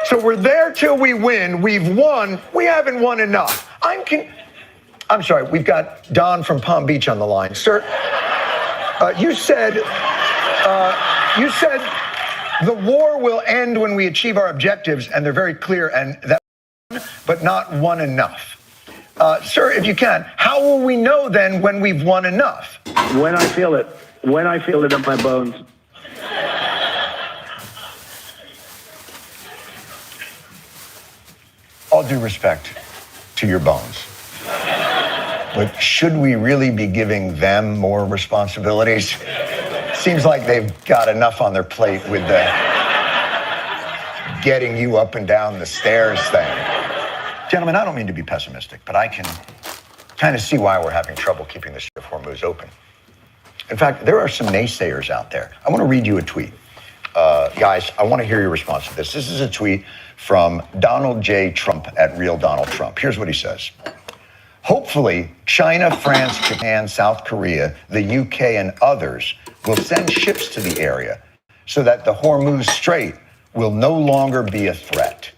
Speaker 24: So we're there till we win. We've won. We haven't won enough. I'm sorry. We've got Don from Palm Beach on the line. Sir, you said the war will end when we achieve our objectives, and they're very clear, and that, but not won enough. Sir, if you can, how will we know then when we've won enough?
Speaker 18: When I feel it. When I feel it in my bones.
Speaker 24: All due respect to your bones. But should we really be giving them more responsibilities? Seems like they've got enough on their plate with the getting you up and down the stairs thing. Gentlemen, I don't mean to be pessimistic, but I can kind of see why we're having trouble keeping the Strait of Hormuz open. In fact, there are some naysayers out there. I want to read you a tweet. Guys, I want to hear your response to this. This is a tweet from Donald J. Trump at Real Donald Trump. Here's what he says. Hopefully, China, France, Japan, South Korea, the UK, and others will send ships to the area so that the Hormuz Strait will no longer be a threat.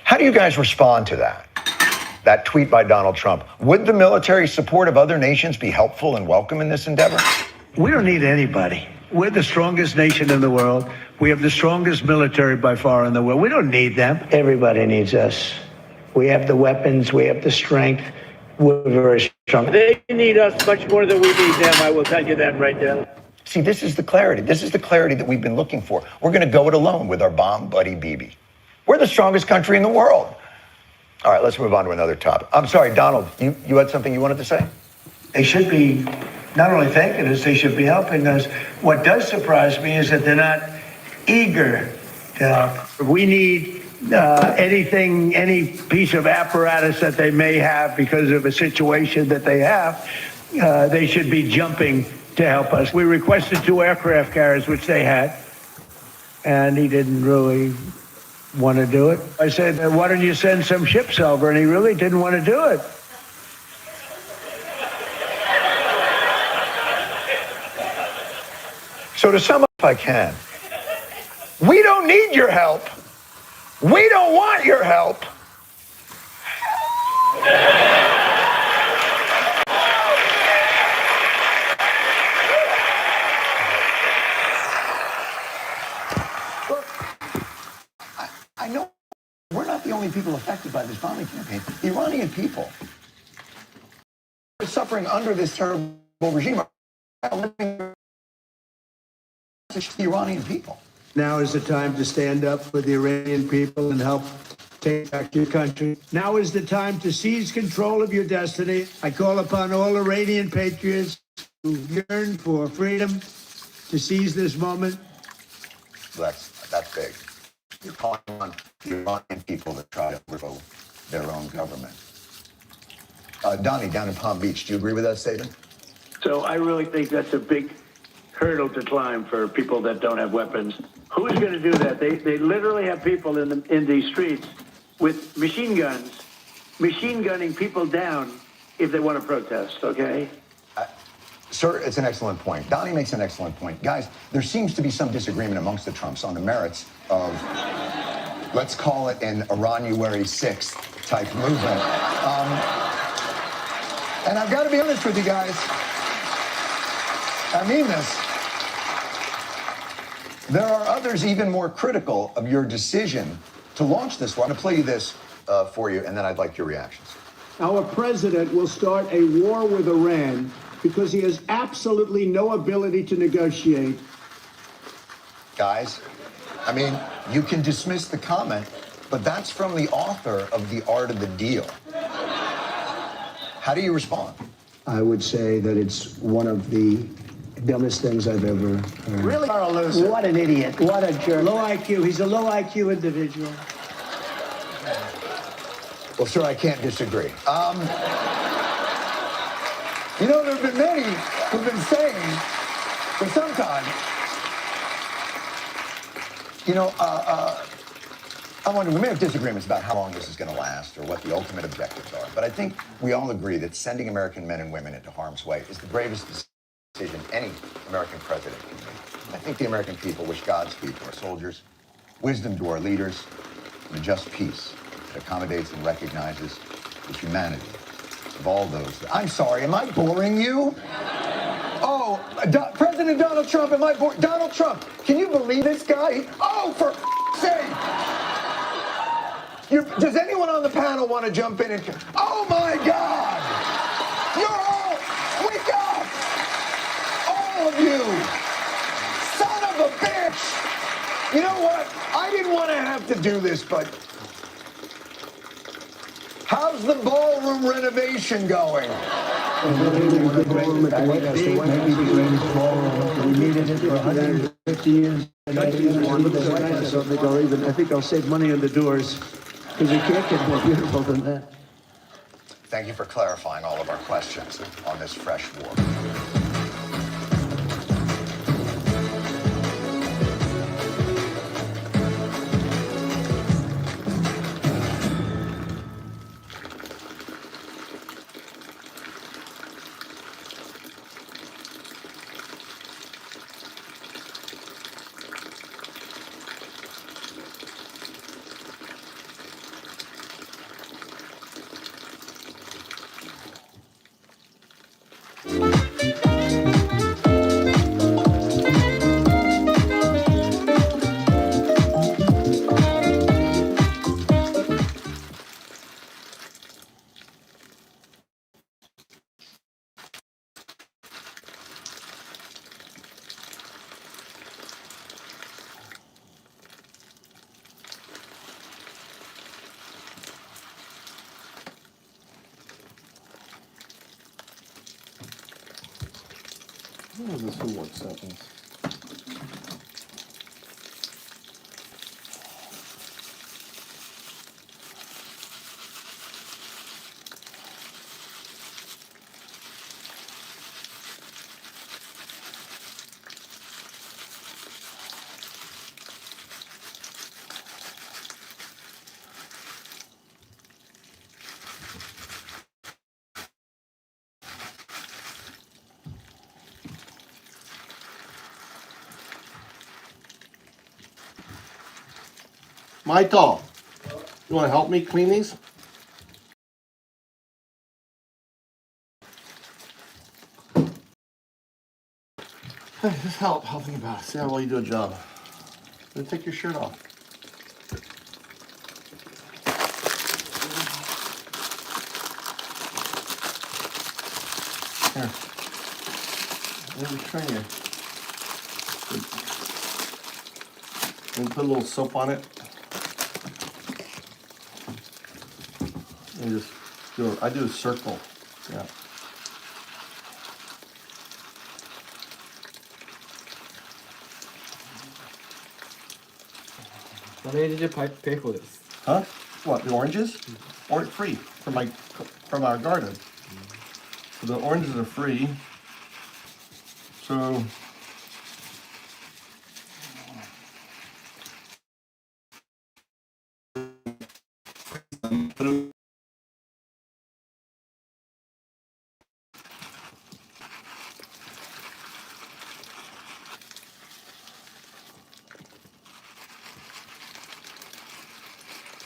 Speaker 24: How do you guys respond to that? that tweet by Donald Trump. Would the military support of other nations be helpful and welcome in this endeavor?
Speaker 18: We don't need anybody. We're the strongest nation in the world. We have the strongest military by far in the world. We don't need them. Everybody needs us. We have the weapons. We have the strength. We're very strong. They need us much more than we need them. I will tell you that right now.
Speaker 24: See, this is the clarity. This is the clarity that we've been looking for. We're going to go it alone with our bomb buddy Bibi. We're the strongest country in the world. All right, let's move on to another topic. I'm sorry, Donald, you had something you wanted to say?
Speaker 18: They should be not only thanking us, they should be helping us. What does surprise me is that they're not eager to help. We need anything, any piece of apparatus that they may have because of a situation that they have, they should be jumping to help us. We requested 2 aircraft carriers, which they had, and he didn't really want to do it. I said, why don't you send some ships over? And he really didn't want to do it.
Speaker 24: So to sum up, if I can, we don't need your help. We don't want your help. Look, I know we're not the only people affected by this bombing campaign. The Iranian people are suffering under this terrible regime. To the Iranian people.
Speaker 18: Now is the time to stand up for the Iranian people and help take back your country. Now is the time to seize control of your destiny. I call upon all Iranian patriots who yearn for freedom to seize this moment.
Speaker 24: That's big. You're calling on the Iranian people to try to overthrow their own government. Donnie, down in Palm Beach, do you agree with that statement?
Speaker 18: So I really think that's a big hurdle to climb for people that don't have weapons. Who's going to do that? They literally have people in the streets with machine guns, machine gunning people down if they want to protest, okay?
Speaker 24: Sir, it's an excellent point. Donnie makes an excellent point. Guys, there seems to be some disagreement amongst the Trumps on the merits of, let's call it an Iranuary 6th type movement. And I've got to be honest with you guys. I mean this. There are others even more critical of your decision to launch this war. I'm going to play you this for you, and then I'd like your reactions.
Speaker 18: Our president will start a war with Iran because he has absolutely no ability to negotiate.
Speaker 24: Guys, I mean, you can dismiss the comment, but that's from the author of The Art of the Deal. How do you respond?
Speaker 18: I would say that it's one of the dumbest things I've ever heard.
Speaker 24: Really are a loser.
Speaker 18: What an idiot. What a jerk. Low IQ. He's a low IQ individual.
Speaker 24: Well, sir, I can't disagree. You know, there have been many who've been saying for some time, you know, I wonder, we may have disagreements about how long this is going to last or what the ultimate objectives are, but I think we all agree that sending American men and women into harm's way is the bravest decision any American president can make. I think the American people wish Godspeed to our soldiers, wisdom to our leaders, and a just peace that accommodates and recognizes the humanity of all those. I'm sorry, am I boring you? Oh, President Donald Trump, am I boring? Donald Trump, can you believe this guy? Oh, for sake! Does anyone on the panel want to jump in and... Oh, my God! You're all... Wake up! All of you! Son of a bitch! You know what? I didn't want to have to do this, but... How's the ballroom renovation going?
Speaker 18: We needed it for 150 years. I think I'll save money on the doors, because you can't get more beautiful than that.
Speaker 24: Thank you for clarifying all of our questions on this fresh war.
Speaker 1: What is this homework sentence? Michael, you want to help me clean these? Hey, just help me about it. See how well you do a job. Then take your shirt off. Here. Let me train you. And put a little soap on it. And just do I do a circle. Yeah.
Speaker 3: What did you pay for this?
Speaker 1: Huh? What, the oranges? Or free from our garden. So the oranges are free. So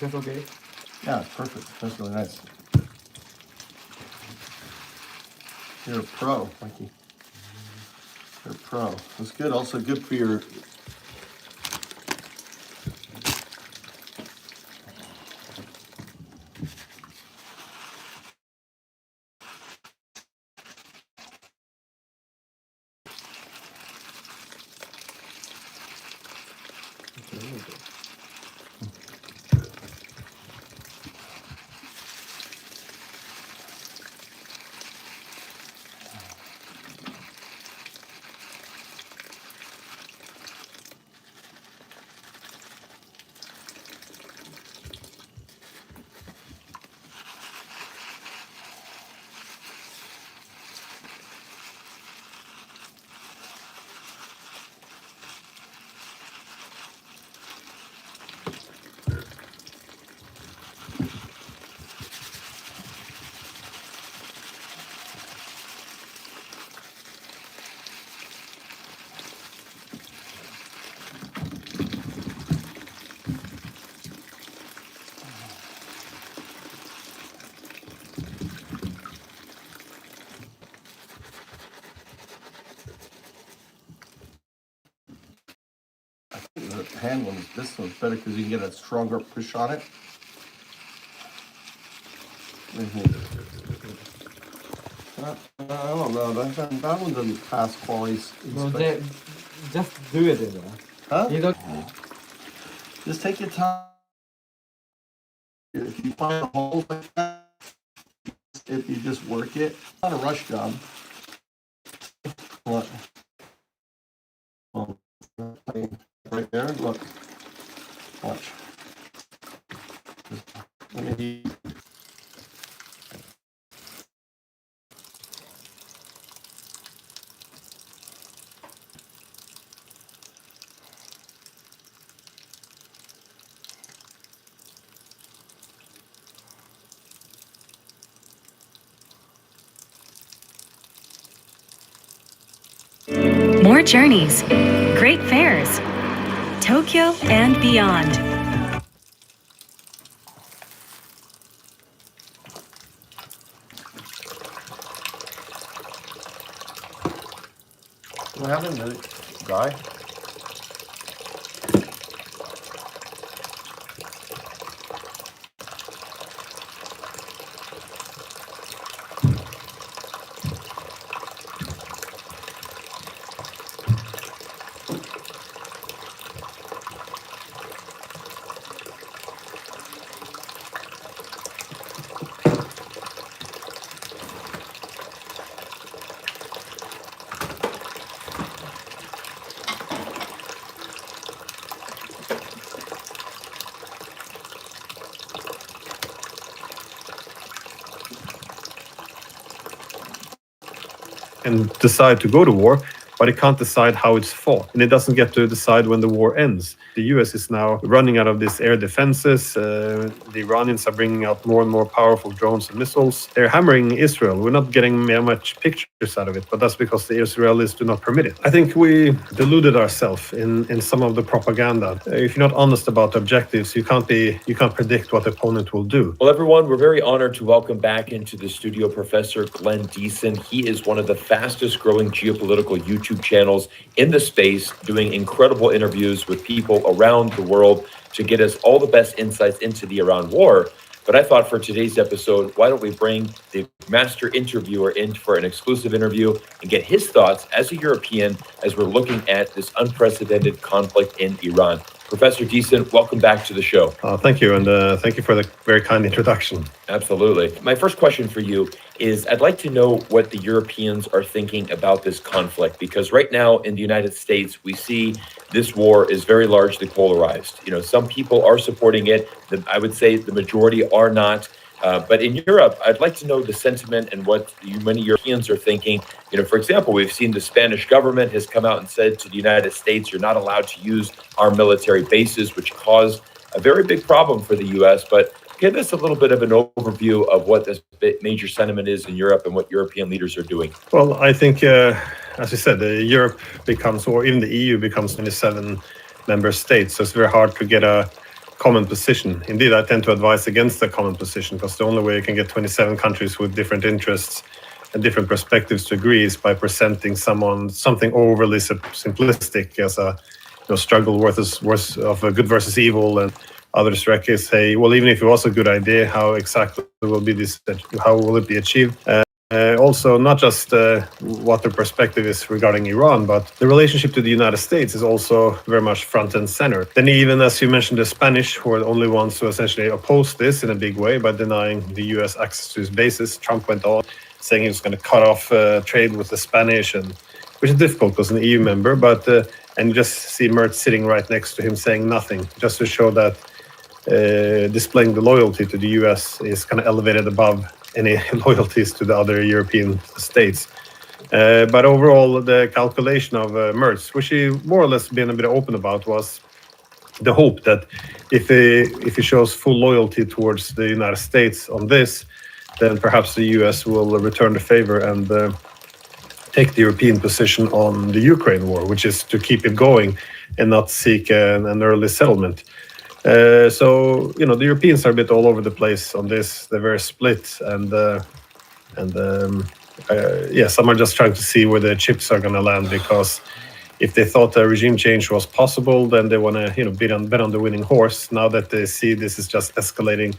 Speaker 3: That's okay?
Speaker 1: yeah, it's perfect. That's really nice. You're a pro, Mikey. You're a pro. That's good. Also good for your. The hand one, this one's better because you can get a stronger push on it. I don't know. That one doesn't pass quality.
Speaker 3: No, just do it in there.
Speaker 1: Huh?
Speaker 3: You don't.
Speaker 1: Just take your time. If you find a hole like that, if you just work it, it's not a rush job. What? Right there, look. Watch. Let me.
Speaker 10: More journeys, great fairs, Tokyo and beyond.
Speaker 1: What happened? Did it die?
Speaker 14: can decide to go to war, but it can't decide how it's fought. And it doesn't get to decide when the war ends. The US is now running out of these air defenses. The Iranians are bringing out more and more powerful drones and missiles. They're hammering Israel. We're not getting much pictures out of it, but that's because the Israelis do not permit it. I think we deluded ourselves in some of the propaganda. If you're not honest about objectives, you can't predict what the opponent will do.
Speaker 15: Well, everyone, we're very honored to welcome back into the studio Professor Glenn Deason. He is one of the fastest growing geopolitical YouTube channels in the space, doing incredible interviews with people around the world to get us all the best insights into the Iran war. But I thought for today's episode, why don't we bring the master interviewer in for an exclusive interview and get his thoughts as a European as we're looking at this unprecedented conflict in Iran. Professor Deason, welcome back to the show.
Speaker 14: Thank you, and thank you for the very kind introduction.
Speaker 15: Absolutely. My first question for you is, I'd like to know what the Europeans are thinking about this conflict, because right now in the United States, we see this war is very largely polarized. You know, some people are supporting it. I would say the majority are not. But in Europe, I'd like to know the sentiment and what many Europeans are thinking. You know, for example, we've seen the Spanish government has come out and said to the United States, you're not allowed to use our military bases, which caused a very big problem for the U.S. But give us a little bit of an overview of what this major sentiment is in Europe and what European leaders are doing.
Speaker 14: Well, I think, as you said, Europe becomes, or even the EU becomes 27 member states. So it's very hard to get a common position. Indeed, I tend to advise against the common position, because the only way you can get 27 countries with different interests and different perspectives to agree is by presenting something overly simplistic as a struggle worth of a good versus evil, and others say, well, even if it was a good idea, how exactly will be this? How will it be achieved? Also, not just what the perspective is regarding Iran, but the relationship to the United States is also very much front and center. Then even, as you mentioned, the Spanish, who are the only ones who essentially opposed this in a big way by denying the U.S. access to his bases. Trump went on saying he was going to cut off trade with the Spanish, and which is difficult because an EU member, but and you just see Merz sitting right next to him saying nothing, just to show that displaying the loyalty to the U.S. is kind of elevated above any loyalties to the other European states. But overall, the calculation of Merz, which he more or less been a bit open about, was the hope that if he shows full loyalty towards the United States on this, then perhaps the U.S. will return the favor and take the European position on the Ukraine war, which is to keep it going and not seek an early settlement. So, the Europeans are a bit all over the place on this. They're very split, and some are just trying to see where the chips are going to land, because if they thought a regime change was possible, then they want to, bet on the winning horse. Now that they see this is just escalating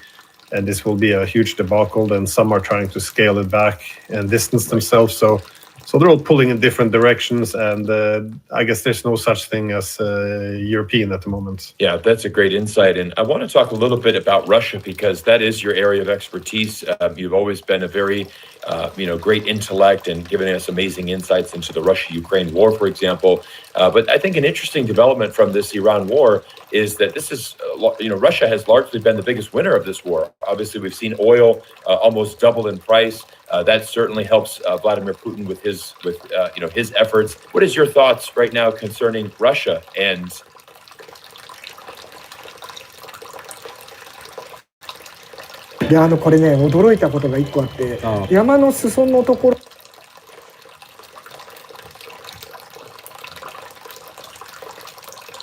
Speaker 14: and this will be a huge debacle, then some are trying to scale it back and distance themselves. So they're all pulling in different directions, and I guess there's no such thing as European at the moment.
Speaker 15: Yeah, that's a great insight. And I want to talk a little bit about Russia, because that is your area of expertise. You've always been a very, great intellect and given us amazing insights into the Russia-Ukraine war, for example. But I think an interesting development from this Iran war is that this is, Russia has largely been the biggest winner of this war. Obviously, we've seen oil almost double in price. That certainly helps Vladimir Putin with his efforts. What is your thoughts right now concerning Russia and?
Speaker 17: で、これね、驚いたことが一個あって、山の裾のところ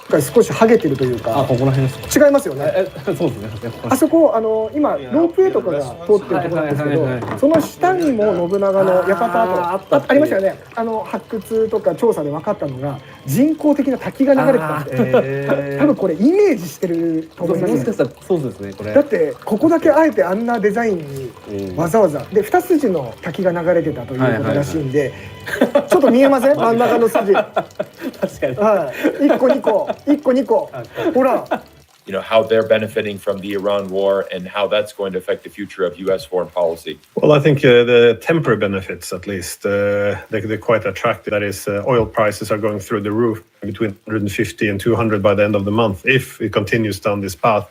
Speaker 17: が少し剥げてるというか、ここら辺です違いますよね。そうですね。あそこ今ロープウェイとかが通ってるところなんですけど、その下にも信長の館ありましたよね。発掘とか調査で分かったのが人工的な滝が流れてたんで、多分これイメージしてると思います。もしかしたらそうですね。これだってここだけあえてあんなデザインにわざわざで2筋の滝が流れてたということらしいんで、ちょっと見えません？真ん中の筋。確かに。はい。1個2個。
Speaker 15: how they're benefiting from the Iran war and how that's going to affect the future of U.S. foreign policy.
Speaker 14: Well, I think the temporary benefits, at least, they're quite attractive. That is, oil prices are going through the roof, between 150 and 200 by the end of the month, if it continues down this path.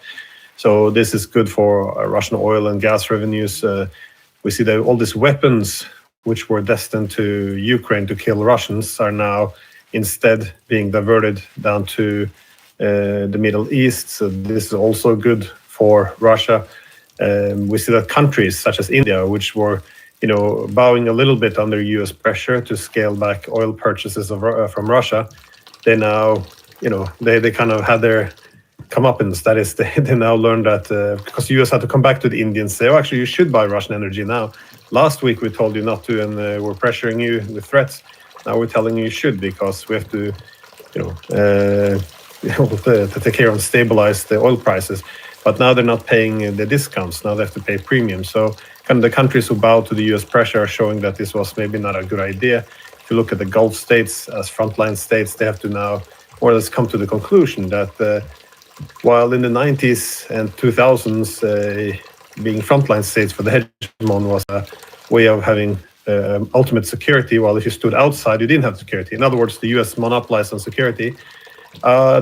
Speaker 14: So this is good for Russian oil and gas revenues. We see that all these weapons which were destined to Ukraine to kill Russians, are now instead being diverted down to the Middle East. So this is also good for Russia. We see that countries such as India, which were, bowing a little bit under U.S. pressure to scale back oil purchases from Russia, they now, they kind of had their comeuppance. That is, they now learned that because the U.S. had to come back to the Indians and say, oh, actually, you should buy Russian energy now. Last week we told you not to, and we're pressuring you with threats. Now we're telling you should, because we have to, to take care of and stabilize the oil prices. But now they're not paying the discounts. Now they have to pay premiums. So kind of the countries who bow to the U.S. pressure are showing that this was maybe not a good idea. If you look at the Gulf states as frontline states, they have to now more or less come to the conclusion that while in the 90s and 2000s, being frontline states for the hegemon was a way of having ultimate security, while if you stood outside, you didn't have security. In other words, the U.S. monopolized on security.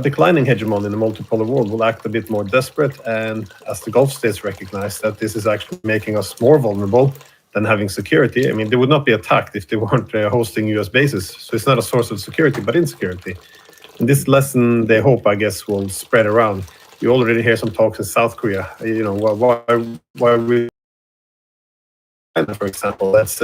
Speaker 14: Declining hegemon in the multipolar world will act a bit more desperate, and as the Gulf states recognize that this is actually making us more vulnerable than having security. I mean, they would not be attacked if they weren't hosting U.S. bases. So it's not a source of security, but insecurity. And this lesson, they hope, I guess, will spread around. You already hear some talks in South Korea. Why we, for example, let's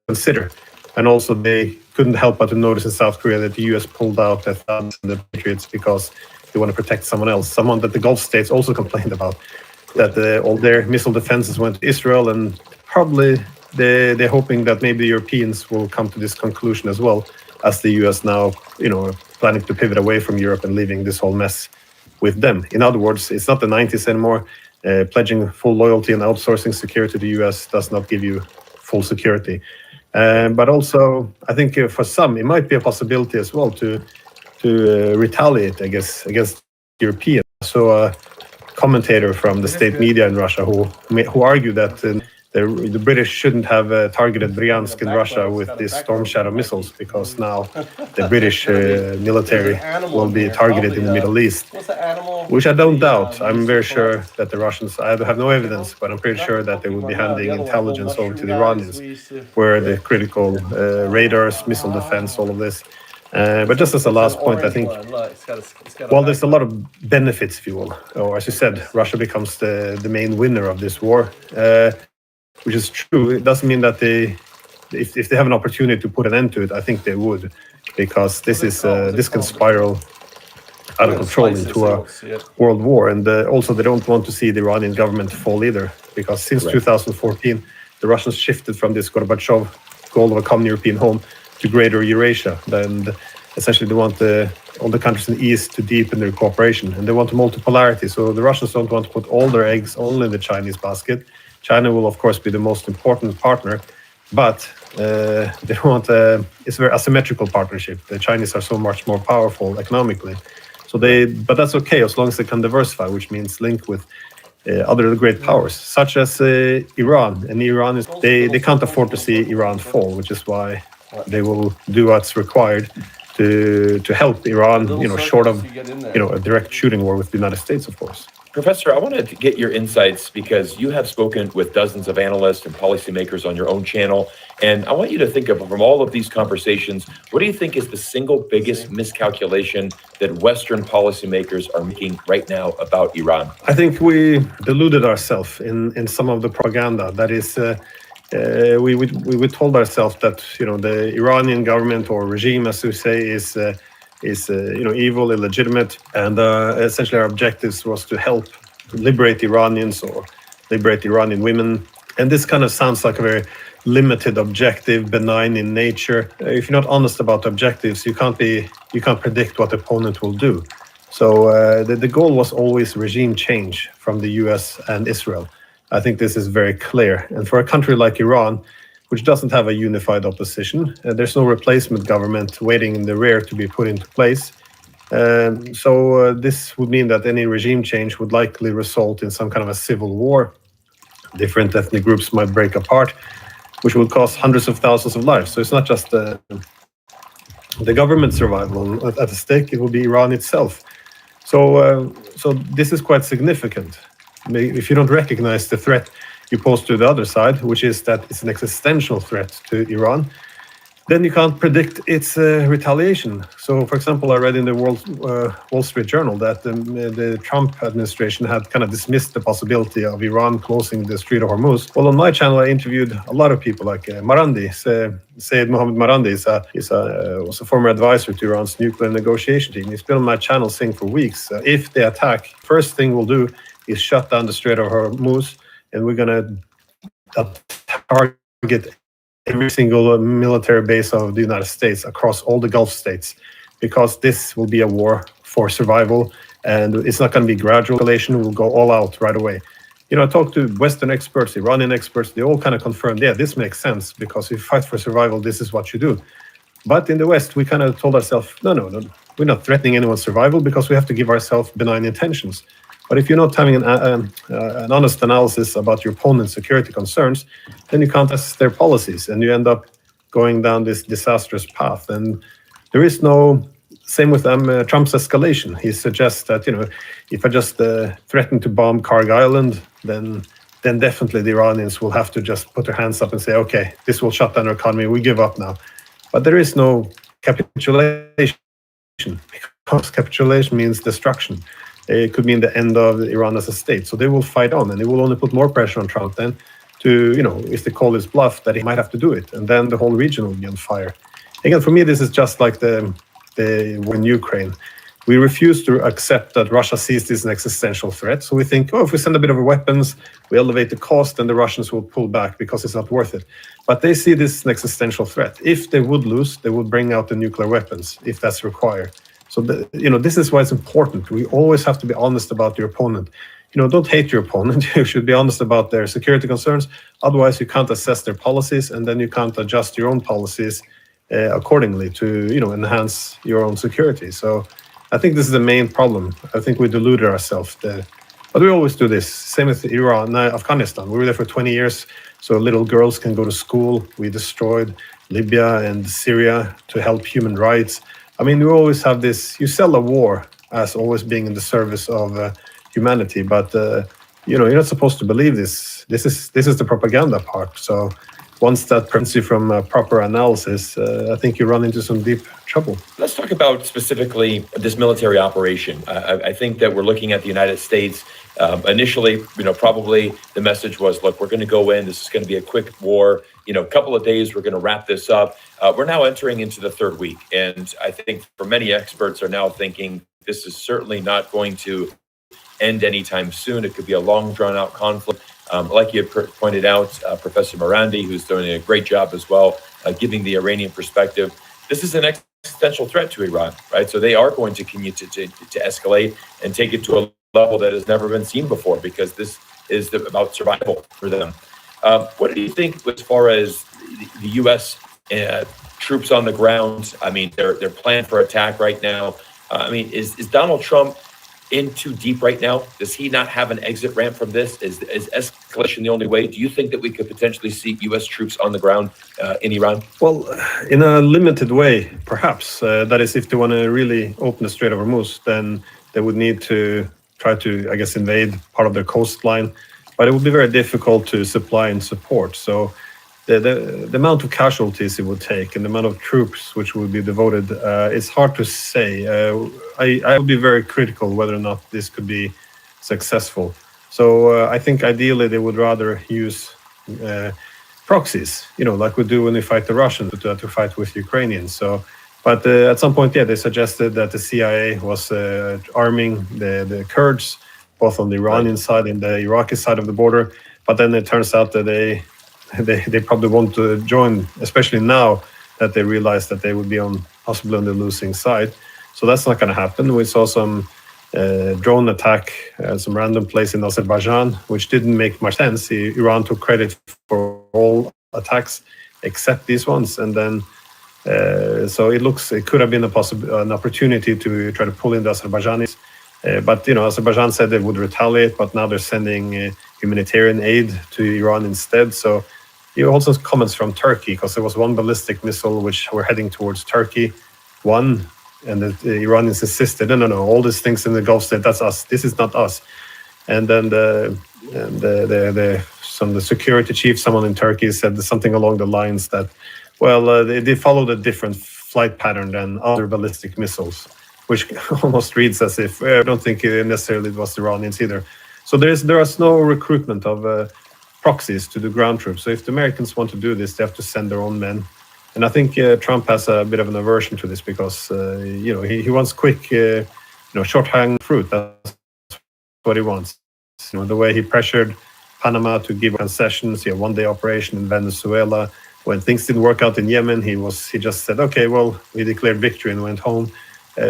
Speaker 14: consider. And also, they couldn't help but to notice in South Korea that the U.S. pulled out their thumbs and the Patriots because they want to protect someone else. Someone that the Gulf states also complained about, that all their missile defenses went to Israel, and probably they're hoping that maybe the Europeans will come to this conclusion as well, as the U.S. now, planning to pivot away from Europe and leaving this whole mess with them. In other words, it's not the 90s anymore. Pledging full loyalty and outsourcing security to the U.S. does not give you full security. But also, I think for some, it might be a possibility as well to retaliate, I guess, against Europeans. So a commentator from the state media in Russia who argued that the British shouldn't have targeted Bryansk in Russia with these Storm Shadow missiles, because now the British military will be targeted in the Middle East, which I don't doubt. I'm very sure that the Russians, I have no evidence, but I'm pretty sure that they will be handing intelligence over to the Iranians, where the critical radars, missile defense, all of this. But just as a last point, I think, well, there's a lot of benefits, if you will, or as you said, Russia becomes the main winner of this war. Which is true. It doesn't mean that if they have an opportunity to put an end to it, I think they would, because this can spiral out of control into a world war. And also, they don't want to see the Iranian government fall either, because since 2014, the Russians shifted from this Gorbachev goal of a common European home to greater Eurasia. And essentially, they want all the countries in the East to deepen their cooperation, and they want multipolarity. So the Russians don't want to put all their eggs only in the Chinese basket. China will, of course, be the most important partner, but they want it's a very asymmetrical partnership. The Chinese are so much more powerful economically, but that's okay as long as they can diversify, which means link with other great powers, such as Iran. And Iran they can't afford to see Iran fall, which is why they will do what's required to help Iran, short of a direct shooting war with the United States, of course.
Speaker 15: Professor, I wanted to get your insights because you have spoken with dozens of analysts and policymakers on your own channel. And I want you to think of, from all of these conversations, what do you think is the single biggest miscalculation that Western policymakers are making right now about Iran?
Speaker 14: I think we deluded ourselves in some of the propaganda. That is, we told ourselves that, the Iranian government or regime, as you say, is evil, illegitimate, and essentially our objectives was to help liberate Iranians or liberate Iranian women. And this kind of sounds like a very limited objective, benign in nature. If you're not honest about objectives, you can't predict what the opponent will do. So the goal was always regime change from the US and Israel. I think this is very clear. And for a country like Iran, which doesn't have a unified opposition, there's no replacement government waiting in the rear to be put into place. So this would mean that any regime change would likely result in some kind of a civil war. Different ethnic groups might break apart, which would cost hundreds of thousands of lives. So it's not just the government survival at stake, it will be Iran itself. So this is quite significant. If you don't recognize the threat, you pose to the other side, which is that it's an existential threat to Iran, then you can't predict its retaliation. So, for example, I read in the Wall Street Journal that the Trump administration had kind of dismissed the possibility of Iran closing the Strait of Hormuz. Well, on my channel, I interviewed a lot of people, like Marandi. Sayyid Mohammed Marandi was a former advisor to Iran's nuclear negotiation team. He's been on my channel saying for weeks, if they attack, first thing we'll do is shut down the Strait of Hormuz, and we're going to target every single military base of the United States across all the Gulf states, because this will be a war for survival, and it's not going to be gradual escalation. We'll go all out right away. I talked to Western experts, Iranian experts. They all kind of confirmed, yeah, this makes sense, because if you fight for survival, this is what you do. But in the West, we kind of told ourselves, no, we're not threatening anyone's survival, because we have to give ourselves benign intentions. But if you're not having an honest analysis about your opponent's security concerns, then you can't assess their policies, and you end up going down this disastrous path. And there is no, same with Trump's escalation. He suggests that, if I just threaten to bomb Karg Island, then definitely the Iranians will have to just put their hands up and say, okay, this will shut down our economy, we give up now. But there is no capitulation, because capitulation means destruction. It could mean the end of Iran as a state. So they will fight on, and they will only put more pressure on Trump then to, if they call his bluff, that he might have to do it. And then the whole region will be on fire. Again, for me, this is just like the war in Ukraine. We refuse to accept that Russia sees this as an existential threat. So we think, if we send a bit of weapons, we elevate the cost, and the Russians will pull back because it's not worth it. But they see this as an existential threat. If they would lose, they would bring out the nuclear weapons, if that's required. So, this is why it's important. We always have to be honest about your opponent. Don't hate your opponent. You should be honest about their security concerns. Otherwise, you can't assess their policies, and then you can't adjust your own policies accordingly to, enhance your own security. So I think this is the main problem. I think we deluded ourselves. But we always do this. Same with Iran, Afghanistan. We were there for 20 years, so little girls can go to school. We destroyed Libya and Syria to help human rights. I mean, we always have this, you sell a war as always being in the service of humanity, but you're not supposed to believe this. This is the propaganda part. So once that prevents you from proper analysis, I think you run into some deep trouble.
Speaker 15: Let's talk about specifically this military operation. I think that we're looking at the United States. Initially, probably the message was, look, we're going to go in. This is going to be a quick war. A couple of days, we're going to wrap this up. We're now entering into the third week. And I think for many experts are now thinking this is certainly not going to end anytime soon. It could be a long, drawn-out conflict. Like you had pointed out, Professor Marandi, who's doing a great job as well, giving the Iranian perspective. This is an existential threat to Iran, right? So they are going to continue to escalate and take it to a level that has never been seen before, because this is about survival for them. What do you think as far as the U.S. troops on the ground? I mean, their plan for attack right now. Is Donald Trump in too deep right now? Does he not have an exit ramp from this? Is escalation the only way? Do you think that we could potentially see U.S. troops on the ground in Iran?
Speaker 14: Well, in a limited way, perhaps. That is, if they want to really open the Strait of Hormuz, then they would need to try to, I guess, invade part of their coastline. But it would be very difficult to supply and support. So the amount of casualties it would take and the amount of troops which would be devoted, it's hard to say. I would be very critical whether or not this could be successful. So I think ideally they would rather use proxies, like we do when we fight the Russians, to fight with Ukrainians. So, but at some point, they suggested that the CIA was arming the Kurds, both on the Iranian side and the Iraqi side of the border. But then it turns out that they probably want to join, especially now that they realize that they would be possibly on the losing side. So that's not going to happen. We saw some drone attack at some random place in Azerbaijan, which didn't make much sense. Iran took credit for all attacks except these ones. And then, so it could have been an opportunity to try to pull in the Azerbaijanis. But Azerbaijan said they would retaliate, but now they're sending humanitarian aid to Iran instead. So you also comments from Turkey, because there was one ballistic missile which were heading towards Turkey, and the Iranians insisted, no, all these things in the Gulf state, that's us. This is not us. And then And the security chief, someone in Turkey, said something along the lines that, well, they followed a different flight pattern than other ballistic missiles, which almost reads as if I don't think necessarily it was the Iranians either. So there is no recruitment of proxies to do ground troops. So if the Americans want to do this, they have to send their own men. And I think Trump has a bit of an aversion to this because he wants quick, short-hanging fruit. That's what he wants. The way he pressured Panama to give concessions, he had one-day operation in Venezuela. When things didn't work out in Yemen, he just said, okay, well, we declared victory and went home.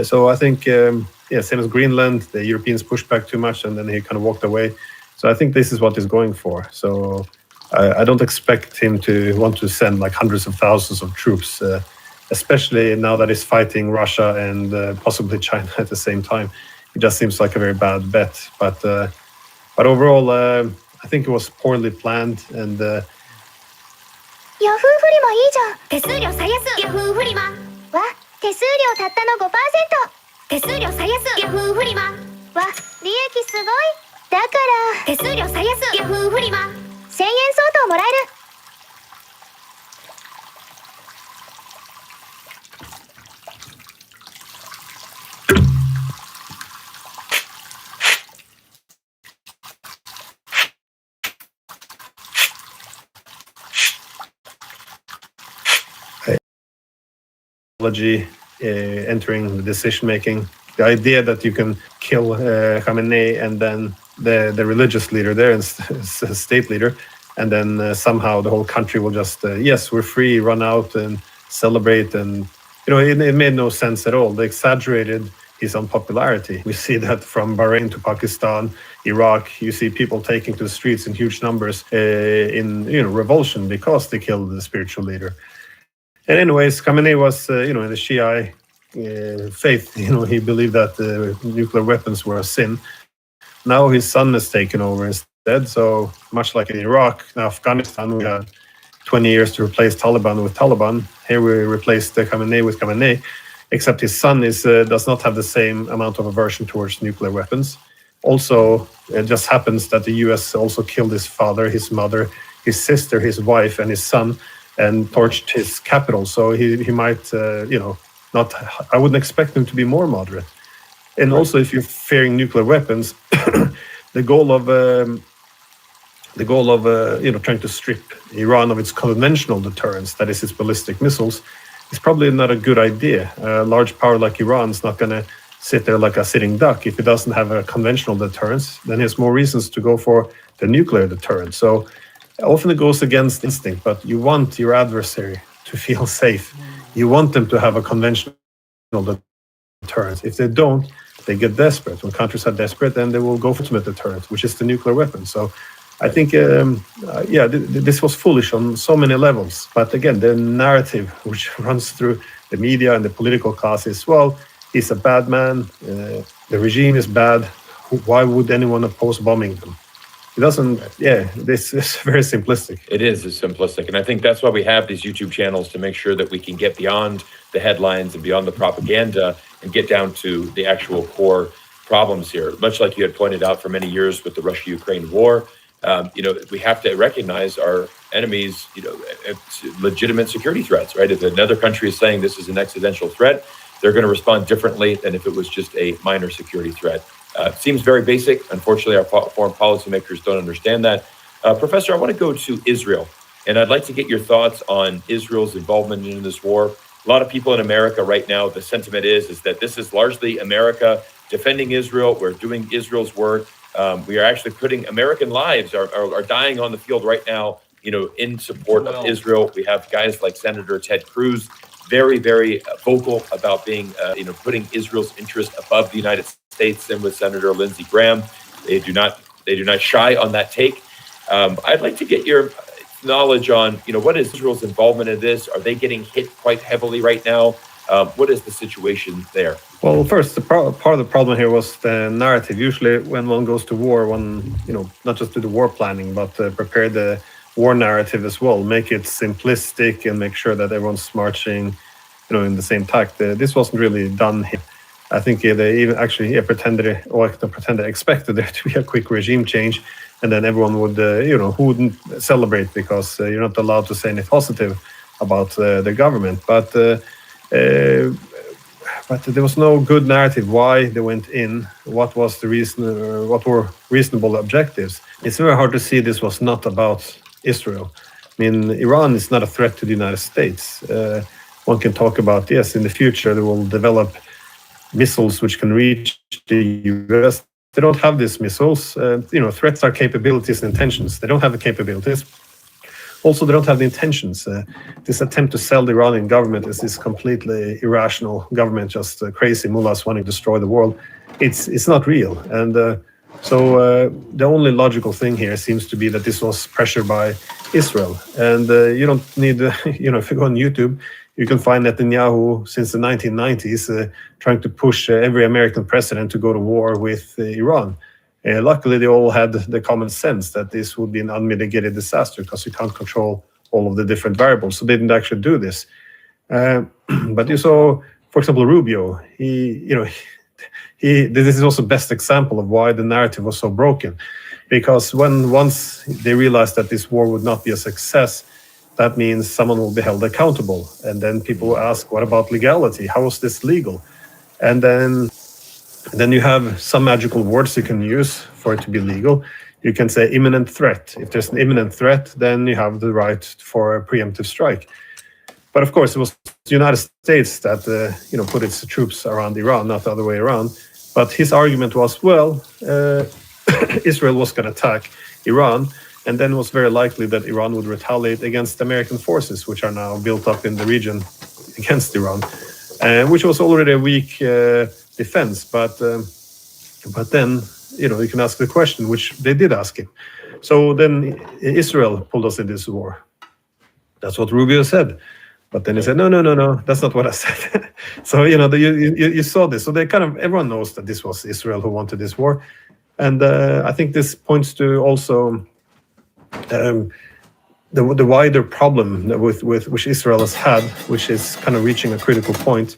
Speaker 14: So I think, same as Greenland, the Europeans pushed back too much and then he kind of walked away. So I think this is what he's going for. So I don't expect him to want to send like hundreds of thousands of troops, especially now that he's fighting Russia and possibly China at the same time. It just seems like a very bad bet. But overall, I think it was poorly planned and
Speaker 2: ヤフーフリマいいじゃん。手数料最安。ヤフーフリマは手数料たったの 5%。手数料最安。ヤフーフリマは利益すごい。だから手数料最安。ヤフーフリマ1000円相当もらえる。
Speaker 14: entering the decision making. The idea that you can kill Khamenei and then the religious leader there and state leader, and then somehow the whole country will just yes, we're free, run out and celebrate, and it made no sense at all. They exaggerated his unpopularity. We see that from Bahrain to Pakistan, Iraq. You see people taking to the streets in huge numbers in revulsion because they killed the spiritual leader. And anyways, Khamenei was, in the Shia faith, he believed that nuclear weapons were a sin. Now his son has taken over instead. So much like in Iraq, now Afghanistan, we had 20 years to replace Taliban with Taliban. Here we replaced Khamenei with Khamenei, except his son does not have the same amount of aversion towards nuclear weapons. Also, it just happens that the US also killed his father, his mother, his sister, his wife, and his son, and torched his capital. So he might, not. I wouldn't expect him to be more moderate. And also, if you're fearing nuclear weapons, the goal of trying to strip Iran of its conventional deterrence, that is its ballistic missiles, is probably not a good idea. A large power like Iran is not going to sit there like a sitting duck. If it doesn't have a conventional deterrence, then it has more reasons to go for the nuclear deterrence. So often it goes against instinct, but you want your adversary to feel safe. You want them to have a conventional deterrence. If they don't, they get desperate. When countries are desperate, then they will go for ultimate deterrence, which is the nuclear weapon. So I think, this was foolish on so many levels. But again, the narrative which runs through the media and the political class is, well, he's a bad man, the regime is bad, why would anyone oppose bombing them? It doesn't, this is very simplistic.
Speaker 15: It is simplistic. And I think that's why we have these YouTube channels, to make sure that we can get beyond the headlines and beyond the propaganda and get down to the actual core problems here. Much like you had pointed out for many years with the Russia-Ukraine war, we have to recognize our enemies, legitimate security threats, right? If another country is saying this is an existential threat, they're going to respond differently than if it was just a minor security threat. Seems very basic. Unfortunately, our foreign policymakers don't understand that. Professor, I want to go to Israel, and I'd like to get your thoughts on Israel's involvement in this war. A lot of people in America right now, the sentiment is that this is largely America defending Israel. We're doing Israel's work. We are actually putting American lives are dying on the field right now, in support of Israel. We have guys like Senator Ted Cruz, very, very vocal about being, putting Israel's interest above the United States. And with Senator Lindsey Graham, they do not shy on that take. I'd like to get your knowledge on, what is Israel's involvement in this? Are they getting hit quite heavily right now? What is the situation there?
Speaker 14: Well, first, part of the problem here was the narrative. Usually when one goes to war, one, not just do the war planning, but prepare the war narrative as well, make it simplistic and make sure that everyone's marching, in the same tact. This wasn't really done here. I think they even actually expected there to be a quick regime change and then everyone would, who wouldn't celebrate because you're not allowed to say anything positive about the government. But there was no good narrative why they went in, what was the reason, what were reasonable objectives. It's very hard to see this was not about Israel. I mean, Iran is not a threat to the United States. One can talk about, yes, in the future they will develop missiles which can reach the US. They don't have these missiles. Threats are capabilities and intentions. They don't have the capabilities. Also, they don't have the intentions. This attempt to sell the Iranian government as this completely irrational government, just crazy mullahs wanting to destroy the world. It's not real. And so the only logical thing here seems to be that this was pressure by Israel. And you don't need, if you go on YouTube, you can find Netanyahu since the 1990s trying to push every American president to go to war with Iran. Luckily, they all had the common sense that this would be an unmitigated disaster because you can't control all of the different variables. So they didn't actually do this. But you saw, for example, Rubio. This is also the best example of why the narrative was so broken, because once they realized that this war would not be a success, that means someone will be held accountable. And then people will ask, what about legality? How is this legal? And then you have some magical words you can use for it to be legal. You can say imminent threat. If there's an imminent threat, then you have the right for a preemptive strike. But of course, it was the United States that put its troops around Iran, not the other way around. But his argument was, well, Israel was going to attack Iran, and then it was very likely that Iran would retaliate against American forces, which are now built up in the region against Iran, which was already a weak defense. But then, you can ask the question, which they did ask him. So then Israel pulled us in this war. That's what Rubio said. But then he said, no, that's not what I said. So, you saw this. So everyone knows that this was Israel who wanted this war. And I think this points to also the wider problem with which Israel has had, which is kind of reaching a critical point,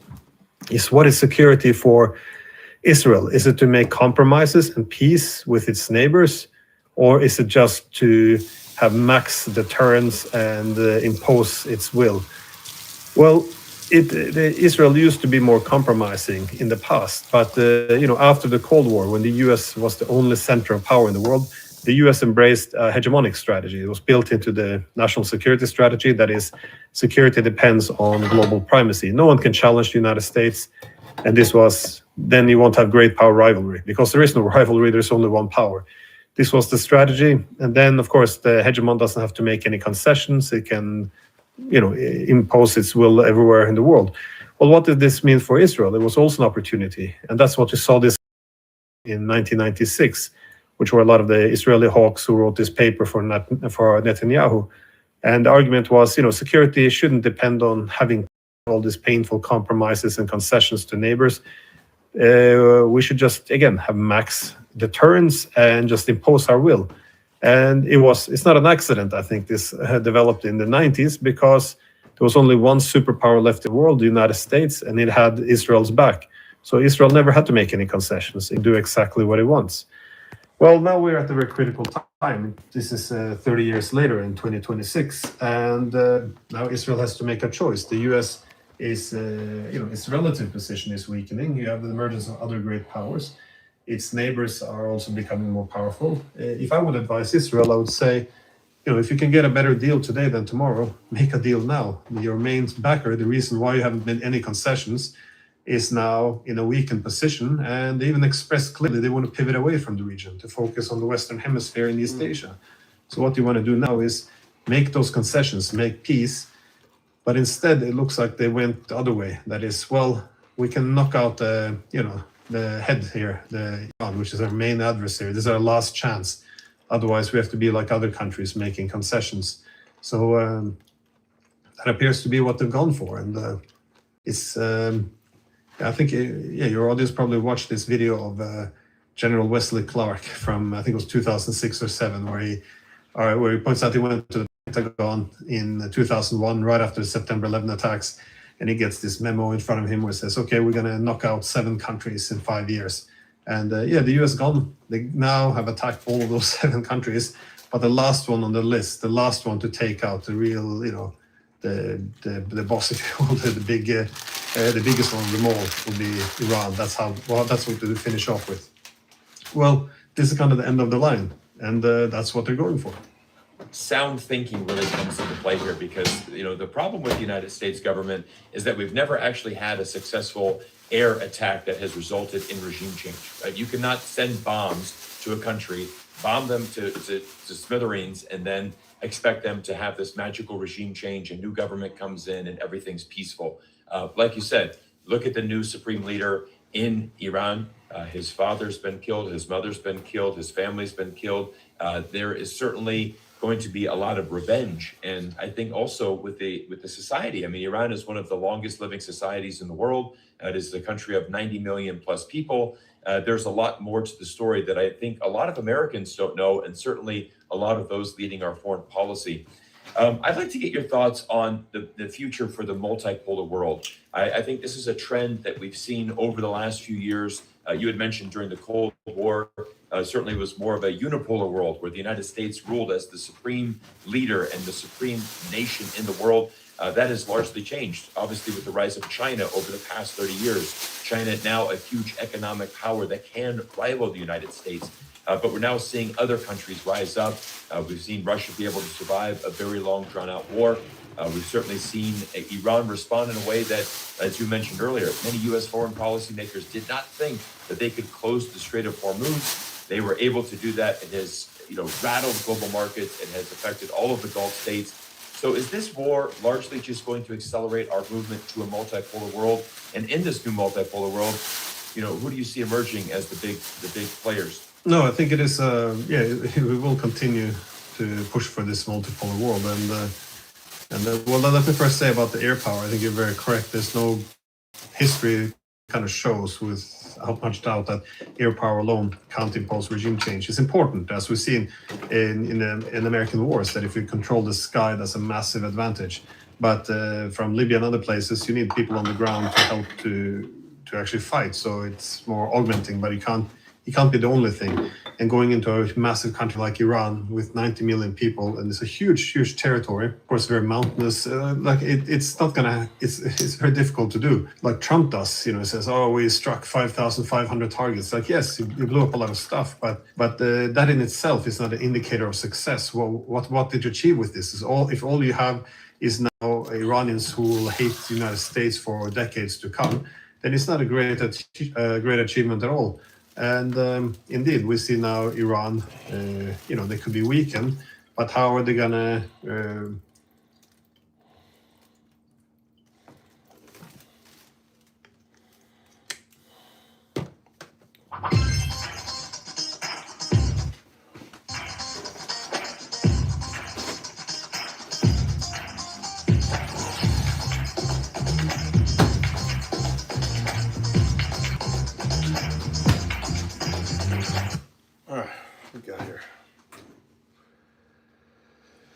Speaker 14: is what is security for Israel? Is it to make compromises and peace with its neighbors, or is it just to have max deterrence and impose its will? Well, Israel used to be more compromising in the past, but after the Cold War, when the U.S. was the only center of power in the world, the U.S. embraced a hegemonic strategy. It was built into the national security strategy. That is, security depends on global primacy. No one can challenge the United States, and then you won't have great power rivalry, because there is no rivalry. There's only one power. This was the strategy, and then of course the hegemon doesn't have to make any concessions. It can impose its will everywhere in the world. Well, what did this mean for Israel? It was also an opportunity. And that's what we saw this in 1996, which were a lot of the Israeli hawks who wrote this paper for Netanyahu. And the argument was, security shouldn't depend on having all these painful compromises and concessions to neighbors. We should just, again, have max deterrence and just impose our will. And it's not an accident, I think, this developed in the 90s, because there was only one superpower left in the world, the United States, and it had Israel's back. So Israel never had to make any concessions. It do exactly what it wants. Well, now we're at a very critical time. This is 30 years later in 2026, and now Israel has to make a choice. The U.S. is, its relative position is weakening. You have the emergence of other great powers. Its neighbors are also becoming more powerful. If I would advise Israel, I would say, if you can get a better deal today than tomorrow, make a deal now. Your main backer, the reason why you haven't made any concessions, is now in a weakened position, and they even expressed clearly they want to pivot away from the region to focus on the Western Hemisphere in East Asia. So what you want to do now is make those concessions, make peace, but instead it looks like they went the other way. That is, well, we can knock out the head here, Iran, which is our main adversary. This is our last chance. Otherwise, we have to be like other countries, making concessions. So that appears to be what they've gone for. And it's, I think, your audience probably watched this video of General Wesley Clark from, I think it was 2006 or 7, where he points out he went to the Pentagon in 2001, right after the September 11 attacks. And he gets this memo in front of him where it says, okay, we're going to knock out 7 countries in 5 years. And the US gone. They now have attacked all of those 7 countries, but the last one on the list, the last one to take out the real, the boss, if you will, the biggest one of them all will be Iran. That's what they finish off with. Well, this is kind of the end of the line, and that's what they're going for.
Speaker 15: Sound thinking really comes into play here because, the problem with the United States government is that we've never actually had a successful air attack that has resulted in regime change. Right? You cannot send bombs to a country, bomb them to smithereens, and then expect them to have this magical regime change. A new government comes in and everything's peaceful. Like you said, look at the new supreme leader in Iran. His father's been killed, his mother's been killed, his family's been killed. There is certainly going to be a lot of revenge. And I think also with the society, I mean, Iran is one of the longest living societies in the world. It is a country of 90 million plus people. There's a lot more to the story that I think a lot of Americans don't know, and certainly a lot of those leading our foreign policy. I'd like to get your thoughts on the future for the multipolar world. I think this is a trend that we've seen over the last few years. You had mentioned during the Cold War, certainly was more of a unipolar world where the United States ruled as the supreme leader and the supreme nation in the world. That has largely changed, obviously, with the rise of China over the past 30 years. China now a huge economic power that can rival the United States. But we're now seeing other countries rise up. We've seen Russia be able to survive a very long, drawn-out war. We've certainly seen Iran respond in a way that, as you mentioned earlier, many U.S. foreign policymakers did not think that they could close the Strait of Hormuz. They were able to do that. It has, rattled global markets. It has affected all of the Gulf states. So is this war largely just going to accelerate our movement to a multipolar world? And in this new multipolar world, who do you see emerging as the big players?
Speaker 14: No, I think it is. We will continue to push for this multipolar world, well, let me first say about the air power. I think you're very correct. There's no history kind of shows without much doubt that air power alone can't impose regime change. It's important, as we've seen in American wars, that if you control the sky, that's a massive advantage. But from Libya and other places, you need people on the ground to help to actually fight. So it's more augmenting, but it can't be the only thing. And going into a massive country like Iran with 90 million people, and it's a huge territory, of course, very mountainous. It's very difficult to do. Like Trump does, he says, "Oh, we struck 5,500 targets." Like, yes, you blew up a lot of stuff, but that in itself is not an indicator of success. Well, what did you achieve with this? If all you have is now Iranians who will hate the United States for decades to come, then it's not a great achievement at all. And indeed, we see now Iran, they could be weakened, but how are they gonna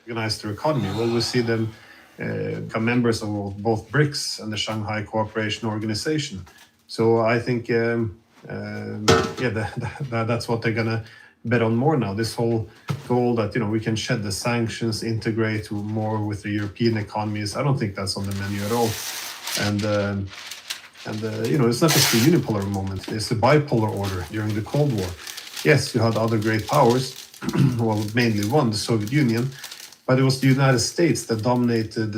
Speaker 14: organize their economy? Well, we see them become members of both BRICS and the Shanghai Cooperation Organization. So I think, that's what they're gonna bet on more now. This whole goal that we can shed the sanctions, integrate more with the European economies. I don't think that's on the menu at all. And it's not just a unipolar moment. It's a bipolar order during the Cold War. Yes, you had other great powers. Well, mainly one, the Soviet Union. But it was the United States that dominated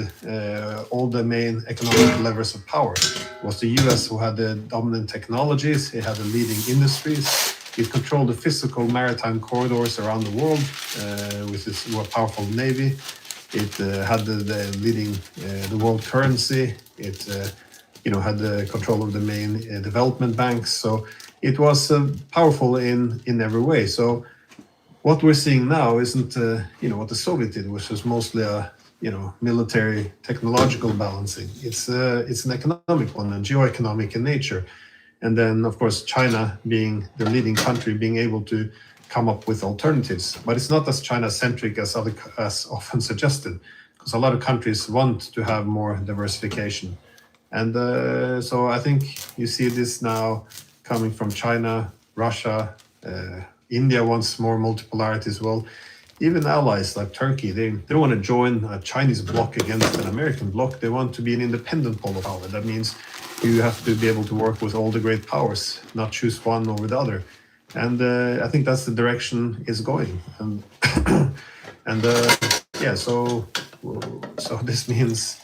Speaker 14: all the main economic levers of power. It was the US who had the dominant technologies, it had the leading industries, it controlled the physical maritime corridors around the world with its more powerful navy. It had the leading the world currency. It had the control of the main development banks. So it was powerful in every way. So what we're seeing now isn't, what the Soviet did, which was mostly a, military technological balancing. It's an economic one, and geoeconomic in nature. And then, of course, China being the leading country, being able to come up with alternatives. But it's not as China-centric as often suggested, because a lot of countries want to have more diversification. And so I think you see this now coming from China, Russia, India wants more multipolarity as well. Even allies like Turkey, they don't want to join a Chinese bloc against an American bloc. They want to be an independent pole of power. That means you have to be able to work with all the great powers, not choose one over the other. And I think that's the direction it's going. And yeah, so this means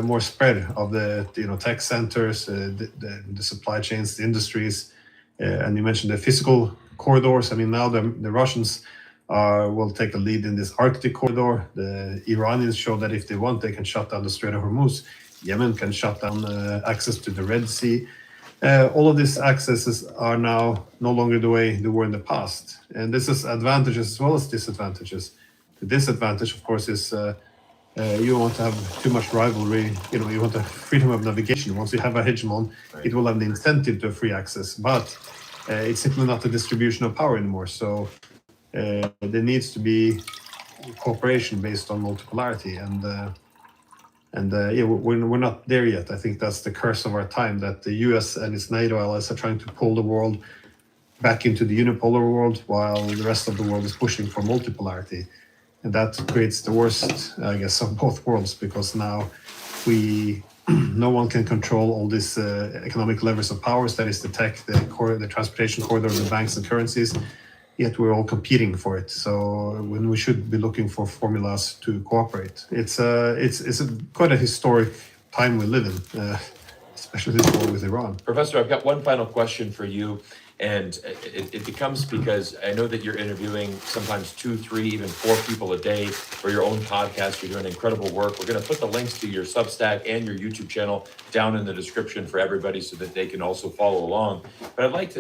Speaker 14: more spread of the tech centers, the supply chains, the industries, and you mentioned the physical corridors. I mean, now the Russians will take a lead in this Arctic corridor. The Iranians show that if they want, they can shut down the Strait of Hormuz. Yemen can shut down access to the Red Sea. All of these accesses are now no longer the way they were in the past. And this is advantages as well as disadvantages. The disadvantage, of course, is you don't want to have too much rivalry. You want the freedom of navigation. Once you have a hegemon, it will have the incentive to free access. But it's simply not the distribution of power anymore. So there needs to be cooperation based on multipolarity, and yeah, we're not there yet. I think that's the curse of our time, that the US and its NATO allies are trying to pull the world back into the unipolar world, while the rest of the world is pushing for multipolarity, and that creates the worst, I guess, of both worlds, because now no one can control all these economic levers of powers. That is the tech, the transportation corridor, the banks and currencies. Yet we're all competing for it. So when we should be looking for formulas to cooperate, it's quite a historic time we live in, especially this war with Iran.
Speaker 15: Professor, I've got one final question for you, and it becomes because I know that you're interviewing sometimes 2, 3, even 4 people a day for your own podcast. You're doing incredible work. We're going to put the links to your Substack and your YouTube channel down in the description for everybody so that they can also follow along. But I'd like to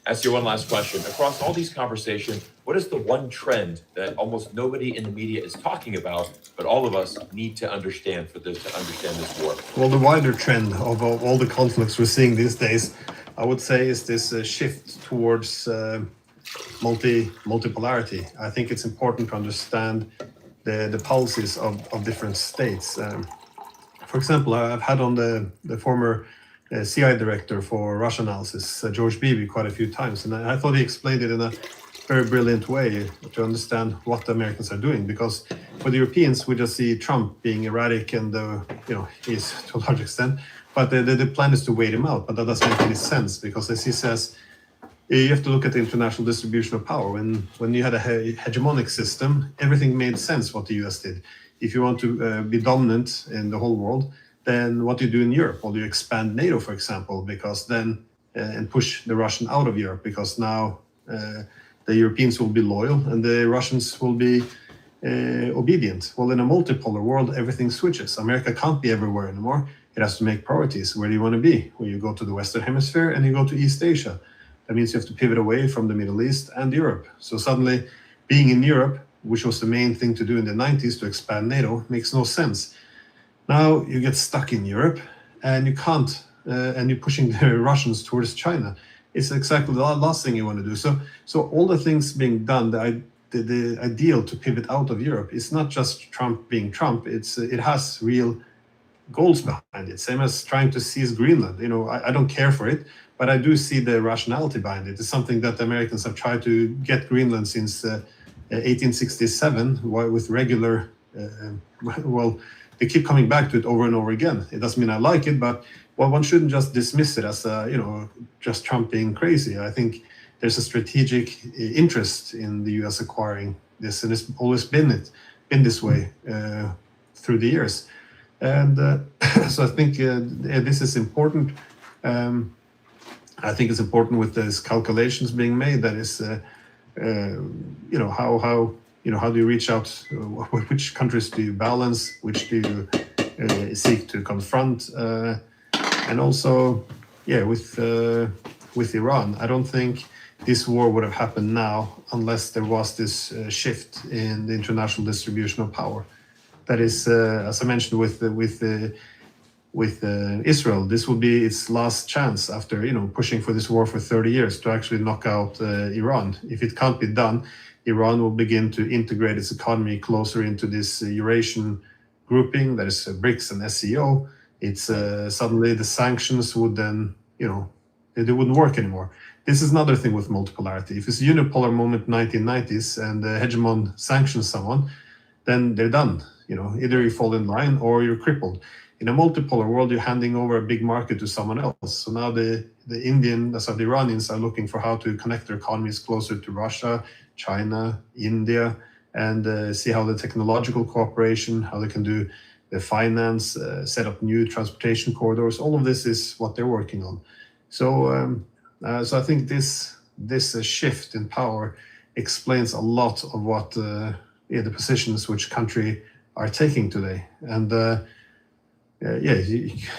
Speaker 15: ask you one last question. Across all these conversations, what is the one trend that almost nobody in the media is talking about, but all of us need to understand to understand this war?
Speaker 14: Well, the wider trend of all the conflicts we're seeing these days, I would say, is this shift towards multipolarity. I think it's important to understand the policies of different states. For example, I've had on the former CIA director for Russia analysis, George Beebe, quite a few times, and I thought he explained it in a very brilliant way to understand what the Americans are doing. Because for the Europeans, we just see Trump being erratic, and he's to a large extent. But the plan is to wait him out. But that doesn't make any sense, because as he says, you have to look at the international distribution of power. When you had a hegemonic system, everything made sense what the US did. If you want to be dominant in the whole world, then what do you do in Europe? Well, you expand NATO, for example, because then and push the Russian out of Europe, because now the Europeans will be loyal and the Russians will be obedient. Well, in a multipolar world, everything switches. America can't be everywhere anymore. It has to make priorities. Where do you want to be? Well, you go to the Western Hemisphere and you go to East Asia. That means you have to pivot away from the Middle East and Europe. So suddenly, being in Europe, which was the main thing to do in the 90s to expand NATO, makes no sense. Now you get stuck in Europe and you can't, and you're pushing the Russians towards China. It's exactly the last thing you want to do. So all the things being done, the ideal to pivot out of Europe is not just Trump being Trump. It has real goals behind it. Same as trying to seize Greenland. I don't care for it, but I do see the rationality behind it. It's something that the Americans have tried to get Greenland since 1867 with regular, well, they keep coming back to it over and over again. It doesn't mean I like it, but one shouldn't just dismiss it as just Trump being crazy. I think there's a strategic interest in the US acquiring this, and it's always been this way through the years. And so I think this is important. I think it's important with these calculations being made. That is, how do you reach out? Which countries do you balance? Which do you seek to confront? And also, with Iran, I don't think this war would have happened now unless there was this shift in the international distribution of power. That is, as I mentioned, with Israel, this will be its last chance after pushing for this war for 30 years to actually knock out Iran. If it can't be done, Iran will begin to integrate its economy closer into this Eurasian grouping, that is BRICS and SCO. It's suddenly the sanctions would then, they wouldn't work anymore. this is another thing with multipolarity. If it's a unipolar moment 1990s and the hegemon sanctions someone, then they're done. Either you fall in line or you're crippled. In a multipolar world, you're handing over a big market to someone else. So now the Iranians are looking for how to connect their economies closer to Russia, China, India, and see how the technological cooperation, how they can do the finance, set up new transportation corridors. All of this is what they're working on. So I think this shift in power explains a lot of what the positions which country are taking today. And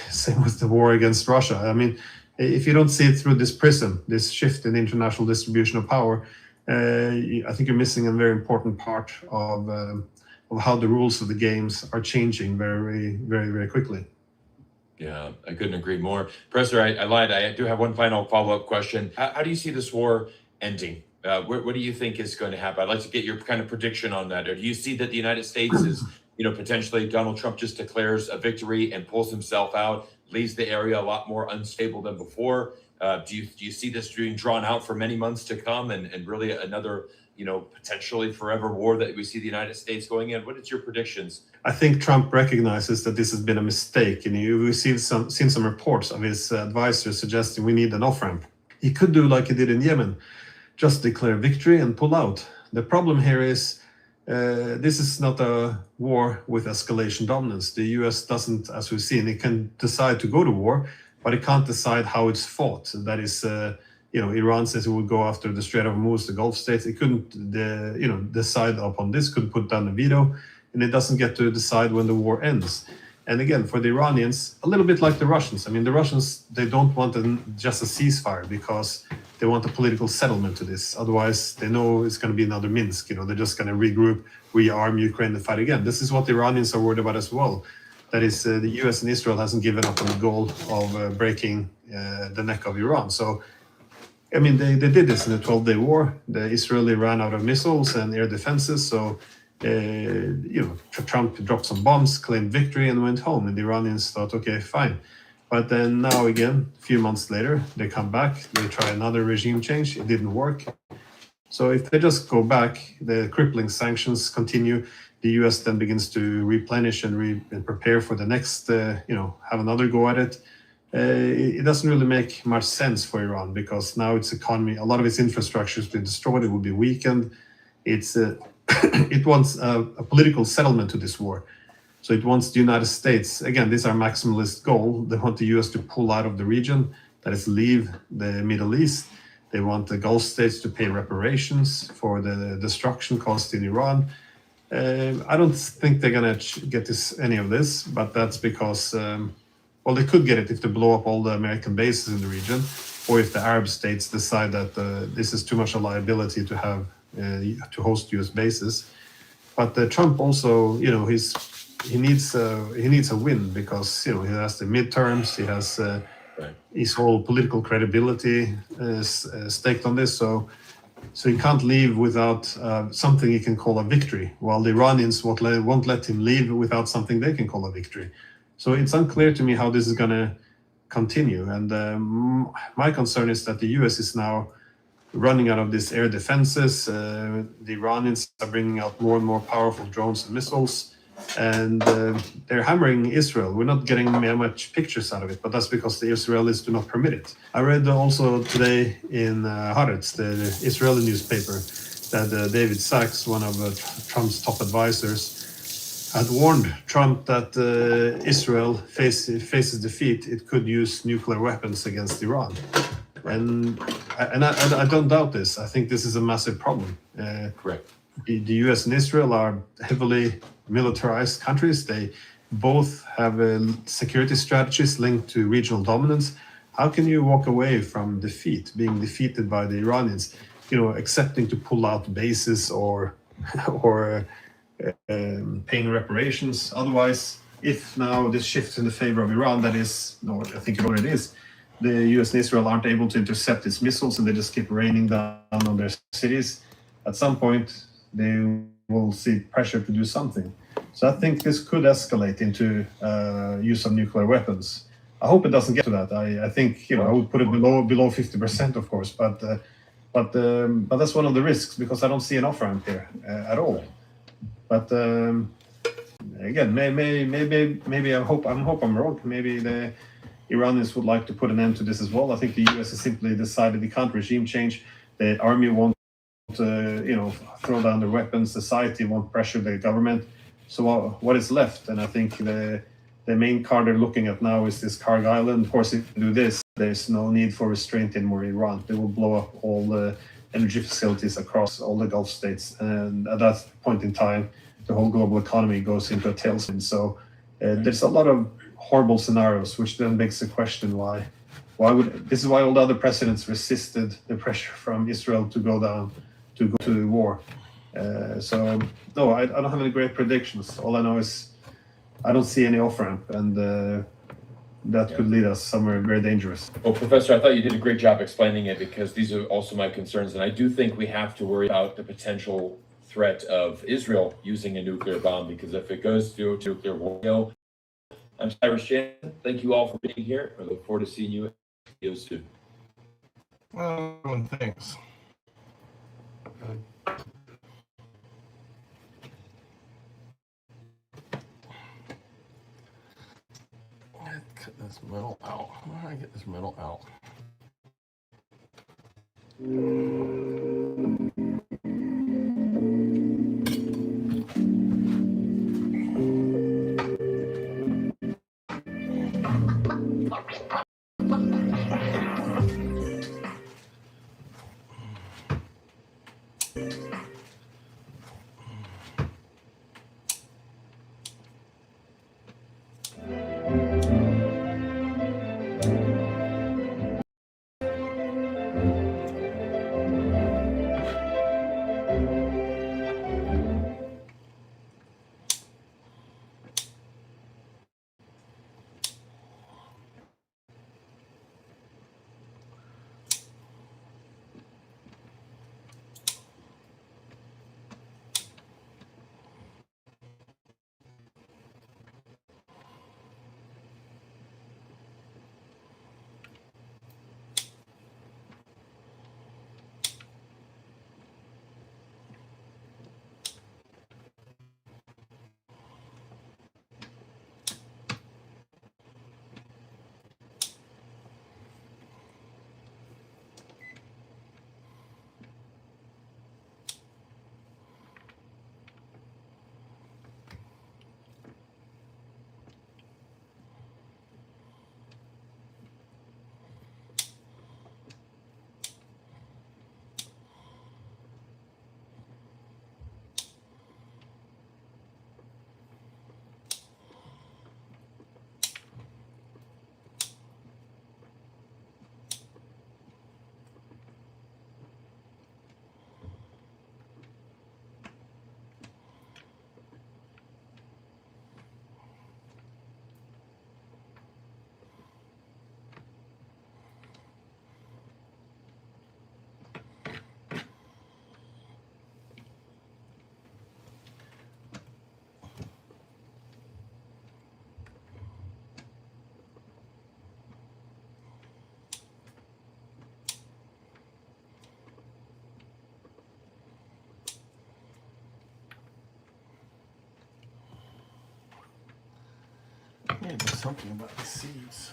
Speaker 14: same with the war against Russia. I mean, if you don't see it through this prism, this shift in international distribution of power, I think you're missing a very important part of how the rules of the games are changing very, very, very quickly.
Speaker 15: Yeah, I couldn't agree more. Professor, I lied. I do have one final follow-up question. How do you see this war ending? What do you think is going to happen? I'd like to get your kind of prediction on that. Or do you see that the United States is, potentially Donald Trump just declares a victory and pulls himself out, leaves the area a lot more unstable than before? Do you see this being drawn out for many months to come and really another, potentially forever war that we see the United States going in? What is your predictions?
Speaker 14: I think Trump recognizes that this has been a mistake, and you've seen some reports of his advisors suggesting we need an off-ramp. He could do like he did in Yemen, just declare victory and pull out. The problem here is this is not a war with escalation dominance. The US doesn't, as we've seen, it can decide to go to war, but it can't decide how it's fought. That is, Iran says it would go after the Strait of Hormuz, the Gulf states. It couldn't, decide upon this, couldn't put down a veto, and it doesn't get to decide when the war ends. And again, for the Iranians, a little bit like the Russians. I mean, the Russians, they don't want just a ceasefire because they want a political settlement to this. Otherwise, they know it's going to be another Minsk. They're just going to regroup, rearm Ukraine and fight again. This is what the Iranians are worried about as well. That is, the US and Israel hasn't given up on the goal of breaking the neck of Iran. So, I mean, they did this in the 12-day war. The Israeli ran out of missiles and air defenses. So, Trump dropped some bombs, claimed victory, and went home. And the Iranians thought, okay, fine. But then now again, a few months later, they come back, they try another regime change. It didn't work. So if they just go back, the crippling sanctions continue. The US then begins to replenish and prepare for the next, have another go at it. It doesn't really make much sense for Iran because now its economy, a lot of its infrastructure has been destroyed. It will be weakened. It wants a political settlement to this war. So it wants the United States, again, this is our maximalist goal. They want the US to pull out of the region, that is, leave the Middle East. They want the Gulf states to pay reparations for the destruction caused in Iran. I don't think they're going to get any of this, but that's because, they could get it if they blow up all the American bases in the region, or if the Arab states decide that this is too much a liability to have to host US bases. But Trump also, he needs a win because he has the midterms, he has his whole political credibility staked on this. So he can't leave without something he can call a victory, while the Iranians won't let him leave without something they can call a victory. So it's unclear to me how this is going to continue. And my concern is that the US is now running out of these air defenses. The Iranians are bringing out more and more powerful drones and missiles, and they're hammering Israel. We're not getting much pictures out of it, but that's because the Israelis do not permit it. I read also today in Haaretz, the Israeli newspaper, that David Sachs, one of Trump's top advisors, had warned Trump that Israel faces defeat. It could use nuclear weapons against Iran. And I don't doubt this. I think this is a massive problem.
Speaker 15: Correct.
Speaker 14: The US and Israel are heavily militarized countries. They both have security strategies linked to regional dominance. How can you walk away from defeat, being defeated by the Iranians, accepting to pull out bases or paying reparations? Otherwise, if now this shifts in the favor of Iran, that is, no, I think it already is, the US and Israel aren't able to intercept its missiles and they just keep raining down on their cities, at some point they will see pressure to do something. So I think this could escalate into use of nuclear weapons. I hope it doesn't get to that. I think I would put it below 50%, of course, but that's one of the risks because I don't see an off ramp here at all. But again, maybe I hope I'm wrong. Maybe the Iranians would like to put an end to this as well. I think the U.S. has simply decided they can't regime change. The army won't, throw down their weapons. Society won't pressure the government. So what is left? And I think the main card they're looking at now is this Karg Island. Of course, if you do this, there's no need for restraint anymore in Iran. They will blow up all the energy facilities across all the Gulf states. And at that point in time, the whole global economy goes into a tailspin. So there's a lot of horrible scenarios, which then begs the question why this is why all the other presidents resisted the pressure from Israel to go to war. So no, I don't have any great predictions. All I know is I don't see any off ramp, and that could lead us somewhere very dangerous.
Speaker 15: Well, Professor, I thought you did a great job explaining it because these are also my concerns, and I do think we have to worry about the potential threat of Israel using a nuclear bomb, because if it goes to nuclear war, I'm Cyrus Shannon. Thank you all for being here. I look forward to seeing you soon.
Speaker 1: Well, everyone thanks. Cut this metal out. Where do I get this metal out? Yeah, there's something about the seeds.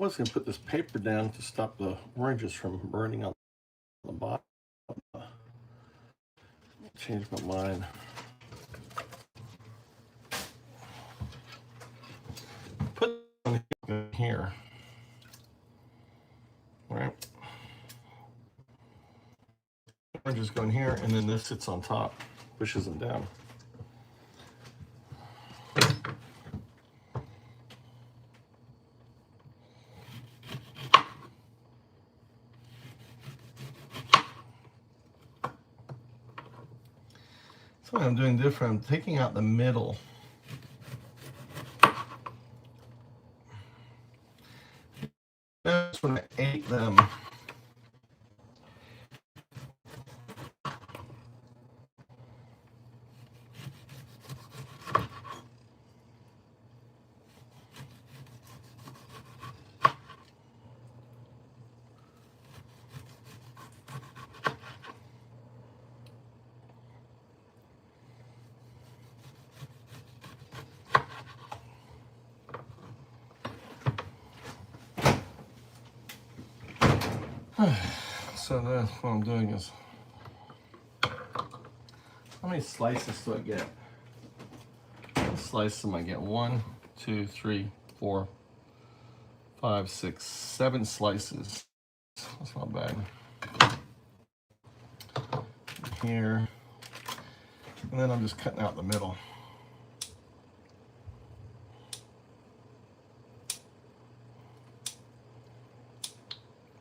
Speaker 1: was going to put this paper down to stop the oranges from burning on the bottom. Changed my mind. Put it here. All right. Oranges go in here, and then this sits on top, pushes them down. So what I'm doing different, I'm taking out the middle. That's when I ate them. So that's what I'm doing is, how many slices do I get? Slices I get 1, 2, 3, 4, 5, 6, 7 slices. That's not bad. Here, and then I'm just cutting out the middle.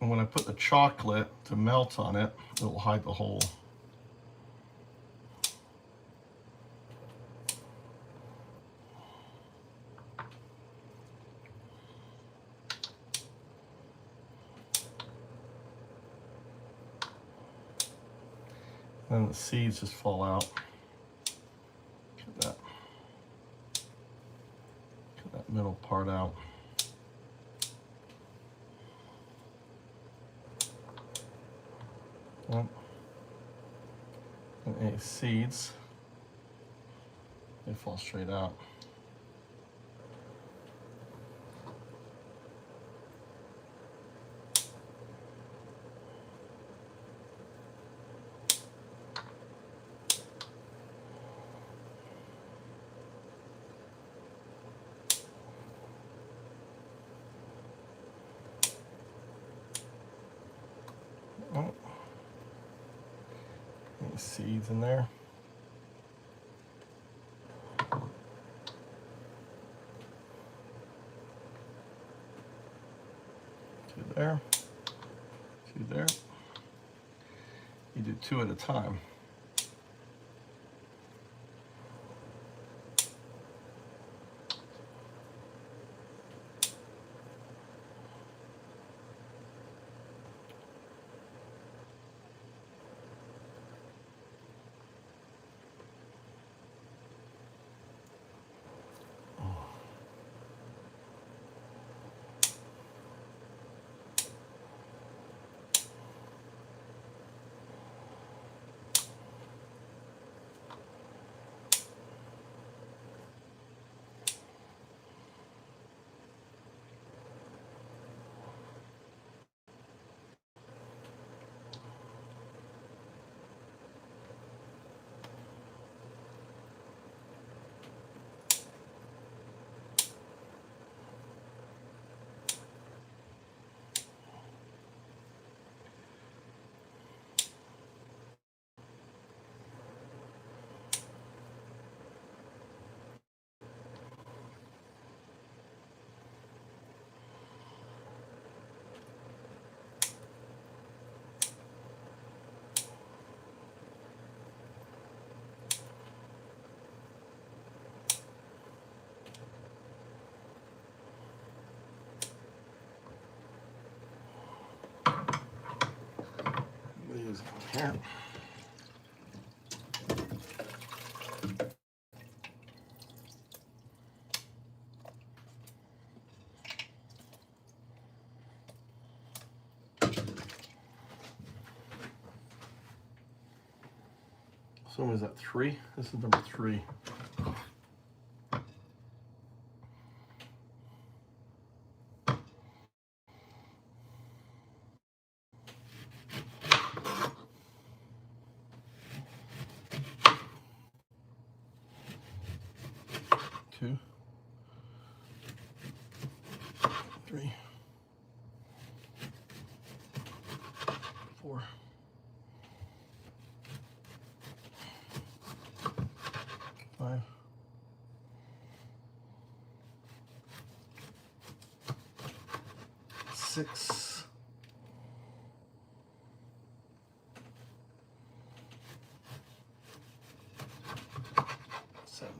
Speaker 1: And when I put the chocolate to melt on it, it will hide the hole. And the seeds just fall out. Cut that middle part out. And any seeds, they fall straight out. Oh. Any seeds in there. Two there. Two there. You do 2 at a time. Here. So was that 3? This is number 3. 3, 4, 5, 6, 7.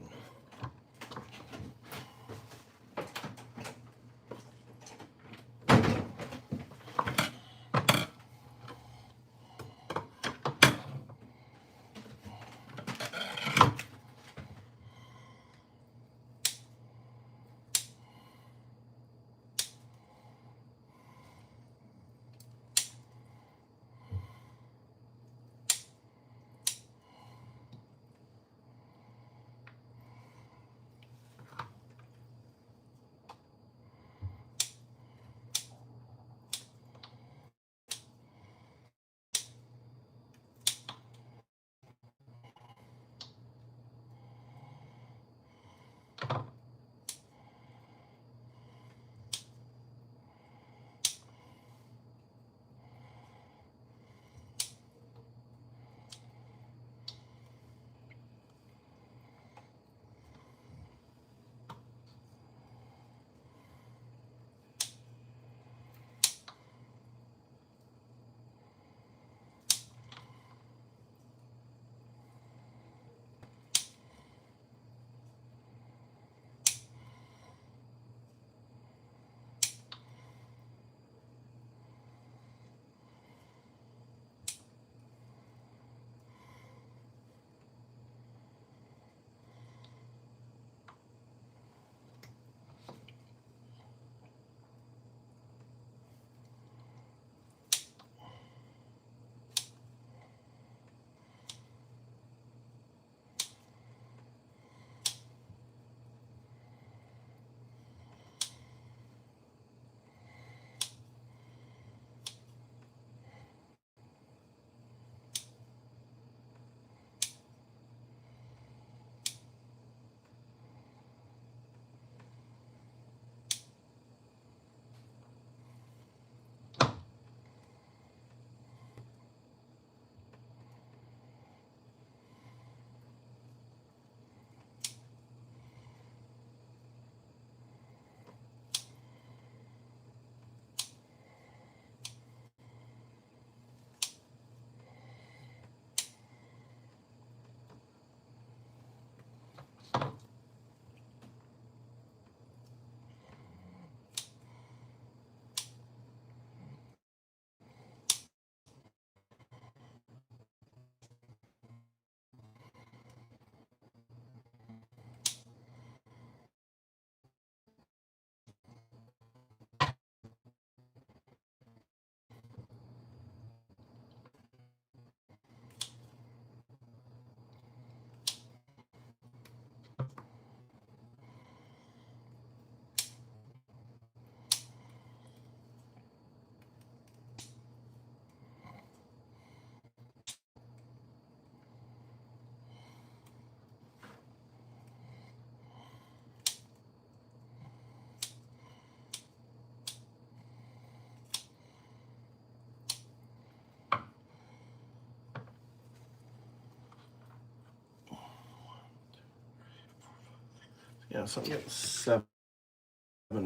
Speaker 1: Yeah, so I'm getting 7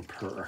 Speaker 1: per.